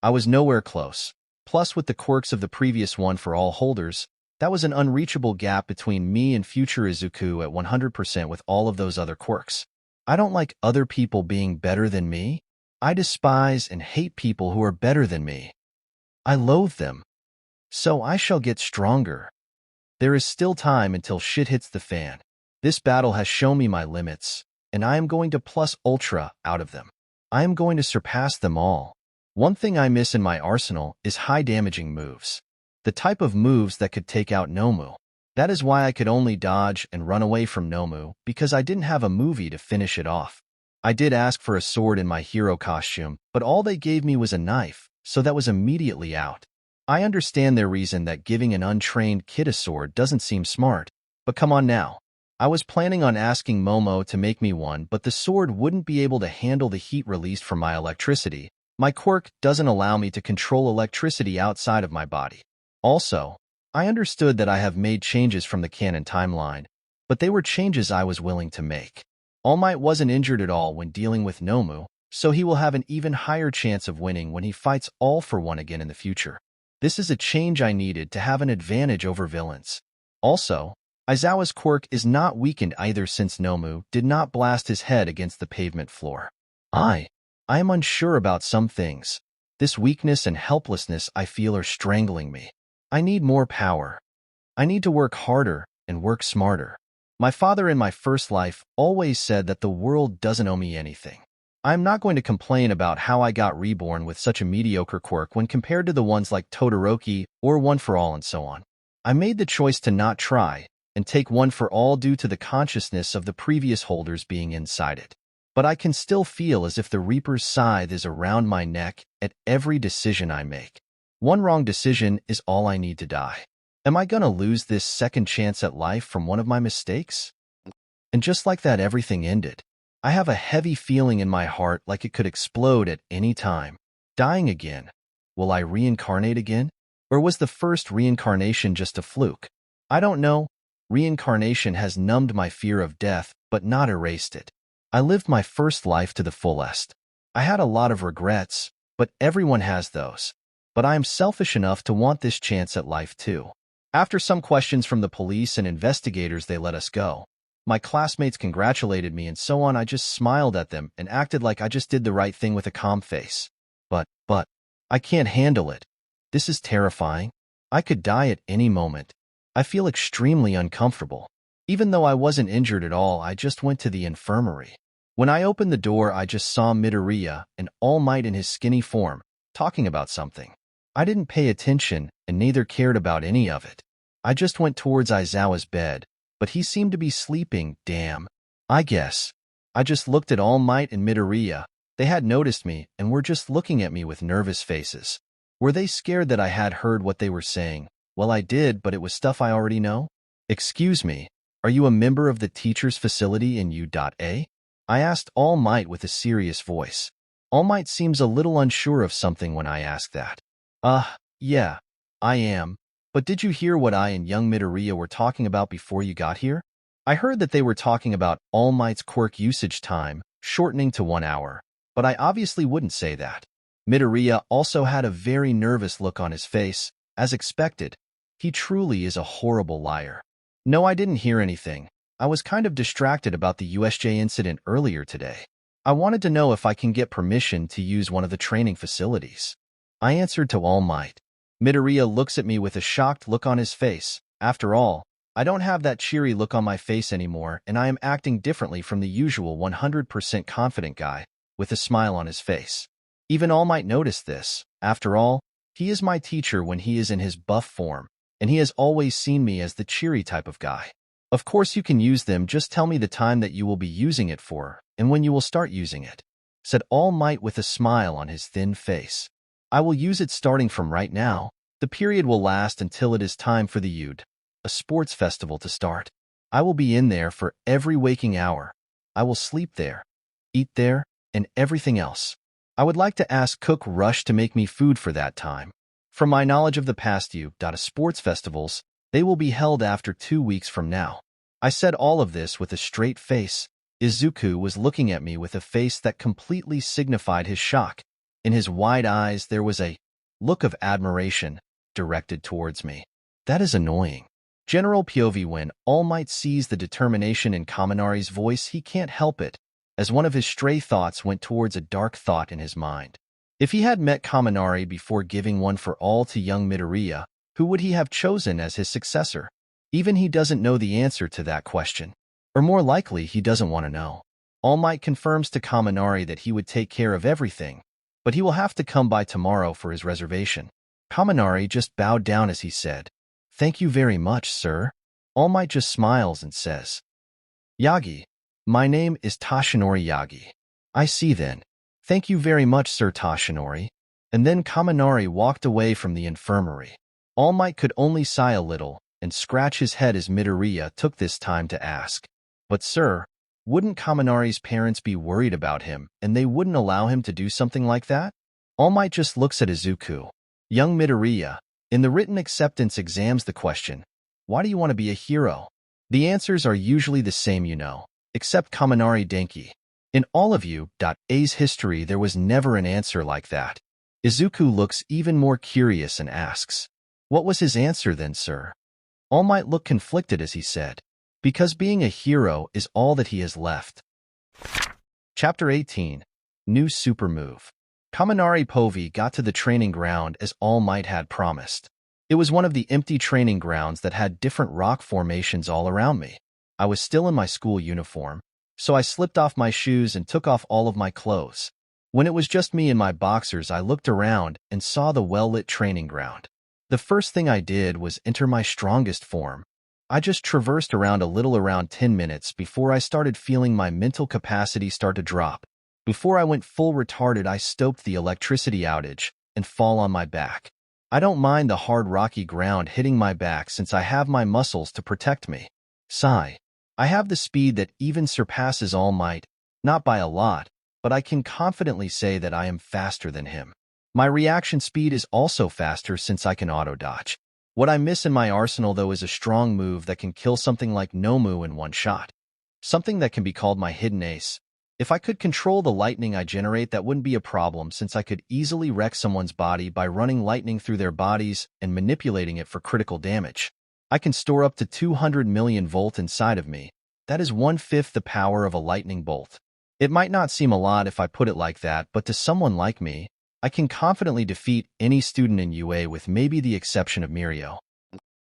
I was nowhere close. Plus, with the quirks of the previous one for all holders, that was an unreachable gap between me and future Izuku at 100% with all of those other quirks. I don't like other people being better than me. I despise and hate people who are better than me. I loathe them. So I shall get stronger. There is still time until shit hits the fan. This battle has shown me my limits, and I am going to plus ultra out of them. I am going to surpass them all. One thing I miss in my arsenal is high-damaging moves. The type of moves that could take out Nomu. That is why I could only dodge and run away from Nomu, because I didn't have a movie to finish it off. I did ask for a sword in my hero costume, but all they gave me was a knife, so that was immediately out. I understand their reason that giving an untrained kid a sword doesn't seem smart, but come on now. I was planning on asking Momo to make me one, but the sword wouldn't be able to handle the heat released from my electricity. My quirk doesn't allow me to control electricity outside of my body. Also, I understood that I have made changes from the canon timeline, but they were changes I was willing to make. All Might wasn't injured at all when dealing with Nomu, so he will have an even higher chance of winning when he fights All for One again in the future. This is a change I needed to have an advantage over villains. Also, Aizawa's quirk is not weakened either since Nomu did not blast his head against the pavement floor. I am unsure about some things. This weakness and helplessness I feel are strangling me. I need more power. I need to work harder and work smarter. My father in my first life always said that the world doesn't owe me anything. I am not going to complain about how I got reborn with such a mediocre quirk when compared to the ones like Todoroki or One for All and so on. I made the choice to not try and take One for All due to the consciousness of the previous holders being inside it. But I can still feel as if the Reaper's scythe is around my neck at every decision I make. One wrong decision is all I need to die. Am I gonna lose this second chance at life from one of my mistakes? And just like that, everything ended. I have a heavy feeling in my heart like it could explode at any time. Dying again. Will I reincarnate again? Or was the first reincarnation just a fluke? I don't know. Reincarnation has numbed my fear of death, but not erased it. I lived my first life to the fullest. I had a lot of regrets, but everyone has those. But I am selfish enough to want this chance at life too. After some questions from the police and investigators, they let us go. My classmates congratulated me and so on. I just smiled at them and acted like I just did the right thing with a calm face. But, I can't handle it. This is terrifying. I could die at any moment. I feel extremely uncomfortable. Even though I wasn't injured at all, I just went to the infirmary. When I opened the door, I just saw Midoriya and All Might in his skinny form, talking about something. I didn't pay attention and neither cared about any of it. I just went towards Aizawa's bed, but he seemed to be sleeping, damn. I guess. I just looked at All Might and Midoriya. They had noticed me and were just looking at me with nervous faces. Were they scared that I had heard what they were saying? Well, I did, but it was stuff I already know. Excuse me, are you a member of the teacher's facility in U.A? I asked All Might with a serious voice. All Might seems a little unsure of something when I ask that. Yeah, I am. But did you hear what I and young Midoriya were talking about before you got here? I heard that they were talking about All Might's quirk usage time, shortening to 1 hour. But I obviously wouldn't say that. Midoriya also had a very nervous look on his face, as expected. He truly is a horrible liar. No, I didn't hear anything. I was kind of distracted about the USJ incident earlier today. I wanted to know if I can get permission to use one of the training facilities. I answered to All Might. Midoriya looks at me with a shocked look on his face. After all, I don't have that cheery look on my face anymore, and I am acting differently from the usual 100% confident guy, with a smile on his face. Even All Might noticed this. After all, he is my teacher when he is in his buff form, and he has always seen me as the cheery type of guy. Of course you can use them, just tell me the time that you will be using it for, and when you will start using it, said All Might with a smile on his thin face. I will use it starting from right now. The period will last until it is time for the UD, a sports festival, to start. I will be in there for every waking hour. I will sleep there, eat there, and everything else. I would like to ask Cook Rush to make me food for that time. From my knowledge of the past sports festivals, they will be held after 2 weeks from now. I said all of this with a straight face. Izuku was looking at me with a face that completely signified his shock. In his wide eyes there was a look of admiration directed towards me. That is annoying. General POV: when All Might sees the determination in Kaminari's voice, he can't help it, as one of his stray thoughts went towards a dark thought in his mind. If he had met Kaminari before giving One for All to young Midoriya, who would he have chosen as his successor? Even he doesn't know the answer to that question. Or more likely, he doesn't want to know. All Might confirms to Kaminari that he would take care of everything, but he will have to come by tomorrow for his reservation. Kaminari just bowed down as he said, "Thank you very much, sir." All Might just smiles and says, "Yagi, my name is Toshinori Yagi." "I see then. Thank you very much, Sir Toshinori." And then Kaminari walked away from the infirmary. All Might could only sigh a little and scratch his head as Midoriya took this time to ask, "But sir, wouldn't Kaminari's parents be worried about him and they wouldn't allow him to do something like that?" All Might just looks at Izuku. Young Midoriya, in the written acceptance exams the question, "Why do you want to be a hero?" The answers are usually the same, except Kaminari Denki. In all of A's history there was never an answer like that. Izuku looks even more curious and asks, "What was his answer then, sir?" All Might looked conflicted as he said, "Because being a hero is all that he has left." Chapter 18. New Super Move. Kaminari POV got to the training ground as All Might had promised. It was one of the empty training grounds that had different rock formations all around me. I was still in my school uniform, so I slipped off my shoes and took off all of my clothes. When it was just me in my boxers, I looked around and saw the well-lit training ground. The first thing I did was enter my strongest form. I just traversed around a little around 10 minutes before I started feeling my mental capacity start to drop. Before I went full retarded, I stoked the electricity outage and fall on my back. I don't mind the hard rocky ground hitting my back since I have my muscles to protect me. Sigh. I have the speed that even surpasses All Might, not by a lot, but I can confidently say that I am faster than him. My reaction speed is also faster since I can auto-dodge. What I miss in my arsenal though is a strong move that can kill something like Nomu in one shot. Something that can be called my hidden ace. If I could control the lightning I generate, that wouldn't be a problem since I could easily wreck someone's body by running lightning through their bodies and manipulating it for critical damage. I can store up to 200 million volt inside of me. That is 1/5 the power of a lightning bolt. It might not seem a lot if I put it like that, but to someone like me, I can confidently defeat any student in UA with maybe the exception of Mirio.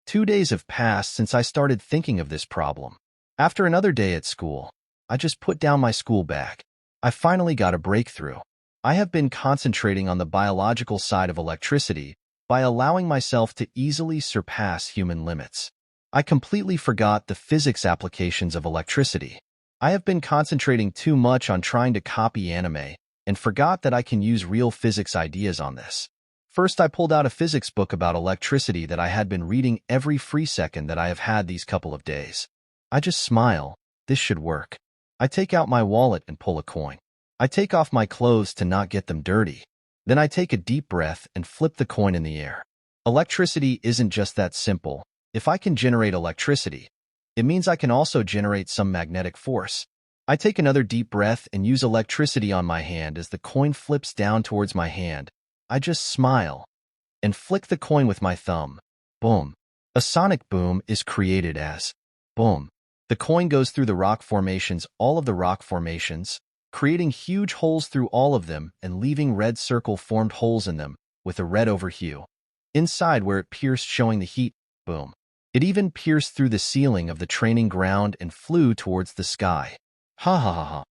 2 days have passed since I started thinking of this problem. After another day at school, I just put down my school bag. I finally got a breakthrough. I have been concentrating on the biological side of electricity by allowing myself to easily surpass human limits. I completely forgot the physics applications of electricity. I have been concentrating too much on trying to copy anime and forgot that I can use real physics ideas on this. First, I pulled out a physics book about electricity that I had been reading every free second that I have had these couple of days. I just smile. This should work. I take out my wallet and pull a coin. I take off my clothes to not get them dirty. Then I take a deep breath and flip the coin in the air. Electricity isn't just that simple. If I can generate electricity, it means I can also generate some magnetic force. I take another deep breath and use electricity on my hand as the coin flips down towards my hand. I just smile and flick the coin with my thumb. Boom. A sonic boom is created as boom. The coin goes through the rock formations, all of the rock formations, creating huge holes through all of them and leaving red circle-formed holes in them with a red overhue. Inside where it pierced, showing the heat, boom. It even pierced through the ceiling of the training ground and flew towards the sky. Ha ha ha ha.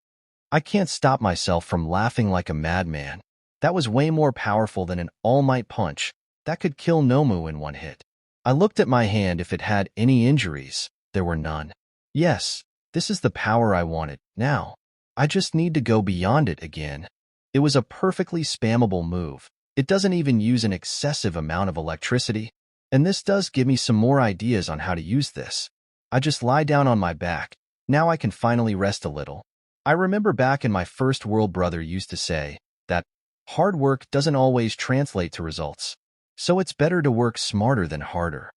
I can't stop myself from laughing like a madman. That was way more powerful than an all-might punch. That could kill Nomu in one hit. I looked at my hand if it had any injuries. There were none. Yes, this is the power I wanted. Now, I just need to go beyond it again. It was a perfectly spammable move. It doesn't even use an excessive amount of electricity. And this does give me some more ideas on how to use this. I just lie down on my back. Now I can finally rest a little. I remember back in my first world, brother used to say that hard work doesn't always translate to results. So it's better to work smarter than harder.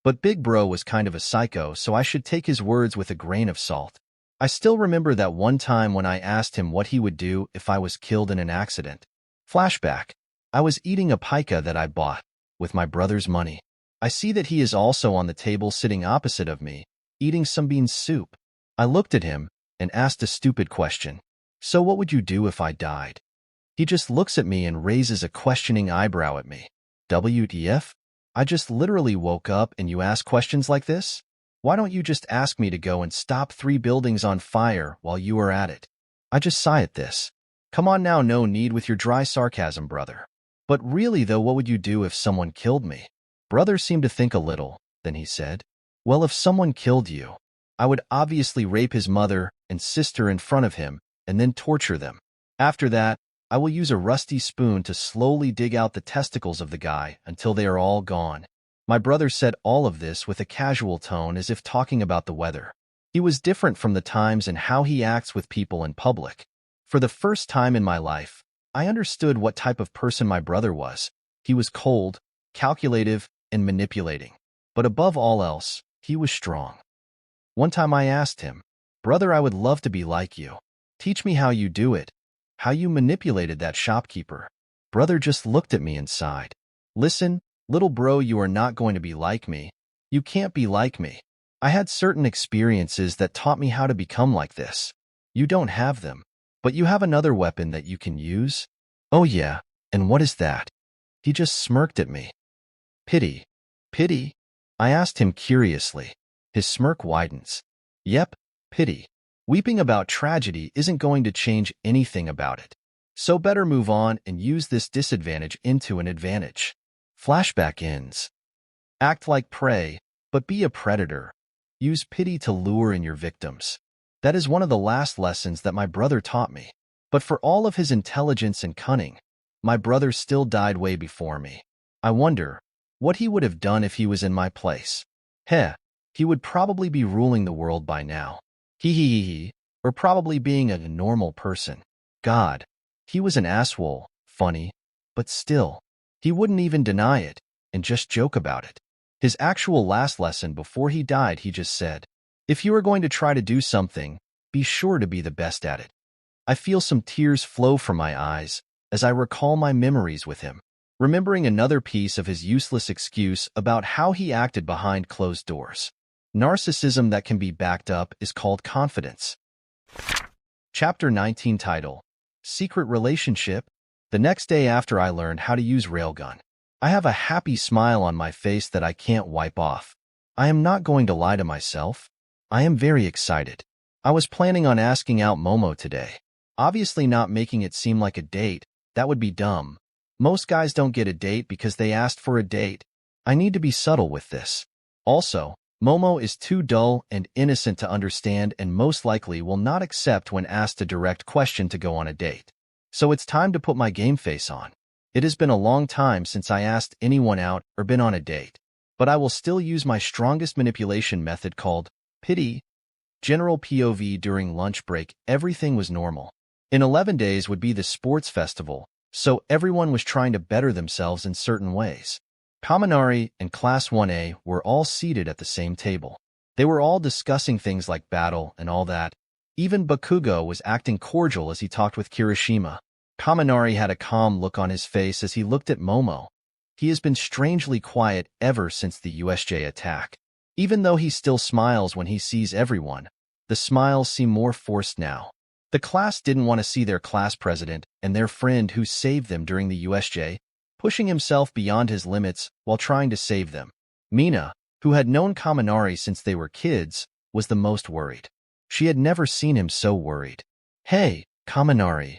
But Big Bro was kind of a psycho, so I should take his words with a grain of salt. I still remember that one time when I asked him what he would do if I was killed in an accident. Flashback. I was eating a pica that I bought with my brother's money. I see that he is also on the table sitting opposite of me, eating some bean soup. I looked at him and asked a stupid question. So what would you do if I died? He just looks at me and raises a questioning eyebrow at me. WTF? I just literally woke up and you ask questions like this? Why don't you just ask me to go and stop 3 buildings on fire while you are at it? I just sigh at this. Come on now, no need with your dry sarcasm, brother. But really though, what would you do if someone killed me? Brother seemed to think a little, then he said, well, if someone killed you, I would obviously rape his mother and sister in front of him and then torture them. After that, I will use a rusty spoon to slowly dig out the testicles of the guy until they are all gone. My brother said all of this with a casual tone as if talking about the weather. He was different from the times and how he acts with people in public. For the first time in my life, I understood what type of person my brother was. He was cold, calculative, and manipulating. But above all else, he was strong. One time I asked him, brother, I would love to be like you. Teach me how you do it, how you manipulated that shopkeeper. Brother just looked at me and sighed. Listen, little bro, you are not going to be like me. You can't be like me. I had certain experiences that taught me how to become like this. You don't have them, but you have another weapon that you can use. Oh yeah, and what is that? He just smirked at me. Pity. Pity? I asked him curiously. His smirk widens. Yep, pity. Weeping about tragedy isn't going to change anything about it. So better move on and use this disadvantage into an advantage. Flashback ends. Act like prey, but be a predator. Use pity to lure in your victims. That is one of the last lessons that my brother taught me. But for all of his intelligence and cunning, my brother still died way before me. I wonder what he would have done if he was in my place. Heh, he would probably be ruling the world by now. He, or probably being a normal person. God, he was an asshole, funny, but still, he wouldn't even deny it and just joke about it. His actual last lesson before he died, he just said, if you are going to try to do something, be sure to be the best at it. I feel some tears flow from my eyes as I recall my memories with him, remembering another piece of his useless excuse about how he acted behind closed doors. Narcissism that can be backed up is called confidence. Chapter 19 title, Secret Relationship. The next day after I learned how to use Railgun, I have a happy smile on my face that I can't wipe off. I am not going to lie to myself. I am very excited. I was planning on asking out Momo today. Obviously not making it seem like a date. That would be dumb. Most guys don't get a date because they asked for a date. I need to be subtle with this. Also, Momo is too dull and innocent to understand and most likely will not accept when asked a direct question to go on a date. So it's time to put my game face on. It has been a long time since I asked anyone out or been on a date, but I will still use my strongest manipulation method called pity. General POV. During lunch break, everything was normal. In 11 days would be the sports festival, so everyone was trying to better themselves in certain ways. Kaminari and Class 1A were all seated at the same table. They were all discussing things like battle and all that. Even Bakugo was acting cordial as he talked with Kirishima. Kaminari had a calm look on his face as he looked at Momo. He has been strangely quiet ever since the USJ attack. Even though he still smiles when he sees everyone, the smiles seem more forced now. The class didn't want to see their class president and their friend who saved them during the USJ, pushing himself beyond his limits while trying to save them. Mina, who had known Kaminari since they were kids, was the most worried. She had never seen him so worried. Hey, Kaminari,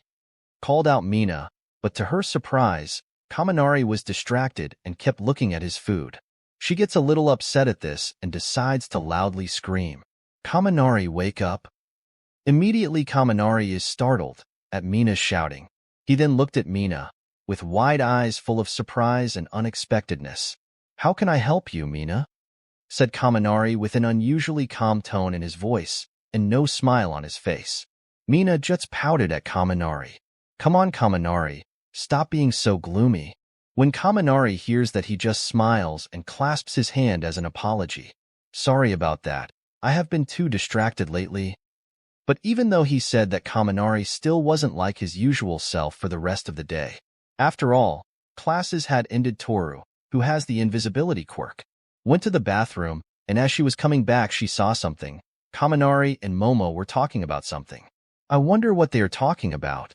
called out Mina, but to her surprise, Kaminari was distracted and kept looking at his food. She gets a little upset at this and decides to loudly scream, Kaminari, wake up. Immediately Kaminari is startled at Mina's shouting. He then looked at Mina, with wide eyes full of surprise and unexpectedness. How can I help you, Mina? Said Kaminari with an unusually calm tone in his voice and no smile on his face. Mina just pouted at Kaminari. Come on, Kaminari, stop being so gloomy. When Kaminari hears that, he just smiles and clasps his hand as an apology. Sorry about that. I have been too distracted lately. But even though he said that Kaminari still wasn't like his usual self for the rest of the day. After all, classes had ended. Toru, who has the invisibility quirk, went to the bathroom, and as she was coming back she saw something. Kaminari and Momo were talking about something. I wonder what they are talking about,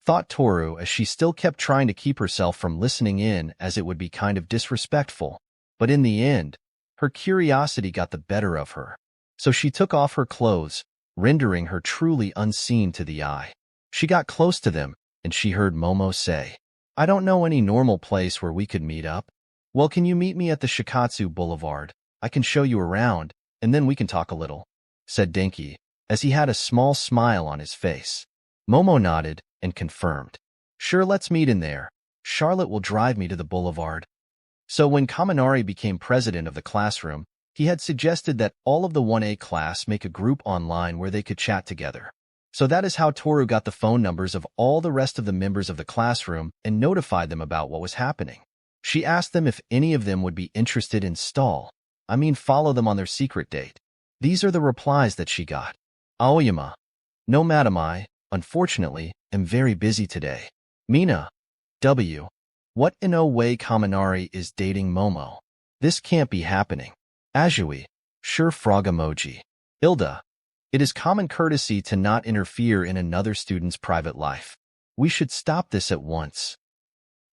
thought Toru as she still kept trying to keep herself from listening in as it would be kind of disrespectful. But in the end, her curiosity got the better of her. So she took off her clothes, rendering her truly unseen to the eye. She got close to them, and she heard Momo say, "I don't know any normal place where we could meet up. Well, can you meet me at the Shikatsu Boulevard? I can show you around, and then we can talk a little," said Denki, as he had a small smile on his face. Momo nodded and confirmed, "Sure, let's meet in there. Charlotte will drive me to the boulevard." So when Kaminari became president of the classroom, he had suggested that all of the 1A class make a group online where they could chat together. So that is how Toru got the phone numbers of all the rest of the members of the classroom and notified them about what was happening. She asked them if any of them would be interested in follow them on their secret date. These are the replies that she got. Aoyama: "No, madam, I, unfortunately, am very busy today." Mina: "W. What in no way Kaminari is dating Momo? This can't be happening." Azui: "Sure, frog emoji." Ilda: "It is common courtesy to not interfere in another student's private life. We should stop this at once."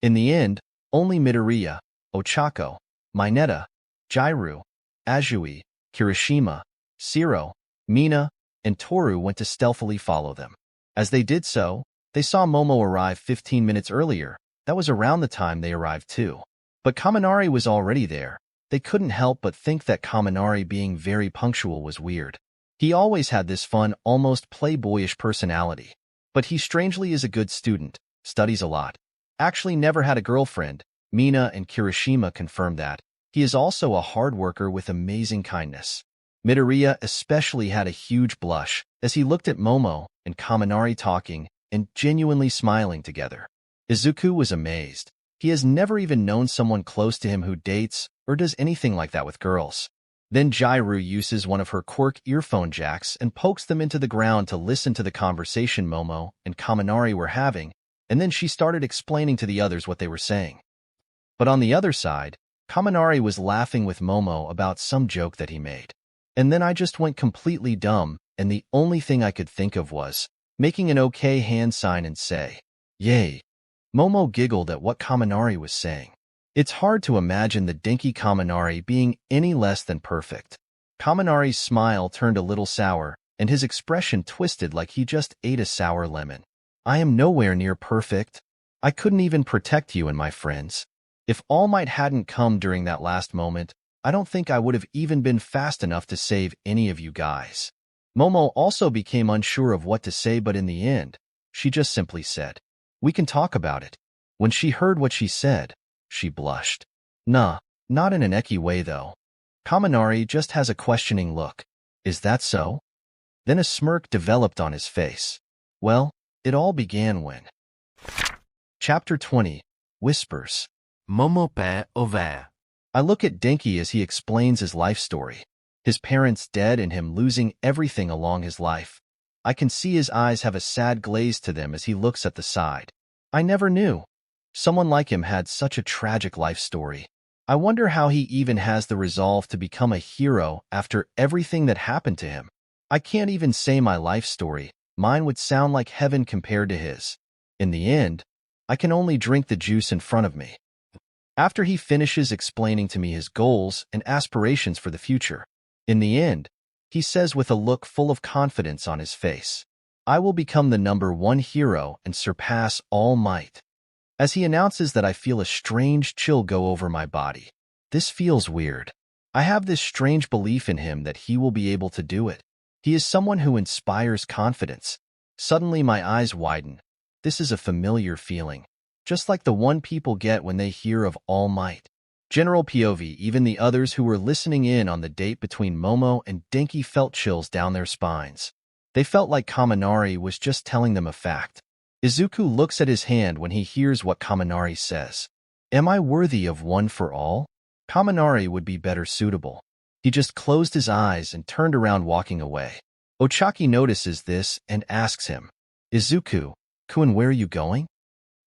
In the end, only Midoriya, Ochako, Mineta, Jairu, Azui, Kirishima, Shiro, Mina, and Toru went to stealthily follow them. As they did so, they saw Momo arrive 15 minutes earlier. That was around the time they arrived too. But Kaminari was already there. They couldn't help but think that Kaminari being very punctual was weird. He always had this fun, almost playboyish personality. But he strangely is a good student, studies a lot. Actually never had a girlfriend. Mina and Kirishima confirmed that. He is also a hard worker with amazing kindness. Midoriya especially had a huge blush as he looked at Momo and Kaminari talking and genuinely smiling together. Izuku was amazed. He has never even known someone close to him who dates or does anything like that with girls. Then Jairu uses one of her Quirk earphone jacks and pokes them into the ground to listen to the conversation Momo and Kaminari were having, and then she started explaining to the others what they were saying. But on the other side, Kaminari was laughing with Momo about some joke that he made. And then I just went completely dumb, and the only thing I could think of was making an okay hand sign and say, "Yay." Momo giggled at what Kaminari was saying. It's hard to imagine the Denki Kaminari being any less than perfect. Kaminari's smile turned a little sour, and his expression twisted like he just ate a sour lemon. "I am nowhere near perfect. I couldn't even protect you and my friends. If All Might hadn't come during that last moment, I don't think I would have even been fast enough to save any of you guys." Momo also became unsure of what to say, but in the end, she just simply said, "We can talk about it." When she heard what she said, she blushed. Nah, not in an ecky way though. Kaminari just has a questioning look. Is that so? Then a smirk developed on his face. Well, it all began when... Chapter 20. Whispers. Momo père ouvert. I look at Denki as he explains his life story. His parents dead and him losing everything along his life. I can see his eyes have a sad glaze to them as he looks at the side. I never knew someone like him had such a tragic life story. I wonder how he even has the resolve to become a hero after everything that happened to him. I can't even say my life story. Mine would sound like heaven compared to his. In the end, I can only drink the juice in front of me. After he finishes explaining to me his goals and aspirations for the future, in the end, he says with a look full of confidence on his face, "I will become the #1 hero and surpass All Might." As he announces that, I feel a strange chill go over my body. This feels weird. I have this strange belief in him that he will be able to do it. He is someone who inspires confidence. Suddenly my eyes widen. This is a familiar feeling, just like the one people get when they hear of All Might. General POV, even the others who were listening in on the date between Momo and Denki felt chills down their spines. They felt like Kaminari was just telling them a fact. Izuku looks at his hand when he hears what Kaminari says. Am I worthy of one for all? Kaminari would be better suitable. He just closed his eyes and turned around walking away. Ochaki notices this and asks him, Izuku-kun, where are you going?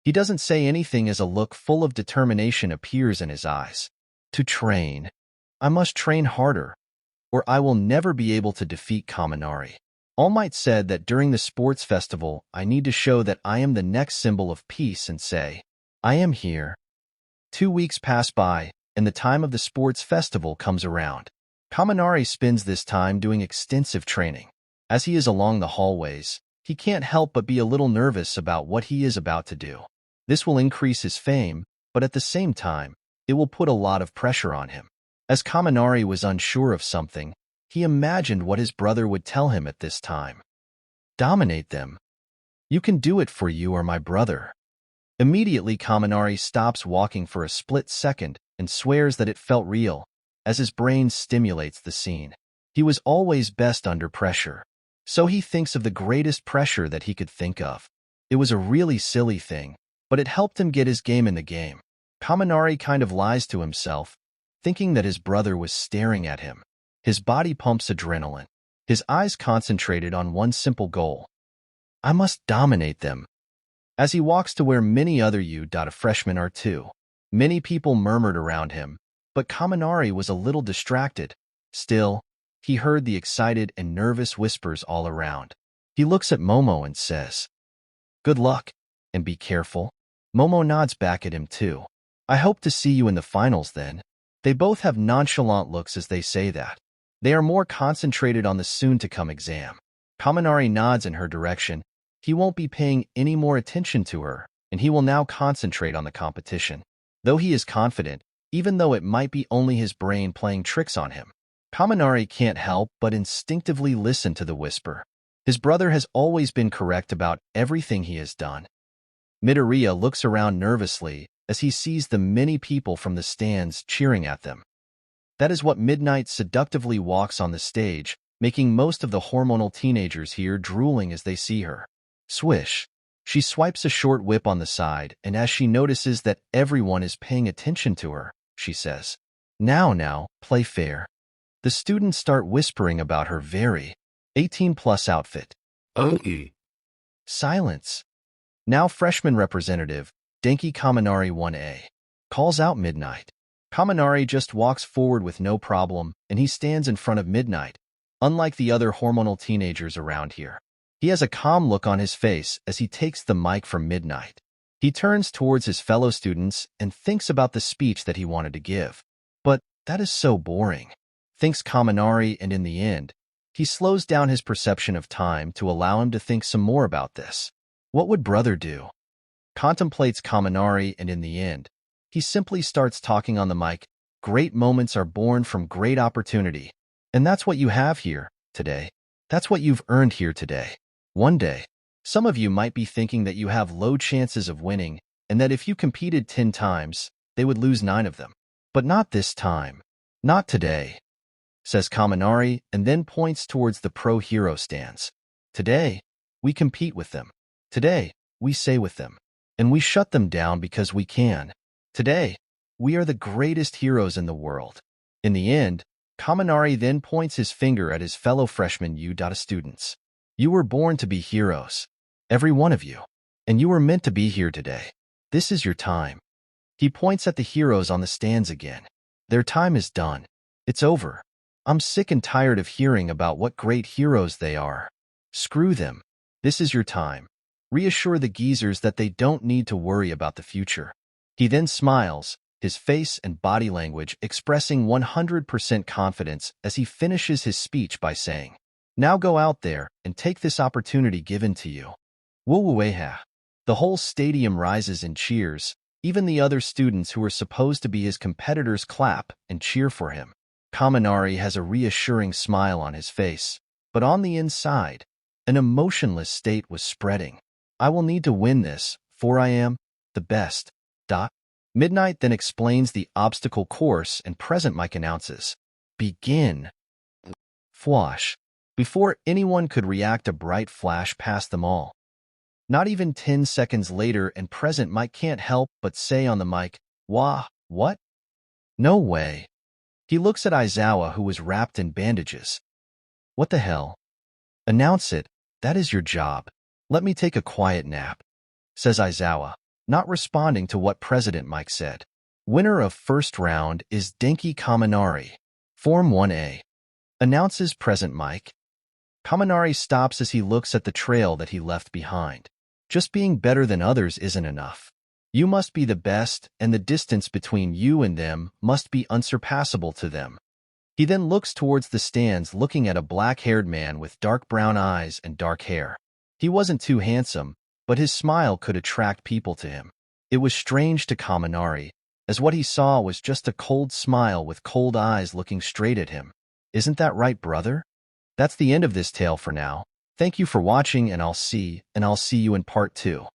He doesn't say anything as a look full of determination appears in his eyes. To train. I must train harder, or I will never be able to defeat Kaminari. All Might said that during the sports festival, I need to show that I am the next symbol of peace and say, I am here. 2 weeks pass by, and the time of the sports festival comes around. Kaminari spends this time doing extensive training. As he is along the hallways, he can't help but be a little nervous about what he is about to do. This will increase his fame, but at the same time, it will put a lot of pressure on him. As Kaminari was unsure of something, he imagined what his brother would tell him at this time. Dominate them. You can do it, for you are my brother. Immediately, Kaminari stops walking for a split second and swears that it felt real, as his brain stimulates the scene. He was always best under pressure. So he thinks of the greatest pressure that he could think of. It was a really silly thing, but it helped him get his game in the game. Kaminari kind of lies to himself, thinking that his brother was staring at him. His body pumps adrenaline. His eyes concentrated on one simple goal. I must dominate them. As he walks to where many other freshmen are too. Many people murmured around him, but Kaminari was a little distracted. Still, he heard the excited and nervous whispers all around. He looks at Momo and says, Good luck, and be careful. Momo nods back at him too. I hope to see you in the finals then. They both have nonchalant looks as they say that. They are more concentrated on the soon-to-come exam. Kaminari nods in her direction. He won't be paying any more attention to her, and he will now concentrate on the competition. Though he is confident, even though it might be only his brain playing tricks on him, Kaminari can't help but instinctively listen to the whisper. His brother has always been correct about everything he has done. Midoriya looks around nervously as he sees the many people from the stands cheering at them. That is what Midnight seductively walks on the stage, making most of the hormonal teenagers here drooling as they see her. Swish. She swipes a short whip on the side, and as she notices that everyone is paying attention to her, she says, Now, play fair. The students start whispering about her very 18-plus outfit. Silence. Now freshman representative, Denki Kaminari 1A, calls out Midnight. Kaminari just walks forward with no problem, and he stands in front of Midnight, unlike the other hormonal teenagers around here. He has a calm look on his face as he takes the mic from Midnight. He turns towards his fellow students and thinks about the speech that he wanted to give. But that is so boring, thinks Kaminari, and in the end, he slows down his perception of time to allow him to think some more about this. What would brother do? Contemplates Kaminari, and in the end, he simply starts talking on the mic. Great moments are born from great opportunity. And that's what you have here today. That's what you've earned here today. One day, some of you might be thinking that you have low chances of winning and that if you competed 10 times, they would lose 9 of them. But not this time. Not today, says Kaminari, and then points towards the pro hero stands. Today, we compete with them. Today, we say with them. And we shut them down because we can. Today, we are the greatest heroes in the world. In the end, Kaminari then points his finger at his fellow freshman students. You were born to be heroes. Every one of you. And you were meant to be here today. This is your time. He points at the heroes on the stands again. Their time is done. It's over. I'm sick and tired of hearing about what great heroes they are. Screw them. This is your time. Reassure the geezers that they don't need to worry about the future. He then smiles, his face and body language expressing 100% confidence as he finishes his speech by saying, Now go out there and take this opportunity given to you. Woo-woo-eh-ha. The whole stadium rises in cheers. Even the other students who are supposed to be his competitors clap and cheer for him. Kaminari has a reassuring smile on his face, but on the inside, an emotionless state was spreading. I will need to win this, for I am the best. Midnight then explains the obstacle course and present mic announces, Begin. Fwash. Before anyone could react, a bright flash passed them all. Not even 10 seconds later, and present mic can't help but say on the mic, Wah, what? No way. He looks at Aizawa, who was wrapped in bandages. What the hell? Announce it. That is your job. Let me take a quiet nap, says Aizawa, not responding to what President Mike said. Winner of first round is Denki Kaminari, Form 1A, announces President Mike. Kaminari stops as he looks at the trail that he left behind. Just being better than others isn't enough. You must be the best, and the distance between you and them must be unsurpassable to them. He then looks towards the stands, looking at a black-haired man with dark brown eyes and dark hair. He wasn't too handsome, but his smile could attract people to him. It was strange to Kaminari, as what he saw was just a cold smile with cold eyes looking straight at him. Isn't that right, brother? That's the end of this tale for now. Thank you for watching, and I'll see you in part 2.